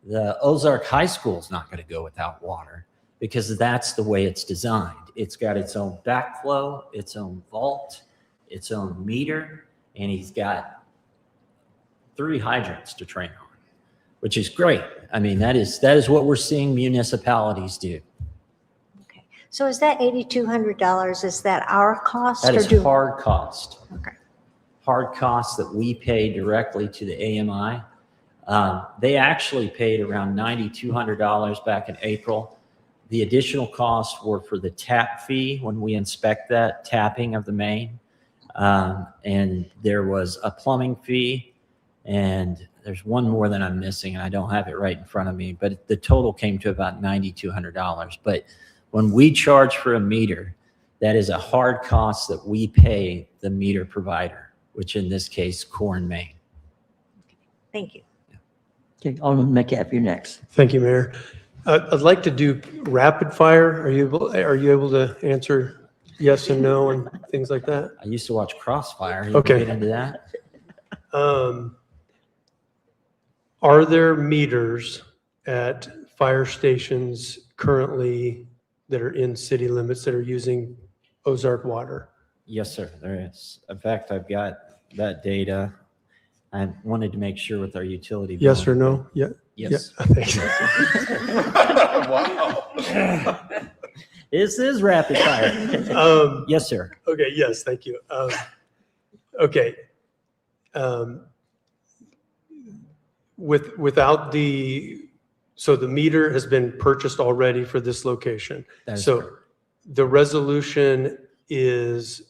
The Ozark High School is not going to go without water because that's the way it's designed. It's got its own backflow, its own vault, its own meter, and he's got 3 hydrants to train on, which is great. I mean, that is what we're seeing municipalities do. So is that $8,200, is that our cost? That is hard cost. Okay. Hard costs that we pay directly to the AMI. They actually paid around $9,200 back in April. The additional costs were for the tap fee when we inspect that tapping of the main. And there was a plumbing fee, and there's one more that I'm missing, and I don't have it right in front of me, but the total came to about $9,200. But when we charge for a meter, that is a hard cost that we pay the meter provider, which in this case, Core and Main. Thank you. Okay, Alderman Metcalf, you're next. Thank you, Mayor. I'd like to do rapid fire. Are you able to answer yes and no and things like that? I used to watch Crossfire. You Okay. can get into that? Are there meters at fire stations currently that are in city limits that are using Ozark water? Yes, sir, there is. In fact, I've got that data. I wanted to make sure with our utility. Yes bill. or no? Yeah. Yes. Yeah. Thank you. Wow. This is rapid fire. Yes, sir. Okay, yes, thank you. Okay. Without so the meter has been purchased already for this location. That is So correct. the resolution the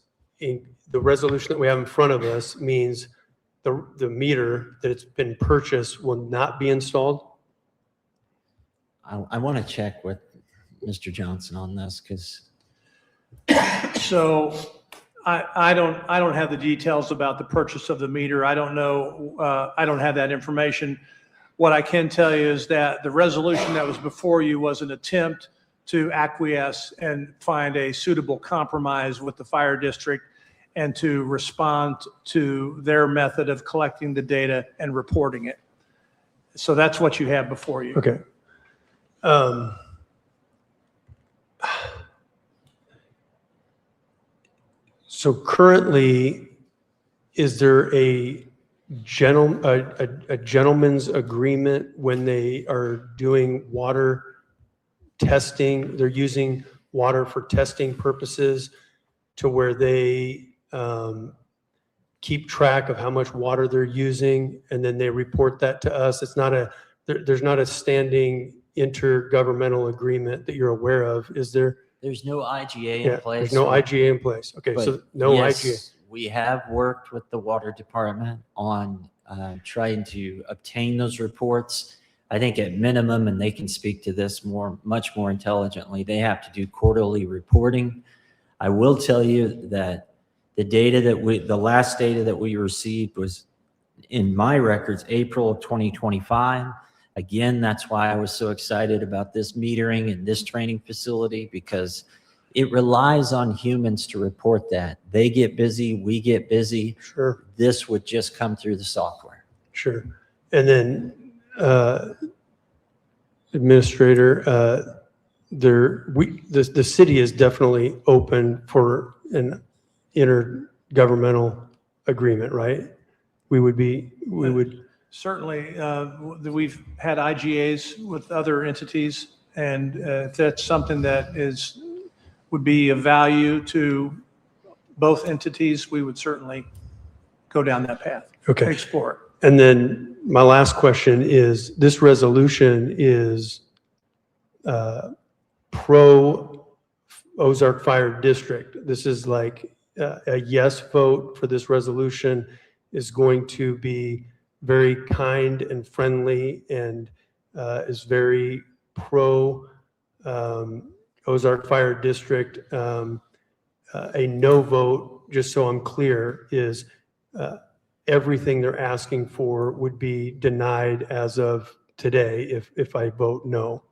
resolution that we have in front of us means the meter that it's been purchased will not be installed? I want to check with Mr. Johnson on this because So I don't have the details about the purchase of the meter. I don't know. I don't have that information. What I can tell you is that the resolution that was before you was an attempt to acquiesce and find a suitable compromise with the fire district and to respond to their method of collecting the data and reporting it. So that's what you have before you. Okay. So currently, is there a gentleman's agreement when they are doing water testing? They're using water for testing purposes to where they keep track of how much water they're using, and then they report that to us. It's not there's not a standing intergovernmental agreement that you're aware of, is there? there's no IGA Yeah, in place. there's no IGA in place. Okay, so no yes, IGA. We have worked with the water department on trying to obtain those reports. I think at minimum, and they can speak to this much more intelligently, they have to do quarterly reporting. I will tell you that the last data that we received was in my records, April of 2025. Again, that's why I was so excited about this metering and this training facility, because it relies on humans to report that. They get busy, we get busy. Sure. This would just come through the software. Sure. And then, Administrator, the city is definitely open for an intergovernmental agreement, right? We would. Certainly, we've had IGAs with other entities, and if that's something that would be of value to both entities, we would certainly go down that path. Okay. Explore it. And then my last question is, this resolution is pro Ozark Fire District. This is like a yes vote for this resolution is going to be very kind and friendly and is very pro Ozark Fire District. A no vote, just so I'm clear, is everything they're asking for would be denied as of today if I vote no.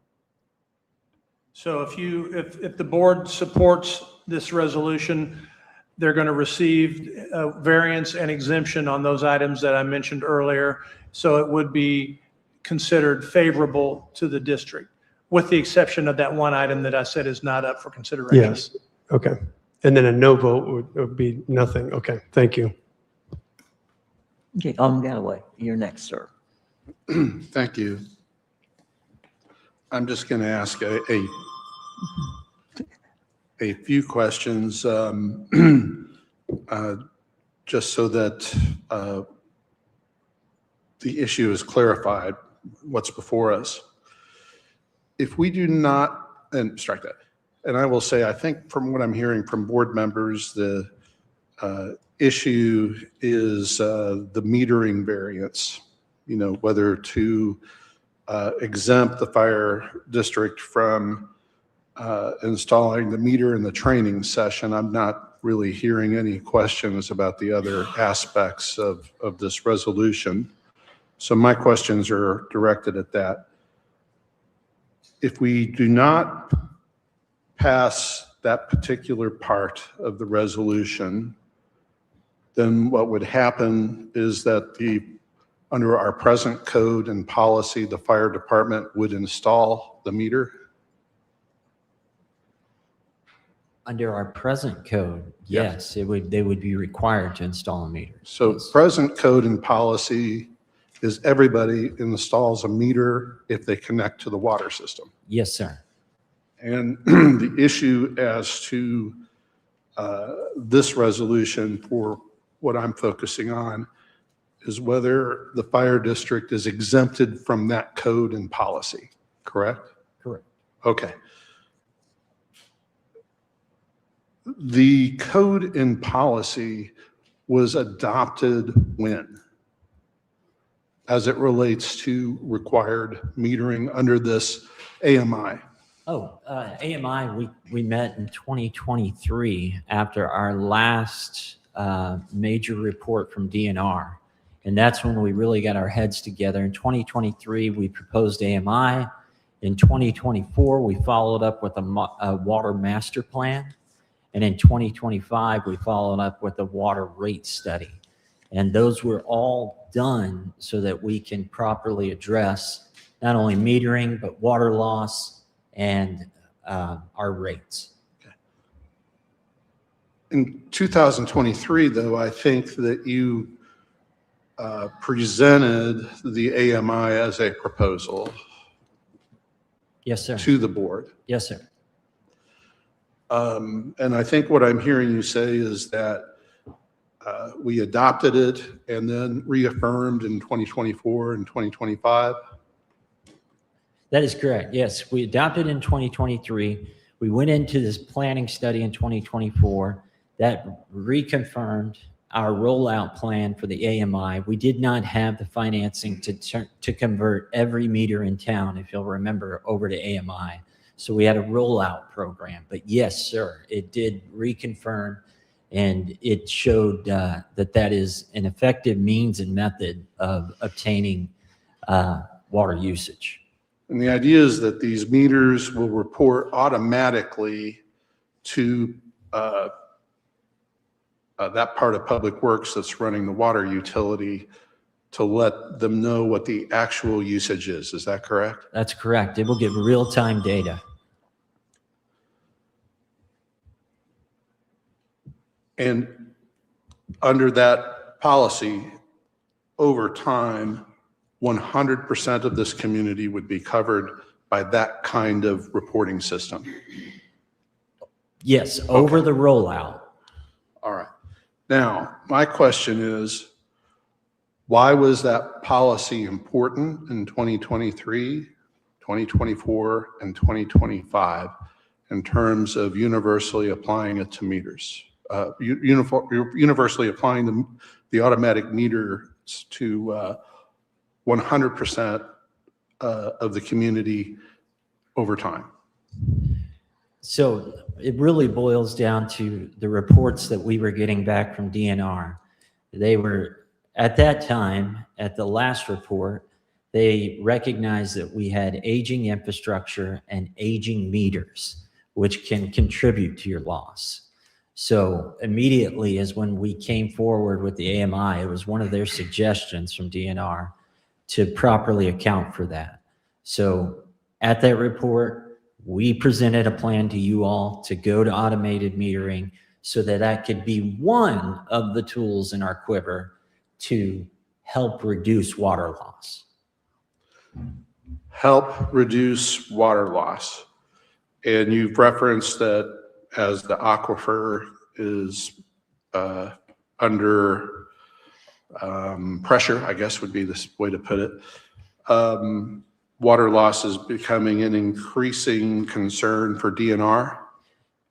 So if the board supports this resolution, they're going to receive variance and exemption on those items that I mentioned earlier. So it would be considered favorable to the district, with the exception of that one item that I said is not up for consideration. Yes. Okay. And then a no vote would be nothing. Okay. Thank you. Okay, Alderman Galloway, you're next, sir. Thank you. I'm just going to ask a few questions just so that the issue is clarified, what's before us. If we do not, and strike that, and I will say, I think from what I'm hearing from board members, the issue is the metering variance, you know, whether to exempt the fire district from installing the meter in the training session. I'm not really hearing any questions about the other aspects of this resolution. So my questions are directed at that. If we do not pass that particular part of the resolution, then what would happen is that under our present code and policy, the fire department would install the meter? Under our present code, yes, they would be required to install a meter. So present code and policy is everybody installs a meter if they connect to the water system. Yes, sir. And the issue as to this resolution, for what I'm focusing on, is whether the fire district is exempted from that code and policy, correct? Correct. Okay. The code and policy was adopted when? As it relates to required metering under this AMI? AMI, we met in 2023 after our last major report from DNR. And that's when we really got our heads together. In 2023, we proposed AMI. In 2024, we followed up with a water master plan. And in 2025, we followed up with a water rate study. And those were all done so that we can properly address not only metering, but water loss and our rates. In 2023, though, I think that you presented the AMI as a proposal. Yes, sir. To the board. Yes, sir. And I think what I'm hearing you say is that we adopted it and then reaffirmed in 2024 and 2025. That is correct. Yes, we adopted in 2023. We went into this planning study in 2024 that reconfirmed our rollout plan for the AMI. We did not have the financing to convert every meter in town, if you'll remember, over to AMI. So we had a rollout program. But yes, sir, it did reconfirm, and it showed that is an effective means and method of obtaining water usage. And the idea is that these meters will report automatically to that part of Public Works that's running the water utility to let them know what the actual usage is. Is that correct? That's correct. It will give real-time data. And under that policy, over time, 100% of this community would be covered by that kind of reporting system. Yes, over the rollout. All right. Now, my question is, why was that policy important in 2023, 2024 and 2025 in terms of universally applying it to meters, universally applying the automatic meters to 100% of the community over time? So it really boils down to the reports that we were getting back from DNR. They were, at that time, at the last report, they recognized that we had aging infrastructure and aging meters, which can contribute to your loss. So immediately as when we came forward with the AMI, it was one of their suggestions from DNR to properly account for that. So at that report, we presented a plan to you all to go to automated metering so that that could be one of the tools in our quiver to help reduce water loss. Help reduce water loss. And you've referenced that as the aquifer is under pressure, I guess would be the way to put it. Water loss is becoming an increasing concern for DNR.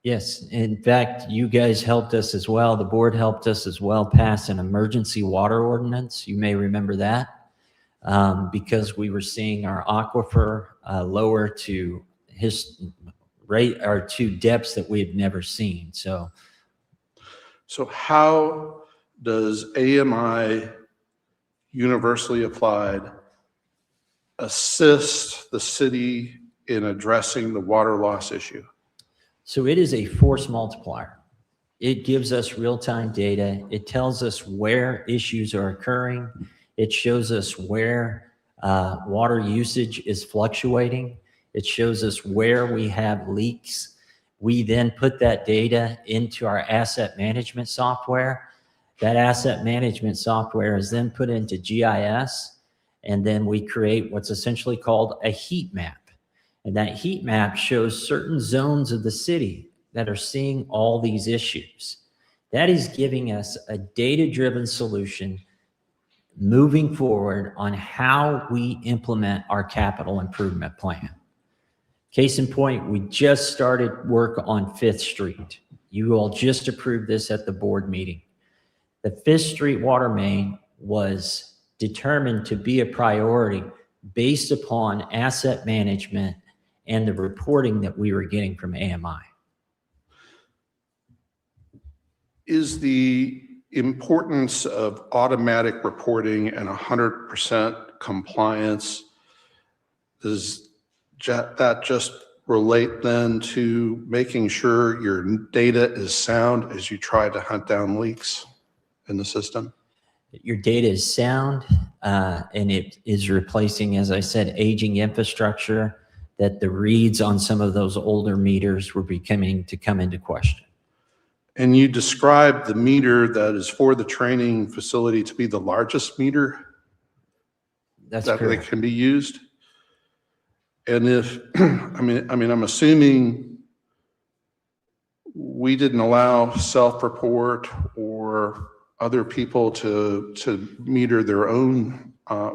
Yes, in fact, you guys helped us as well. The board helped us as well pass an emergency water ordinance. You may remember that because we were seeing our aquifer lower to to depths that we had never seen. So how does AMI universally applied assist the city in addressing the water loss issue? So it is a force multiplier. It gives us real-time data. It tells us where issues are occurring. It shows us where water usage is fluctuating. It shows us where we have leaks. We then put that data into our asset management software. That asset management software is then put into GIS, and then we create what's essentially called a heat map. And that heat map shows certain zones of the city that are seeing all these issues. That is giving us a data-driven solution moving forward on how we implement our capital improvement plan. Case in point, we just started work on 5th Street. You all just approved this at the board meeting. The 5th Street water main was determined to be a priority based upon asset management and the reporting that we were getting from AMI. Is the importance of automatic reporting and 100% compliance, does that just relate then to making sure your data is sound as you try to hunt down leaks in the system? Your data is sound, and it is replacing, as I said, aging infrastructure, that the reads on some of those older meters were beginning to come into question. And you described the meter that is for the training facility to be the largest meter that can be used. And if, I'm assuming we didn't allow self-report or other people to meter their own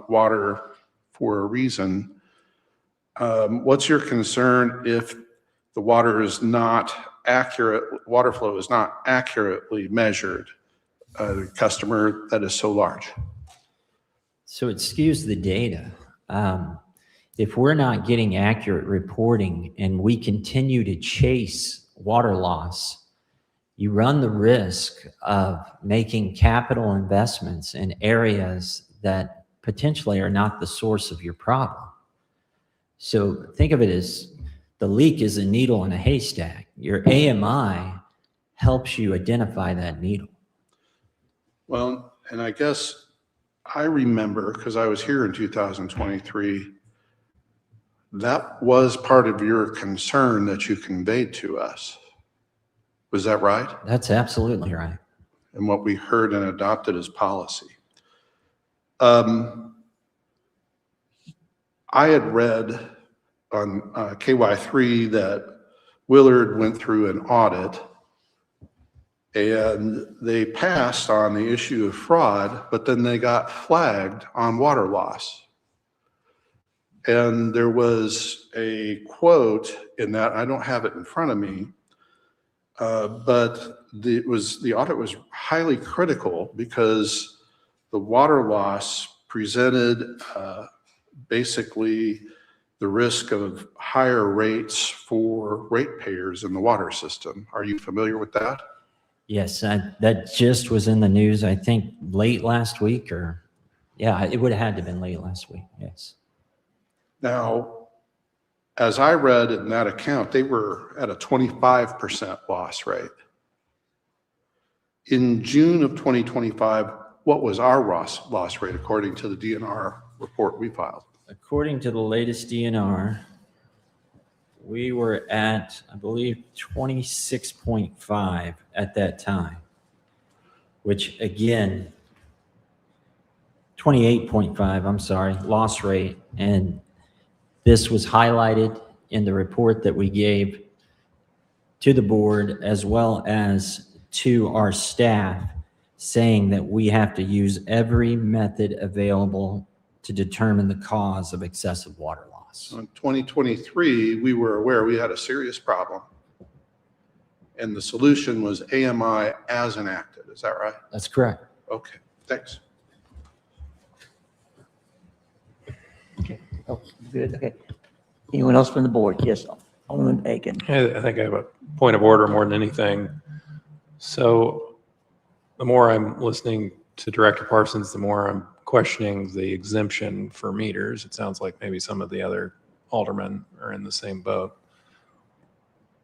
water for a reason. What's your concern if the water is not accurate, water flow is not accurately measured, a customer that is so large? So it skews the data. If we're not getting accurate reporting and we continue to chase water loss, you run the risk of making capital investments in areas that potentially are not the source of your problem. So think of it as the leak is a needle in a haystack. Your AMI helps you identify that needle. Well, and I guess I remember, because I was here in 2023, that was part of your concern that you conveyed to us. Was that right? That's absolutely right. And what we heard and adopted as policy. I had read on KY3 that Willard went through an audit and they passed on the issue of fraud, but then they got flagged on water loss. And there was a quote in that, I don't have it in front of me, but the audit was highly critical because the water loss presented basically the risk of higher rates for ratepayers in the water system. Are you familiar with that? Yes, that just was in the news, I think, late last week yeah, it would have had to have been late last week, yes. Now, as I read in that account, they were at a 25% loss rate. In June of 2025, what was our loss rate according to the DNR report we filed? According to the latest DNR, we were at, I believe, 26.5 at that time, which again, 28.5, I'm sorry, loss rate. And this was highlighted in the report that we gave to the board as well as to our staff, saying that we have to use every method available to determine the cause of excessive water loss. In 2023, we were aware we had a serious problem. And the solution was AMI as enacted. Is that right? That's correct. Okay, thanks. Okay. Oh, good. Okay. Anyone else from the board? Yes, Alderman Aiken. I think I have a point of order more than anything. So the more I'm listening to Director Parsons, the more I'm questioning the exemption for meters. It sounds like maybe some of the other aldermen are in the same boat.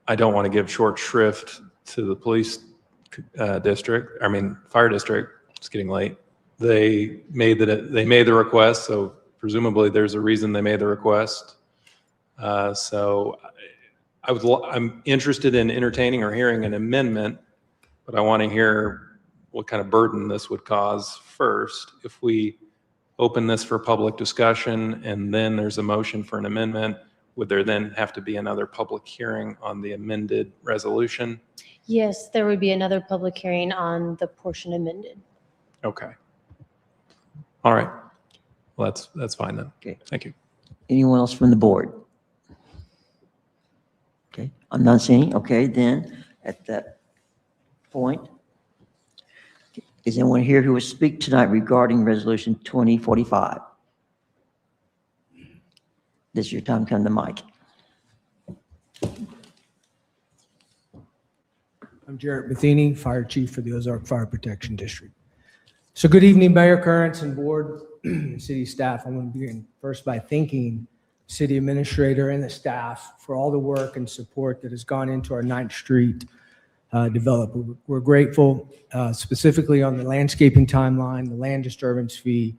I don't want to give short shrift to the police fire district. It's getting late. They made the request, so presumably there's a reason they made the request. So I'm interested in entertaining or hearing an amendment, but I want to hear what kind of burden this would cause first. If we open this for public discussion and then there's a motion for an amendment, would there then have to be another public hearing on the amended resolution? Yes, there would be another public hearing on the portion amended. Okay. All right. Well, that's fine then. Okay. Thank you. Anyone else from the board? Okay, I'm not seeing. Okay, then at that point, is anyone here who will speak tonight regarding Resolution 2045? This is your time to come to the mic. I'm Jarrett Matheny, Fire Chief for the Ozark Fire Protection District. So good evening, Mayor Currents and board and city staff. I want to begin first by thanking City Administrator and the staff for all the work and support that has gone into our 9th Street development. We're grateful specifically on the landscaping timeline, the land disturbance fee,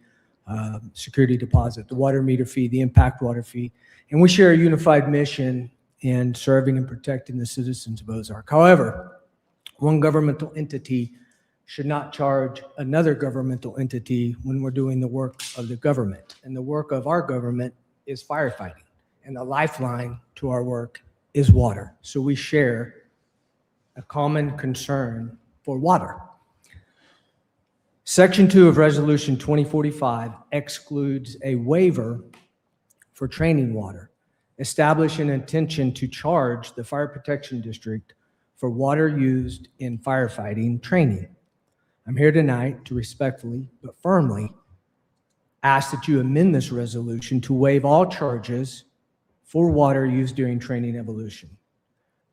security deposit, the water meter fee, the impact water fee, and we share a unified mission in serving and protecting the citizens of Ozark. However, one governmental entity should not charge another governmental entity when we're doing the work of the government. And the work of our government is firefighting. And the lifeline to our work is water. So we share a common concern for water. Section 2 of Resolution 2045 excludes a waiver for training water, establish an intention to charge the Fire Protection District for water used in firefighting training. I'm here tonight to respectfully but firmly ask that you amend this resolution to waive all charges for water used during training evolution.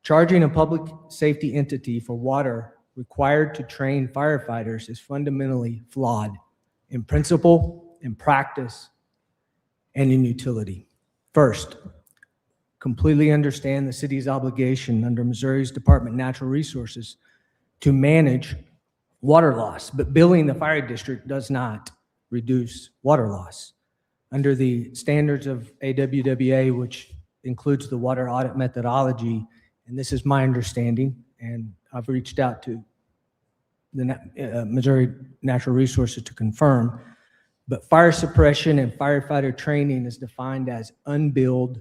Charging a public safety entity for water required to train firefighters is fundamentally flawed in principle, in practice, and in utility. First, completely understand the city's obligation under Missouri's Department of Natural Resources to manage water loss, but billing the fire district does not reduce water loss. Under the standards of AWWA, which includes the water audit methodology, and this is my understanding, and I've reached out to the Missouri Natural Resources to confirm, but fire suppression and firefighter training is defined as unbilled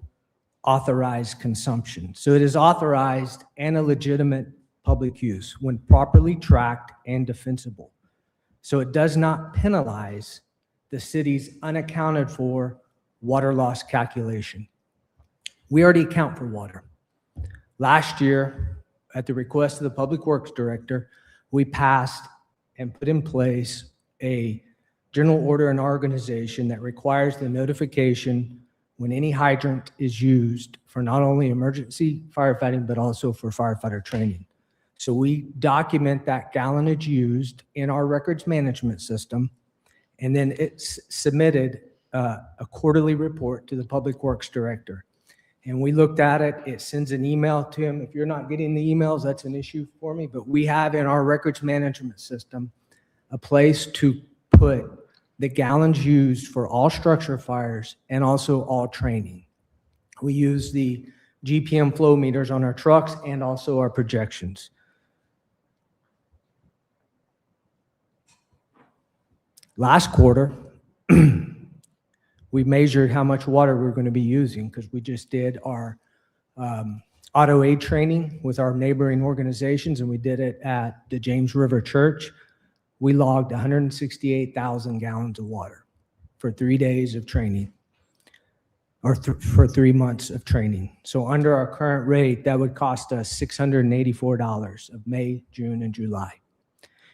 authorized consumption. So it is authorized and a legitimate public use when properly tracked and defensible. So it does not penalize the city's unaccounted for water loss calculation. We already account for water. Last year, at the request of the Public Works Director, we passed and put in place a general order and organization that requires the notification when any hydrant is used for not only emergency firefighting, but also for firefighter training. So we document that gallonage used in our records management system, and then it's submitted a quarterly report to the Public Works Director. And we looked at it, it sends an email to him. If you're not getting the emails, that's an issue for me, but we have in our records management system a place to put the gallons used for all structure fires and also all training. We use the GPM flow meters on our trucks and also our projections. Last quarter, we measured how much water we're going to be using because we just did our auto aid training with our neighboring organizations, and we did it at the James River Church. We logged 168,000 gallons of water for 3 days of training, or for 3 months of training. So under our current rate, that would cost us $684 of May, June, and July.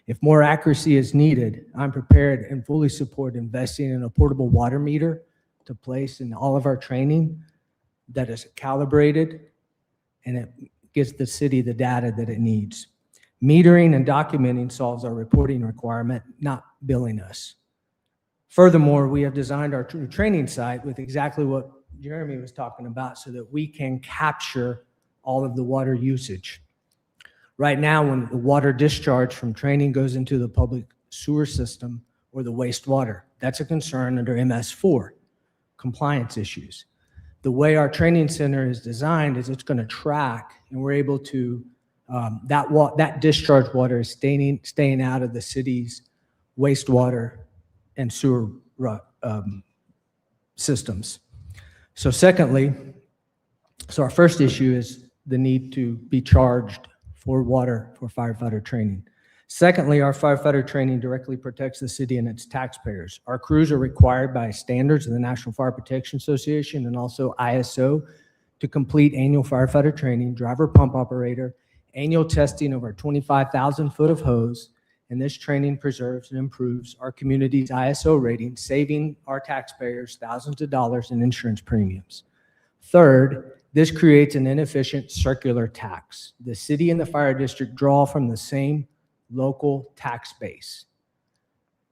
If more accuracy is needed, I'm prepared and fully support investing in a portable water meter to place in all of our training that is calibrated and it gives the city the data that it needs. Metering and documenting solves our reporting requirement, not billing us. Furthermore, we have designed our training site with exactly what Jeremy was talking about so that we can capture all of the water usage. Right now, when the water discharge from training goes into the public sewer system or the wastewater, that's a concern under MS4, compliance issues. The way our training center is designed is it's going to track, and we're able to, that discharge water is staying out of the city's wastewater and sewer systems. So secondly, our first issue is the need to be charged for water for firefighter training. Secondly, our firefighter training directly protects the city and its taxpayers. Our crews are required by standards of the National Fire Protection Association and also ISO to complete annual firefighter training, driver pump operator, annual testing over 25,000 foot of hose, and this training preserves and improves our community's ISO rating, saving our taxpayers thousands of dollars in insurance premiums. Third, this creates an inefficient circular tax. The city and the fire district draw from the same local tax base.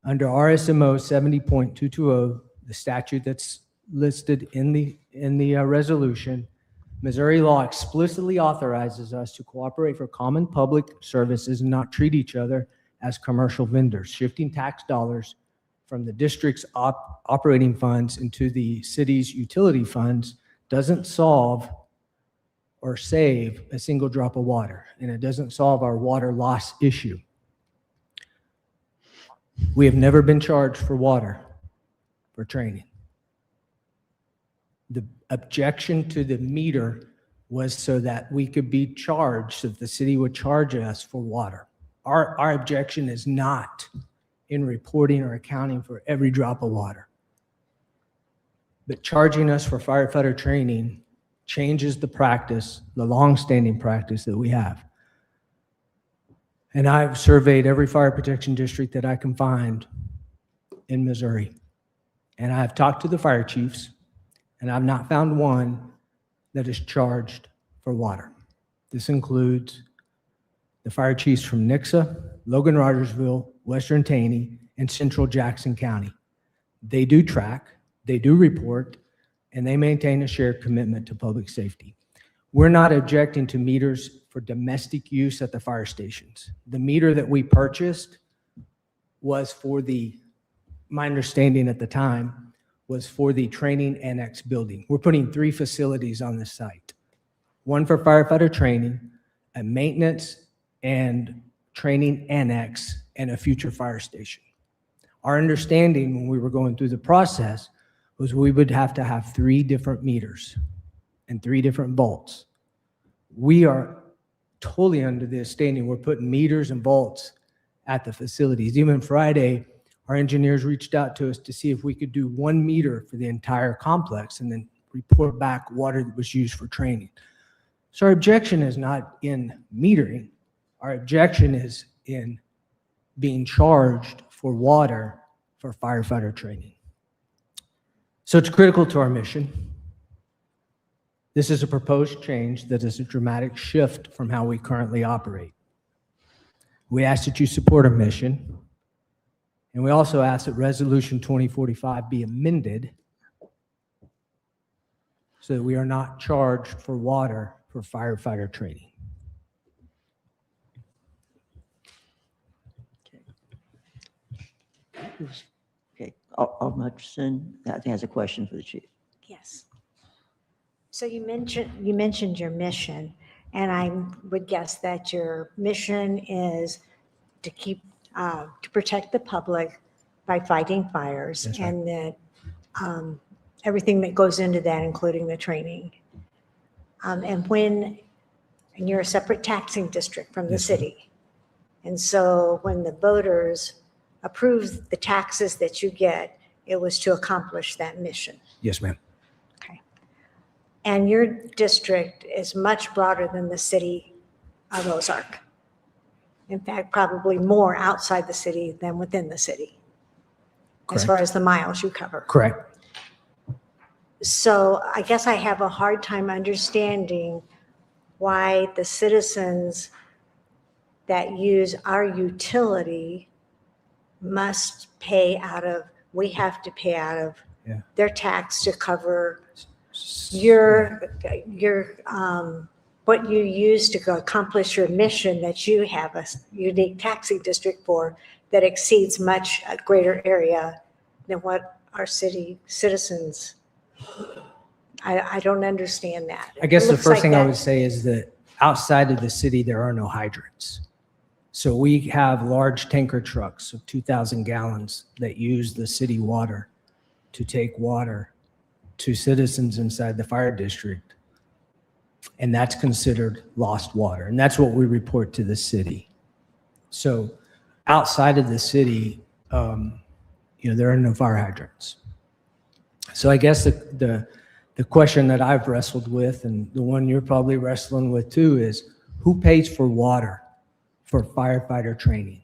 Under RSMO 70.220, the statute that's listed in the resolution, Missouri law explicitly authorizes us to cooperate for common public services and not treat each other as commercial vendors. Shifting tax dollars from the district's operating funds into the city's utility funds doesn't solve or save a single drop of water, and it doesn't solve our water loss issue. We have never been charged for water for training. The objection to the meter was so that we could be charged, so that the city would charge us for water. Our objection is not in reporting or accounting for every drop of water. But charging us for firefighter training changes the practice, the long-standing practice that we have. And I've surveyed every fire protection district that I can find in Missouri. And I've talked to the fire chiefs, and I've not found one that is charged for water. This includes the fire chiefs from Nixa, Logan Rogersville, Western Taney, and Central Jackson County. They do track, they do report, and they maintain a shared commitment to public safety. We're not objecting to meters for domestic use at the fire stations. The meter that we purchased was for my understanding at the time, was for the training annex building. We're putting 3 facilities on this site. One for firefighter training, a maintenance and training annex, and a future fire station. Our understanding when we were going through the process was we would have to have 3 different meters and 3 different volts. We are totally under the understanding we're putting meters and volts at the facilities. Even Friday, our engineers reached out to us to see if we could do 1 meter for the entire complex and then report back water that was used for training. So our objection is not in metering. Our objection is in being charged for water for firefighter training. So it's critical to our mission. This is a proposed change that is a dramatic shift from how we currently operate. We ask that you support our mission, and we also ask that Resolution 2045 be amended so that we are not charged for water for firefighter training. Okay, Alderman Hutchinson, I think has a question for the chief. Yes. So you mentioned your mission, and I would guess that your mission is to keep to protect the public by fighting fires, That's right. and that everything that goes into that, including the training. And you're a separate taxing district from the Yes, ma'am. city, and so when the voters approved the taxes that you get, it was to accomplish that mission. Yes, ma'am. And your district is much broader than the city of Ozark. In fact, probably more outside the city than within the city, as far as the miles you cover. Correct. So I guess I have a hard time understanding why the citizens that use our utility must pay out of, we have to pay out of their tax to cover what you use to accomplish your mission that you have a unique taxing district for that exceeds much a greater area than what our city citizens. I don't understand that. I guess It the looks first like thing I that- would say is that outside of the city, there are no hydrants. So we have large tanker trucks of 2,000 gallons that use the city water to take water to citizens inside the fire district. And that's considered lost water. And that's what we report to the city. So outside of the city, there are no fire hydrants. So I guess the question that I've wrestled with, and the one you're probably wrestling with too, is who pays for water for firefighter training?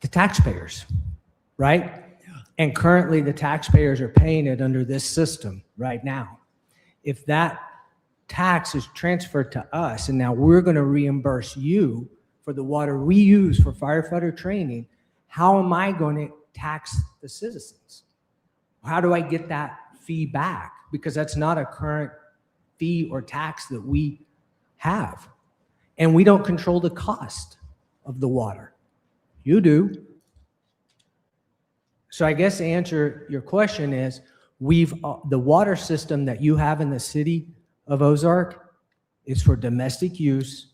The taxpayers, right? And currently the taxpayers are paying it under this system right now. If that tax is transferred to us and now we're going to reimburse you for the water we use for firefighter training, how am I going to tax the citizens? How do I get that fee back? Because that's not a current fee or tax that we have. And we don't control the cost of the water. You do. So I guess to answer your question is, the water system that you have in the city of Ozark is for domestic use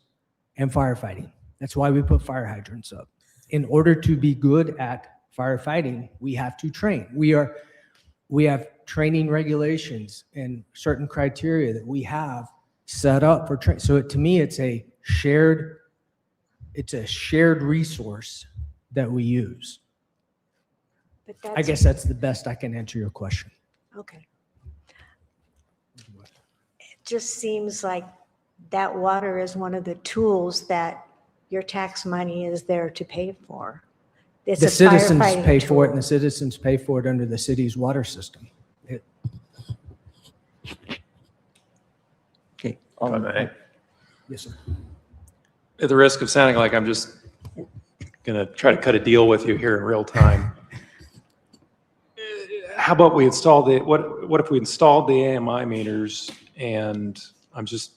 and firefighting. That's why we put fire hydrants up. In order to be good at firefighting, we have to train. We have training regulations and certain criteria that we have set up for training. So to me, it's a shared resource that we use. But I guess that's the best I can answer your question. Okay. It just seems like that water is one of the tools that your tax money is there to pay for. It's The a citizens firefighting pay for it, tool. and the citizens pay for it under the city's water system. Okay. Yes, sir. At the risk of sounding like I'm just going to try to cut a deal with you here in real time, how about we install what if we installed the AMI meters, and I'm just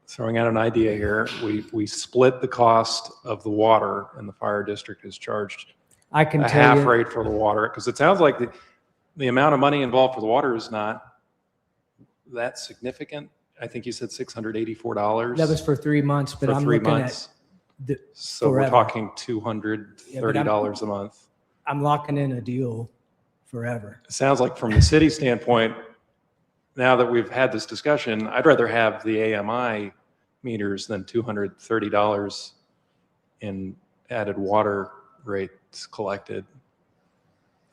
throwing out an idea here, we split the cost of the water and the fire district is charged I can a tell half you- rate for the water, because it sounds like the amount of money involved for the water is not that significant. I think you said $684. That was for 3 months, but for I'm 3 looking months. at So we're forever. talking $230 a month. I'm locking in a deal forever. It sounds like from the city standpoint, now that we've had this discussion, I'd rather have the AMI meters than $230 in added water rate it's collected.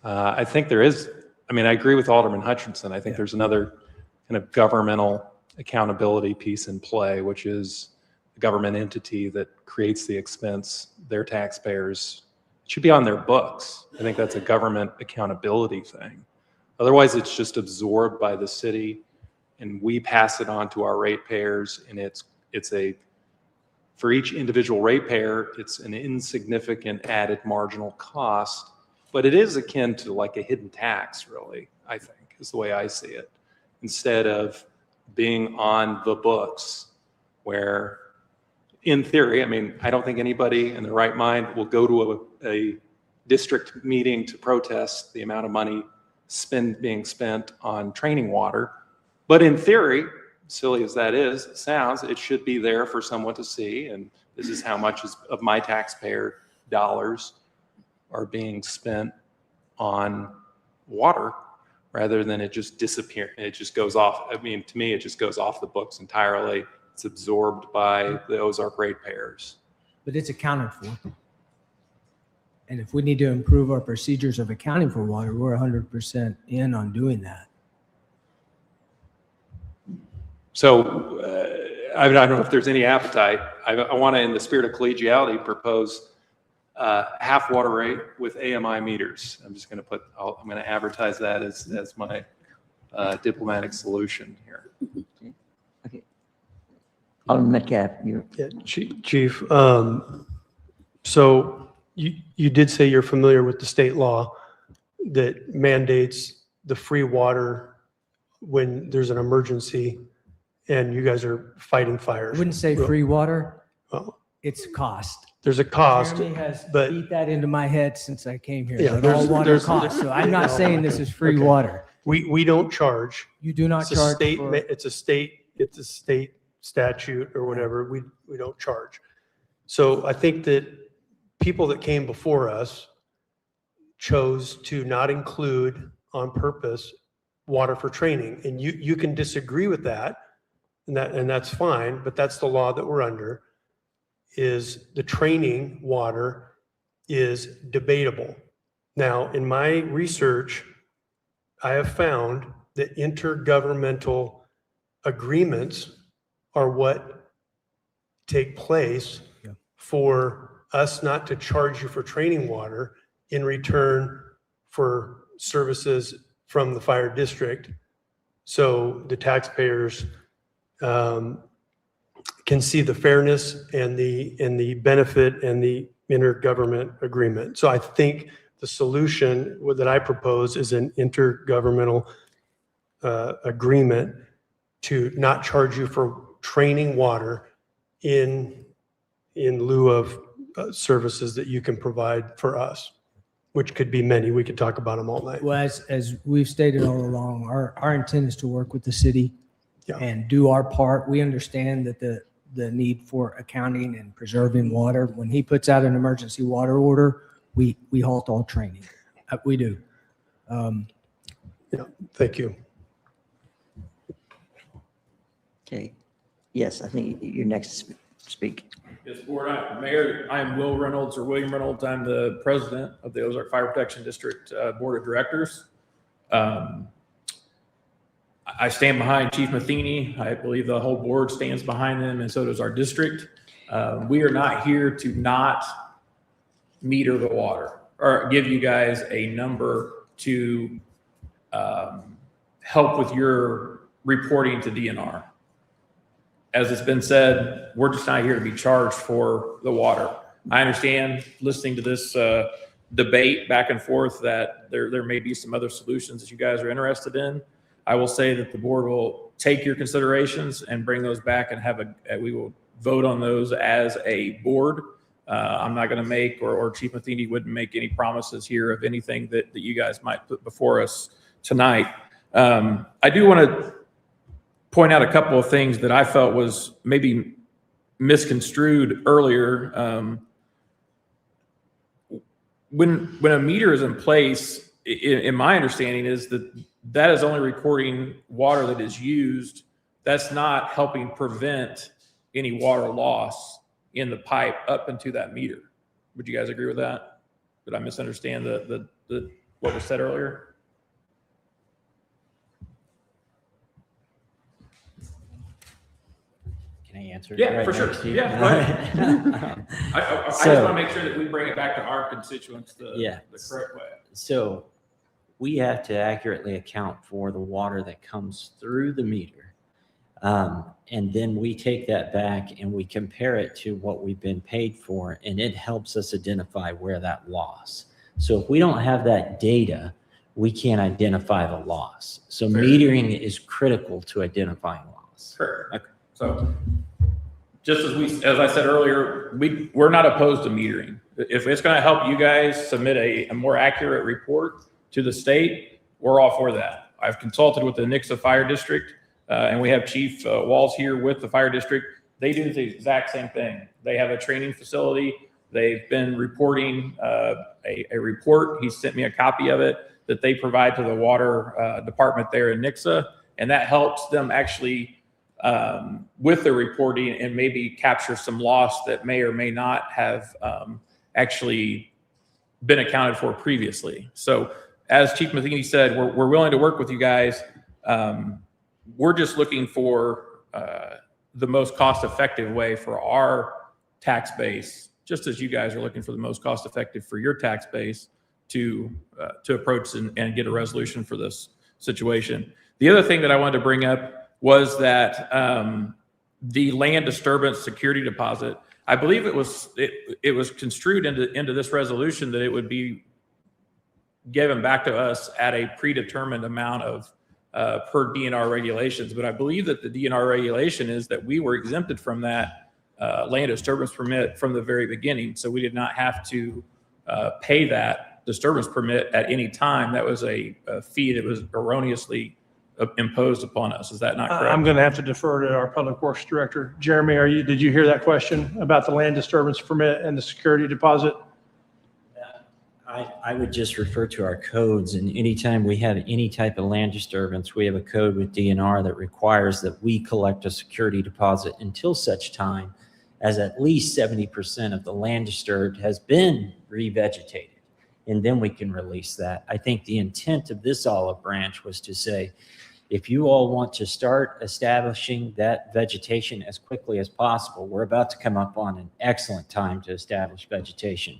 I think there is, I mean, I agree with Alderman Hutchinson. I think there's another kind of governmental accountability piece in play, which is the government entity that creates the expense, their taxpayers. It should be on their books. I think that's a government accountability thing. Otherwise, it's just absorbed by the city, and we pass it on to our ratepayers, and it's a, for each individual ratepayer, it's an insignificant added marginal cost, but it is akin to like a hidden tax, really, I think, is the way I see it. Instead of being on the books, where in theory, I mean, I don't think anybody in their right mind will go to a district meeting to protest the amount of money being spent on training water. But in theory, silly as that is, sounds, it should be there for someone to see. And this is how much of my taxpayer dollars are being spent on water, rather than it just disappear. It just goes off. I mean, to me, it just goes off the books entirely. It's absorbed by the Ozark ratepayers. But it's accounted for. And if we need to improve our procedures of accounting for water, we're 100% in on doing that. So I don't know if there's any appetite. I want to, in the spirit of collegiality, propose half water rate with AMI meters. I'm just going to I'm going to advertise that as my diplomatic solution here. Okay. Alderman Metcalf, you're. Yeah, Chief. So you did say you're familiar with the state law that mandates the free water when there's an emergency and you guys are fighting fires. I wouldn't say free water. Well, it's a cost. There's a cost, Jeremy has but beat that into my head since I came here. Yeah, But all water costs. So I'm not saying this is free water. We don't charge. You do not It's a charge state. for- It's a state statute or whatever. We don't charge. So I think that people that came before us chose to not include on purpose water for training, and you can disagree with that, and that's fine. But that's the law that we're under. Is the training water is debatable. Now, in my research, I have found that intergovernmental agreements are what take place for us not to charge you for training water in return for services from the fire district. So the taxpayers can see the fairness and the benefit and the intergovernment agreement. So I think the solution that I propose is an intergovernmental agreement to not charge you for training water in lieu of services that you can provide for us, which could be many. We could talk about them all night. Well, as we've stated all along, our intent is to work with the city and do our part. We understand that the need for accounting and preserving water. When he puts out an emergency water order, we halt all training. We do. Yeah, thank you. Okay. Yes, I think you're next to speak. Yes, Board. Mayor, I am Will Reynolds, or William Reynolds. I'm the president of the Ozark Fire Protection District Board of Directors. I stand behind Chief Matheny. I believe the whole board stands behind them, and so does our district. We are not here to not meter the water or give you guys a number to help with your reporting to DNR. As it's been said, we're just not here to be charged for the water. I understand, listening to this debate back and forth, that there may be some other solutions that you guys are interested in. I will say that the board will take your considerations and bring those back and we will vote on those as a board. I'm not going to make, or Chief Matheny wouldn't make any promises here of anything that you guys might put before us tonight. I do want to point out a couple of things that I felt was maybe misconstrued earlier. When a meter is in place, in my understanding is that is only recording water that is used. That's not helping prevent any water loss in the pipe up into that meter. Would you guys agree with that? Did I misunderstand what was said earlier? Can I answer? Yeah, right for now, sure. Steve? Yeah, go ahead. I just want to make sure that we bring it back to our constituents the correct way. So we have to accurately account for the water that comes through the meter. And then we take that back and we compare it to what we've been paid for, and it helps us identify where that loss. So if we don't have that data, we can't identify the loss. So Fair. metering is critical to identifying loss. Correct. Okay. So just as I said earlier, we're not opposed to metering. If it's going to help you guys submit a more accurate report to the state, we're all for that. I've consulted with the Nixa Fire District, and we have Chief Walls here with the fire district. They do the exact same thing. They have a training facility. They've been reporting a report. He sent me a copy of it that they provide to the water department there in Nixa, and that helps them actually with the reporting and maybe capture some loss that may or may not have actually been accounted for previously. So as Chief Matheny said, we're willing to work with you guys. We're just looking for the most cost-effective way for our tax base, just as you guys are looking for the most cost-effective for your tax base to approach and get a resolution for this situation. The other thing that I wanted to bring up was that the land disturbance security deposit, I believe it was construed into this resolution that it would be given back to us at a predetermined amount of per DNR regulations. But I believe that the DNR regulation is that we were exempted from that land disturbance permit from the very beginning. So we did not have to pay that disturbance permit at any time. That was a fee that was erroneously imposed upon us. Is that not correct? I'm going to have to defer to our Public Works Director. Jeremy, did you hear that question about the land disturbance permit and the security deposit? I would just refer to our codes, and anytime we have any type of land disturbance, we have a code with DNR that requires that we collect a security deposit until such time as at least 70% of the land disturbed has been revegetated, and then we can release that. I think the intent of this olive branch was to say, if you all want to start establishing that vegetation as quickly as possible, we're about to come up on an excellent time to establish vegetation.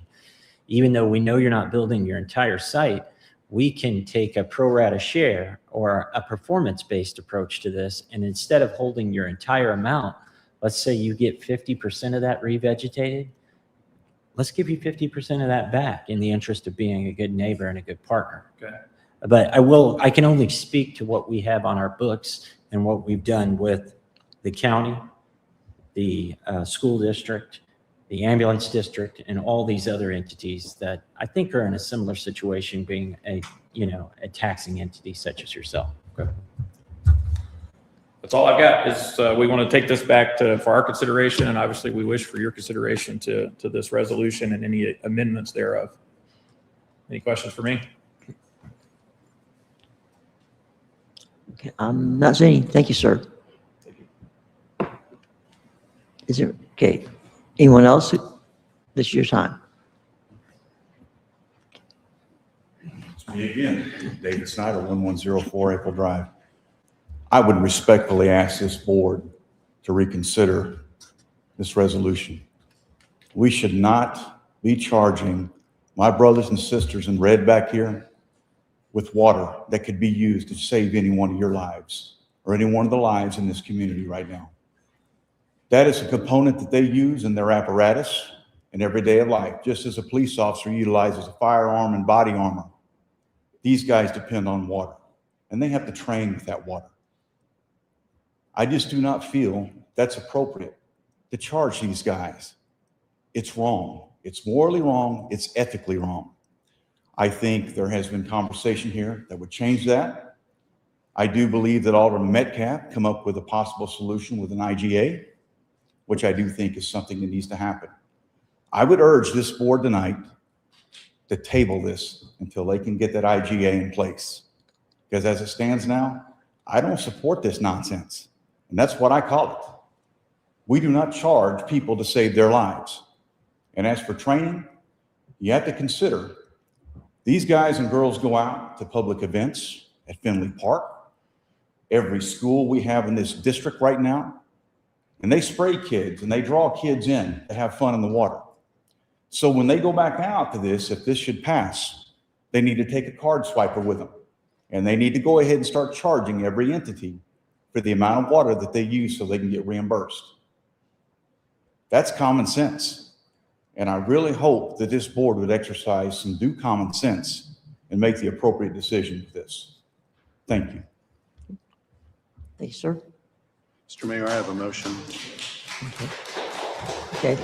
Even though we know you're not building your entire site, we can take a pro rata share or a performance-based approach to this. And instead of holding your entire amount, let's say you get 50% of that revegetated, let's give you 50% of that back in the interest of being a good neighbor and a good partner. Okay. But I can only speak to what we have on our books and what we've done with the county, the school district, the ambulance district, and all these other entities that I think are in a similar situation, being a taxing entity such as yourself. Okay. That's all I've got is we want to take this back for our consideration, and obviously we wish for your consideration to this resolution and any amendments thereof. Any questions for me? Okay, I'm not saying, thank you, sir. Is there, okay. Anyone else? This is your time. It's me again, David Snyder, 1104 April Drive. I would respectfully ask this board to reconsider this resolution. We should not be charging my brothers and sisters in red back here with water that could be used to save any one of your lives or any one of the lives in this community right now. That is a component that they use in their apparatus in every day of life, just as a police officer utilizes a firearm and body armor. These guys depend on water, and they have to train with that water. I just do not feel that's appropriate to charge these guys. It's wrong. It's morally wrong. It's ethically wrong. I think there has been conversation here that would change that. I do believe that Alderman Metcalf come up with a possible solution with an IGA, which I do think is something that needs to happen. I would urge this board tonight to table this until they can get that IGA in place. Because as it stands now, I don't support this nonsense. And that's what I call it. We do not charge people to save their lives. And as for training, You have to consider, these guys and girls go out to public events at Finley Park, every school we have in this district right now, and they spray kids and they draw kids in to have fun in the water. So when they go back out to this, if this should pass, they need to take a card swiper with them. And they need to go ahead and start charging every entity for the amount of water that they use so they can get reimbursed. That's common sense. And I really hope that this board would exercise some due common sense and make the appropriate decision with this. Thank you. Thank you, sir. Mr. Mayor, I have a motion. Okay.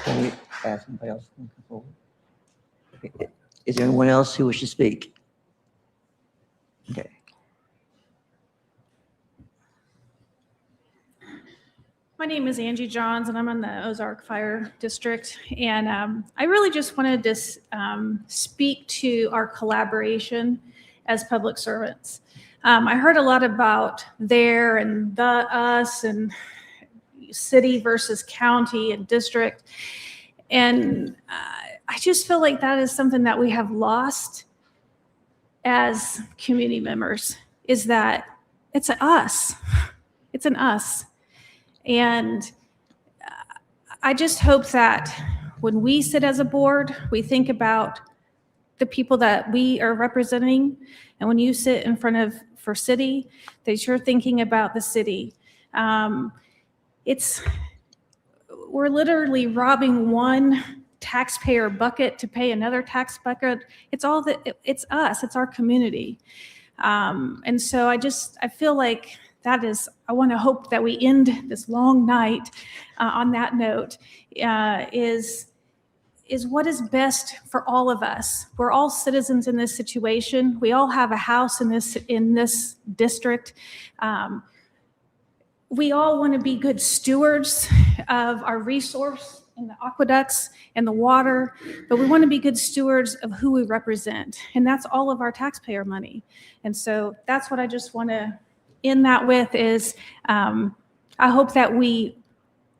Can we ask anybody else to come forward? Okay. Is there anyone else who wishes to speak? Okay. My name is Angie Johns, and I'm on the Ozark Fire District. And I really just wanted to speak to our collaboration as public servants. I heard a lot about there and the us and city versus county and district. And I just feel like that is something that we have lost as community members, is that it's an us. It's an us. And I just hope that when we sit as a board, we think about the people that we are representing. And when you sit in front of for city, that you're thinking about the city. We're literally robbing one taxpayer bucket to pay another tax bucket. It's us, it's our community. And so I feel like I want to hope that we end this long night on that note, is what is best for all of us. We're all citizens in this situation. We all have a house in this district. We all want to be good stewards of our resource and the aqueducts and the water, but we want to be good stewards of who we represent. And that's all of our taxpayer money. And so that's what I just want to end that with is I hope that we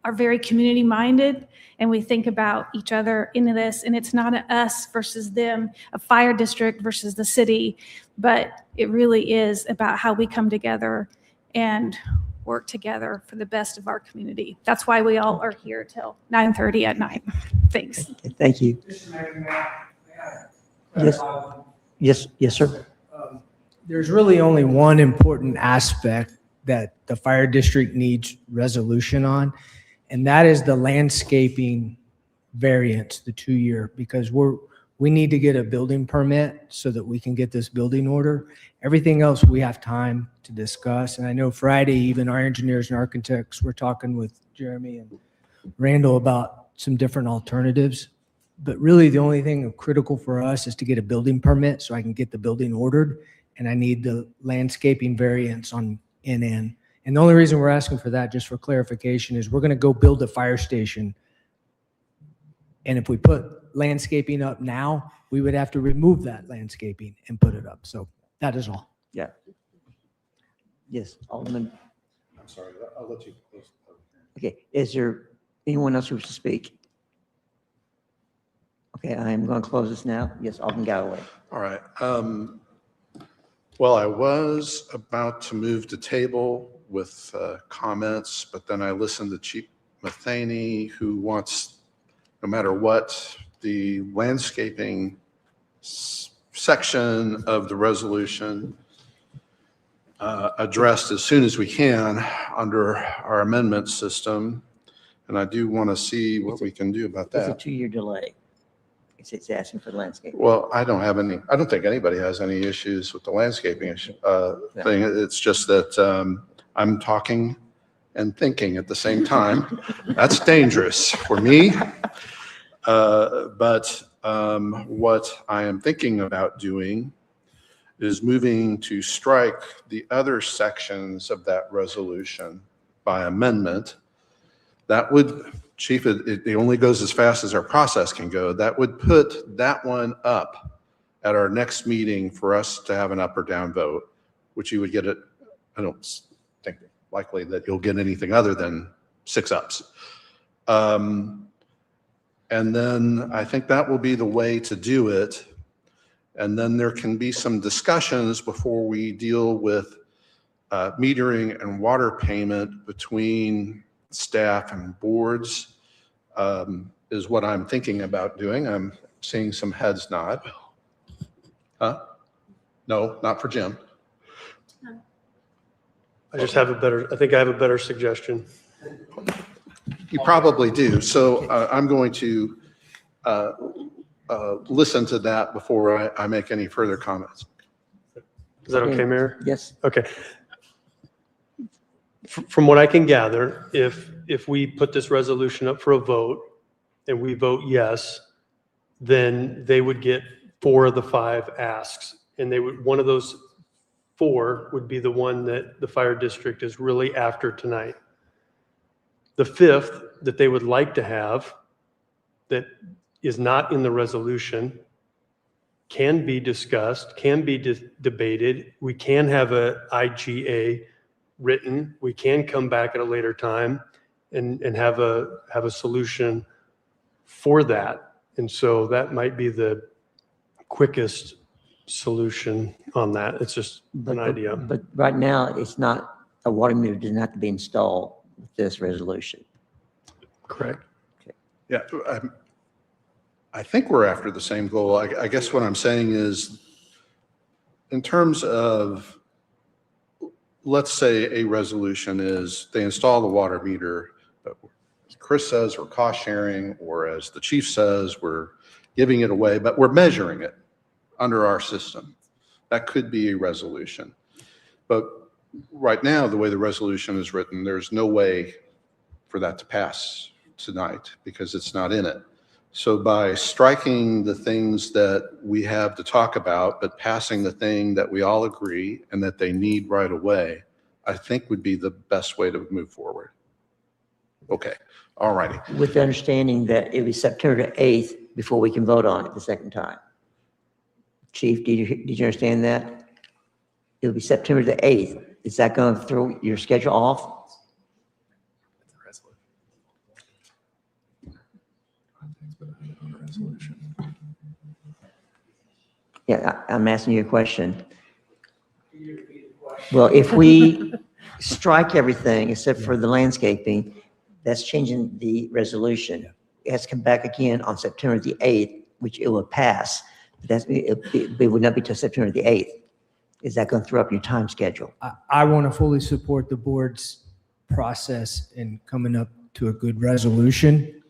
are very community minded and we think about each other into this. And it's not an us versus them, a fire district versus the city, but it really is about how we come together and work together for the best of our community. That's why we all are here till 9:30 at night. Thanks. Okay, thank you. Yes, sir. There's really only one important aspect that the fire district needs resolution on, and that is the landscaping variance, the 2-year, because we need to get a building permit so that we can get this building order. Everything else we have time to discuss. And I know Friday, even our engineers and architects were talking with Jeremy and Randall about some different alternatives. But really the only thing critical for us is to get a building permit so I can get the building ordered. And I need the landscaping variance on NN. And the only reason we're asking for that, just for clarification, is we're going to go build a fire station. And if we put landscaping up now, we would have to remove that landscaping and put it up. So that is all. Yeah. Yes, Alderman. I'm sorry, I'll let you close. Okay, is there anyone else who wishes to speak? Okay, I am going to close this now. Yes, Alderman Galloway. All right. Well, I was about to move to table with comments, but then I listened to Chief Matheny, who wants, no matter what, the landscaping section of the resolution addressed as soon as we can under our amendment system. And I do want to see what we can do about that. It's a 2-year delay. It's asking for the landscape. Well, I don't think anybody has any issues with the landscaping thing. It's just that I'm talking and thinking at the same time. That's dangerous for me. But what I am thinking about doing is moving to strike the other sections of that resolution by amendment. That would, Chief, it only goes as fast as our process can go. That would put that one up at our next meeting for us to have an up or down vote, which you would get it. I don't think likely that you'll get anything other than 6 ups. And then I think that will be the way to do it. And then there can be some discussions before we deal with metering and water payment between staff and boards, is what I'm thinking about doing. I'm seeing some heads nod. Huh? No, not for Jim. I think I have a better suggestion. You probably do. So I'm going to listen to that before I make any further comments. Is that okay, Mayor? Yes. Okay. From what I can gather, if we put this resolution up for a vote and we vote yes, then they would get 4 of the 5 asks. And one of those 4 would be the one that the fire district is really after tonight. The 5th that they would like to have that is not in the resolution can be discussed, can be debated. We can have a IGA written. We can come back at a later time and have a solution for that. And so that might be the quickest solution on that. It's just an idea. But right now, it's not, a water meter doesn't have to be installed with this resolution. Correct. Yeah, I think we're after the same goal. I guess what I'm saying is, in terms of, let's say a resolution is they install the water meter, but as Chris says, we're cost sharing, or as the chief says, we're giving it away, but we're measuring it under our system. That could be a resolution. But right now, the way the resolution is written, there's no way for that to pass tonight because it's not in it. So by striking the things that we have to talk about, but passing the thing that we all agree and that they need right away, I think would be the best way to move forward. Okay, all righty. With the understanding that it was September 8th before we can vote on it the second time. Chief, did you understand that? It'll be September the 8th. Is that going to throw your schedule off? Yeah, I'm asking you a question. Well, if we strike everything except for the landscaping, that's changing the resolution. It has to come back again on September the 8th, which it will pass. It would not be till September the 8th. Is that going to throw up your time schedule? I want to fully support the board's process in coming up to a good resolution.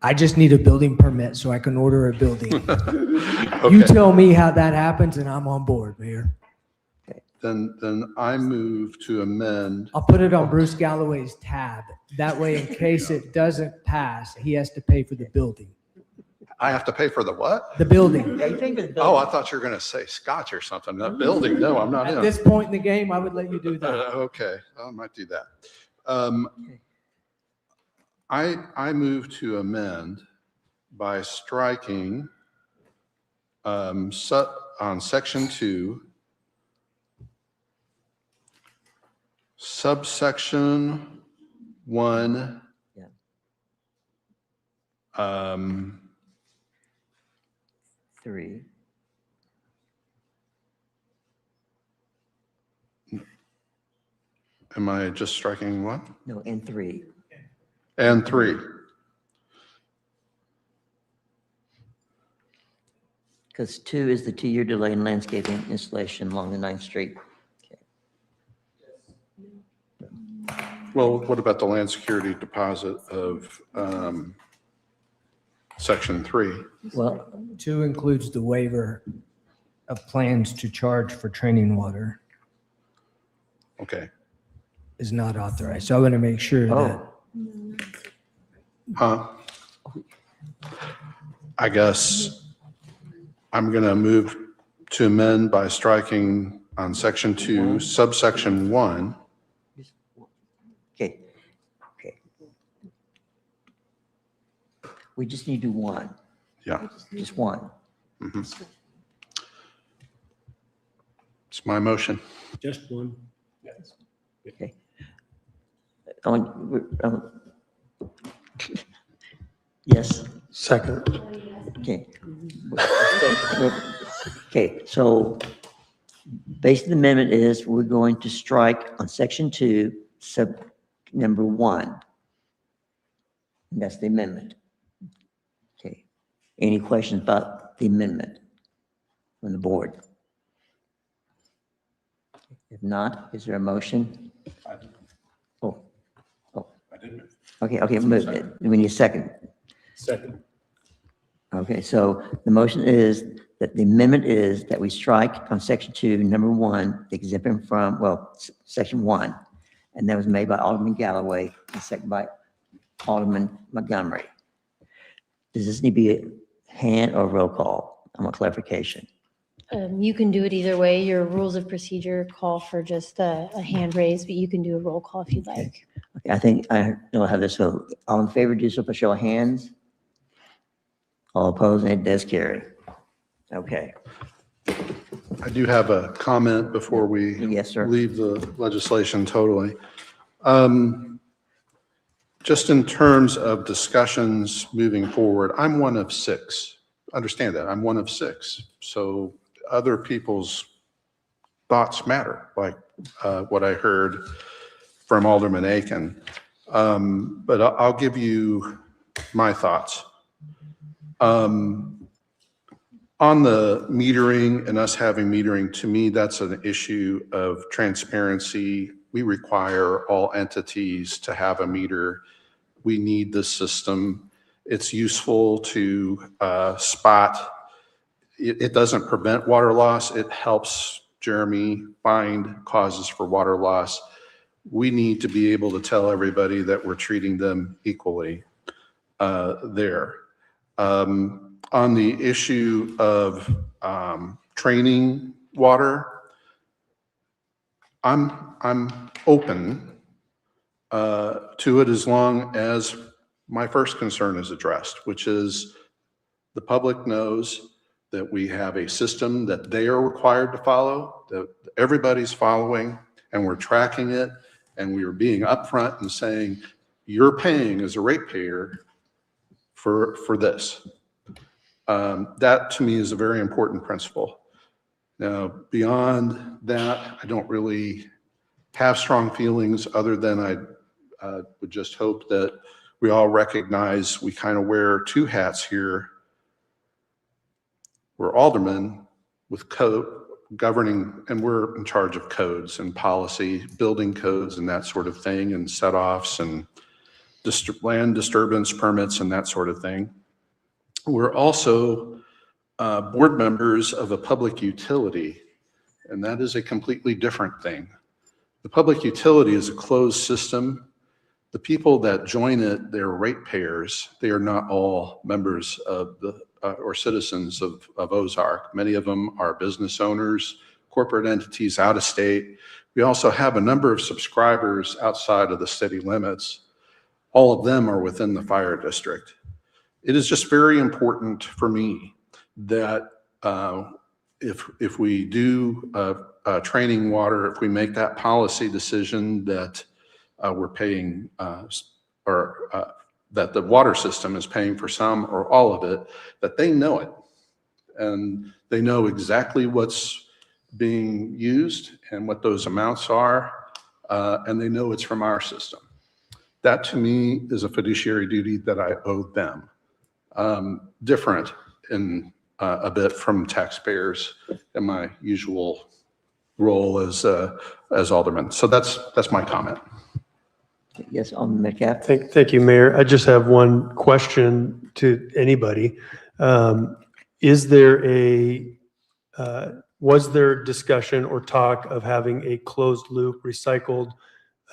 I just need a building permit so I can order a building. Okay. You tell me how that happens and I'm on board, Mayor. Then I move to amend. I'll put it on Bruce Galloway's tab. That way, in case it doesn't pass, he has to pay for the building. I have to pay for the what? The building. Yeah, you pay for the building. Oh, I thought you were going to say scotch or something. That building. No, I'm not in. At this point in the game, I would let you do that. Okay, I might do that. I move to amend by striking on section 2, subsection 1. Yeah. 3. Am I just striking what? No, and 3. And 3. Because 2 is the 2-year delay in landscaping installation along the 9th Street. Well, what about the land security deposit of section 3? Well, 2 includes the waiver of plans to charge for training water. Okay. Is not authorized. So I want to make sure that. I guess I'm going to move to amend by striking on section 2, subsection 1. Okay. We just need to do 1. Yeah. Just 1. Mhm. It's my motion. Just 1. Okay. Yes. Second. Okay. Okay, so basic amendment is we're going to strike on section 2, sub number 1. That's the amendment. Okay. Any questions about the amendment from the board? If not, is there a motion? Oh. Okay, move it. We need a second. Second. Okay, so the motion is that the amendment is that we strike on section 2, number 1, the exemption from, section 1. And that was made by Alderman Galloway and seconded by Alderman Montgomery. Does this need to be a hand or roll call? I want clarification. You can do it either way. Your rules of procedure call for just a hand raise, but you can do a roll call if you'd like. Okay, I think I know how this will. All in favor, do so by show of hands. All opposed, and it does carry. Okay. I do have a comment before we leave the legislation totally. Just in terms of discussions moving forward, I'm one of 6. Understand that, I'm one of 6. So other people's thoughts matter, like what I heard from Alderman Aiken. But I'll give you my thoughts. On the metering and us having metering, to me, that's an issue of transparency. We require all entities to have a meter. We need this system. It's useful to spot. It doesn't prevent water loss. It helps Jeremy find causes for water loss. We need to be able to tell everybody that we're treating them equally there. On the issue of training water, I'm open to it as long as my first concern is addressed, which is the public knows that we have a system that they are required to follow, that everybody's following, and we're tracking it, and we are being upfront and saying, you're paying as a ratepayer for this. That to me is a very important principle. Now, beyond that, I don't really have strong feelings other than I would just hope that we all recognize we kind of wear 2 hats here. We're aldermen with code governing, and we're in charge of codes and policy, building codes and that sort of thing, and set-offs and land disturbance permits and that sort of thing. We're also board members of a public utility, and that is a completely different thing. The public utility is a closed system. The people that join it, they're ratepayers. They are not all members of the or citizens of Ozark. Many of them are business owners, corporate entities out of state. We also have a number of subscribers outside of the city limits. All of them are within the fire district. It is just very important for me that if we do training water, if we make that policy decision that we're paying that the water system is paying for some or all of it, that they know it. And they know exactly what's being used and what those amounts are, and they know it's from our system. That to me is a fiduciary duty that I owe them. Different in a bit from taxpayers in my usual role as alderman. So that's my comment. Yes, Alderman Metcalf. Thank you, Mayor. I just have one question to anybody. Was there discussion or talk of having a closed loop recycled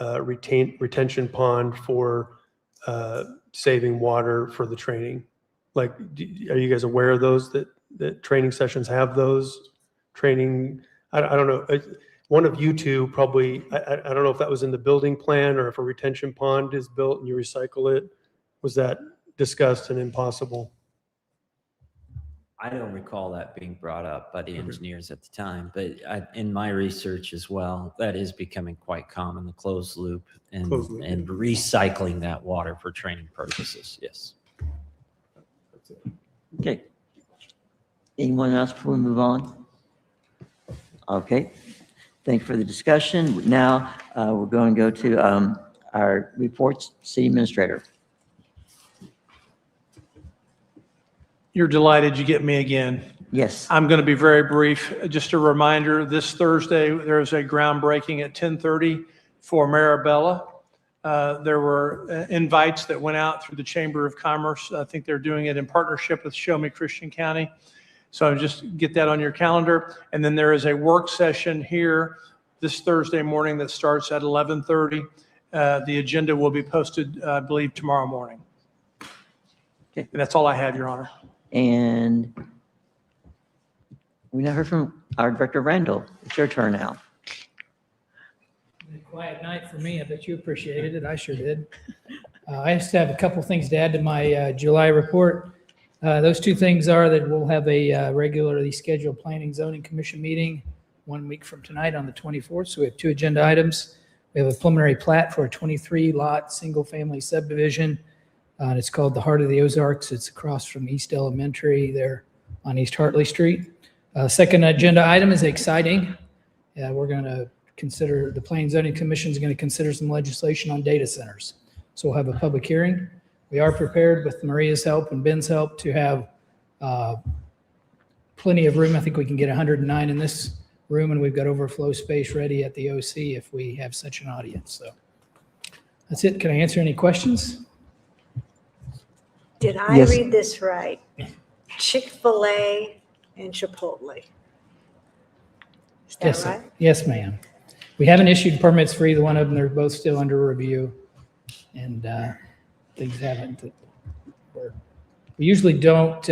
retention pond for saving water for the training? Like, are you guys aware of those, that training sessions have those training? I don't know. One of you two probably, I don't know if that was in the building plan or if a retention pond is built and you recycle it. Was that discussed and impossible? I don't recall that being brought up by the engineers at the time, but in my research as well, that is becoming quite common, the closed loop and recycling that water for training purposes. Yes. Okay. Anyone else before we move on? Okay. Thank you for the discussion. Now, we're going to go to our reports, City Administrator. You're delighted you get me again. Yes. I'm going to be very brief. Just a reminder, this Thursday, there's a groundbreaking at 10:30 for Marabella. There were invites that went out through the Chamber of Commerce. I think they're doing it in partnership with Show Me Christian County. So just get that on your calendar. And then there is a work session here this Thursday morning that starts at 11:30. The agenda will be posted, I believe, tomorrow morning. Okay. And that's all I have, Your Honor. And we now heard from our Director Randall. It's your turn now. A quiet night for me. I bet you appreciated it. I sure did. I just have a couple things to add to my July report. Those two things are that we'll have a regularly scheduled Planning Zoning Commission meeting 1 week from tonight on the 24th. So we have two agenda items. We have a preliminary plat for a 23-lot single-family subdivision. And it's called the Heart of the Ozarks. It's across from East Elementary there on East Hartley Street. Second agenda item is exciting. We're going to consider, the Planning and Zoning Commission is going to consider some legislation on data centers. So we'll have a public hearing. We are prepared with Maria's help and Ben's help to have plenty of room. I think we can get 109 in this room, and we've got overflow space ready at the OC if we have such an audience. So that's it. Can I answer any questions? Did I Yes. read this right? Chick-fil-A and Chipotle. Is that Yes, right? yes, ma'am. We haven't issued permits for either one of them. They're both still under review, and things haven't. We usually don't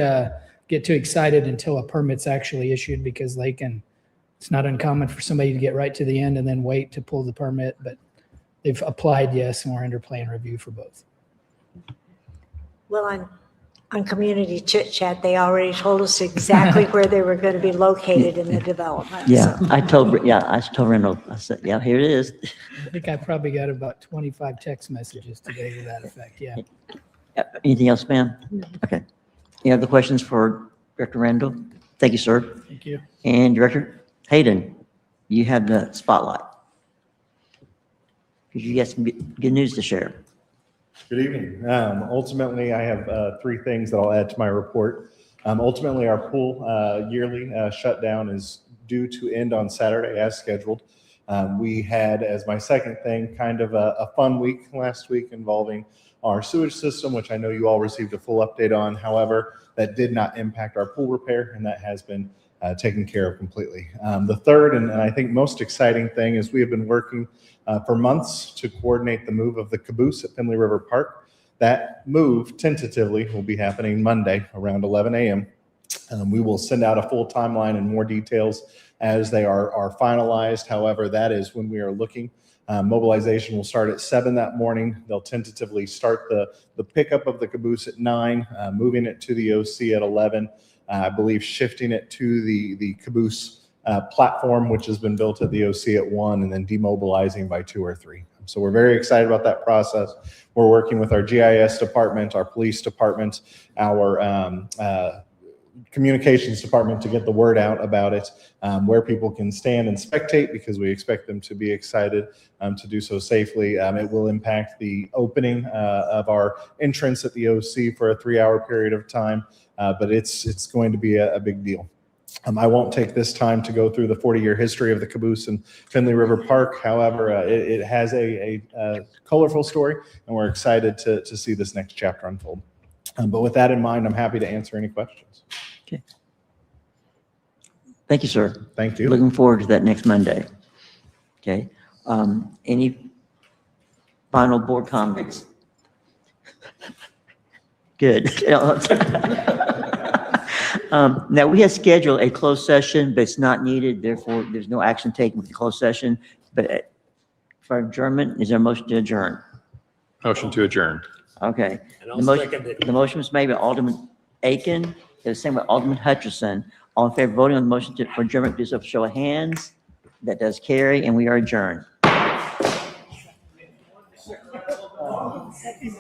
get too excited until a permit's actually issued because it's not uncommon for somebody to get right to the end and then wait to pull the permit, but they've applied, yes, and we're under plan review for both. Well, on Community Chit Chat, they already told us exactly where they were going to be located in the development. Yeah, so. I told Randall, I said, yeah, here it is. I think I probably got about 25 text messages today to that effect, yeah. Anything else, ma'am? Okay. Any other questions for Director Randall? Thank you, sir. Thank you. And Director Hayden, you have the spotlight. Because you got some good news to share. Good evening. Ultimately, I have three things that I'll add to my report. Ultimately, our pool yearly shutdown is due to end on Saturday as scheduled. We had, as my second thing, kind of a fun week last week involving our sewage system, which I know you all received a full update on. However, that did not impact our pool repair, and that has been taken care of completely. The third, and I think most exciting thing, is we have been working for months to coordinate the move of the caboose at Finley River Park. That move tentatively will be happening Monday around 11 a.m. We will send out a full timeline and more details as they are finalized. However, that is when we are looking. Mobilization will start at 7 that morning. They'll tentatively start the pickup of the caboose at 9, moving it to the OC at 11. I believe shifting it to the caboose platform, which has been built at the OC at 1, and then demobilizing by 2 or 3. So we're very excited about that process. We're working with our GIS department, our police department, our communications department to get the word out about it, where people can stand and spectate, because we expect them to be excited to do so safely. It will impact the opening of our entrance at the OC for a 3-hour period of time, but it's going to be a big deal. I won't take this time to go through the 40-year history of the caboose in Finley River Park. However, it has a colorful story, and we're excited to see this next chapter unfold. But with that in mind, I'm happy to answer any questions. Okay. Thank you, sir. Thank you. Looking forward to that next Monday. Okay. Any final board comments? Good. Now, we have scheduled a closed session, but it's not needed. Therefore, there's no action taken with the closed session. But for adjournment, is there a motion to adjourn? Motion to adjourn. Okay. And I'll second it. The motion was made by Alderman Aiken. It was seconded by Alderman Hutchison. All in favor of voting on the motion for adjournment, do so for show of hands. That does carry, and we are adjourned.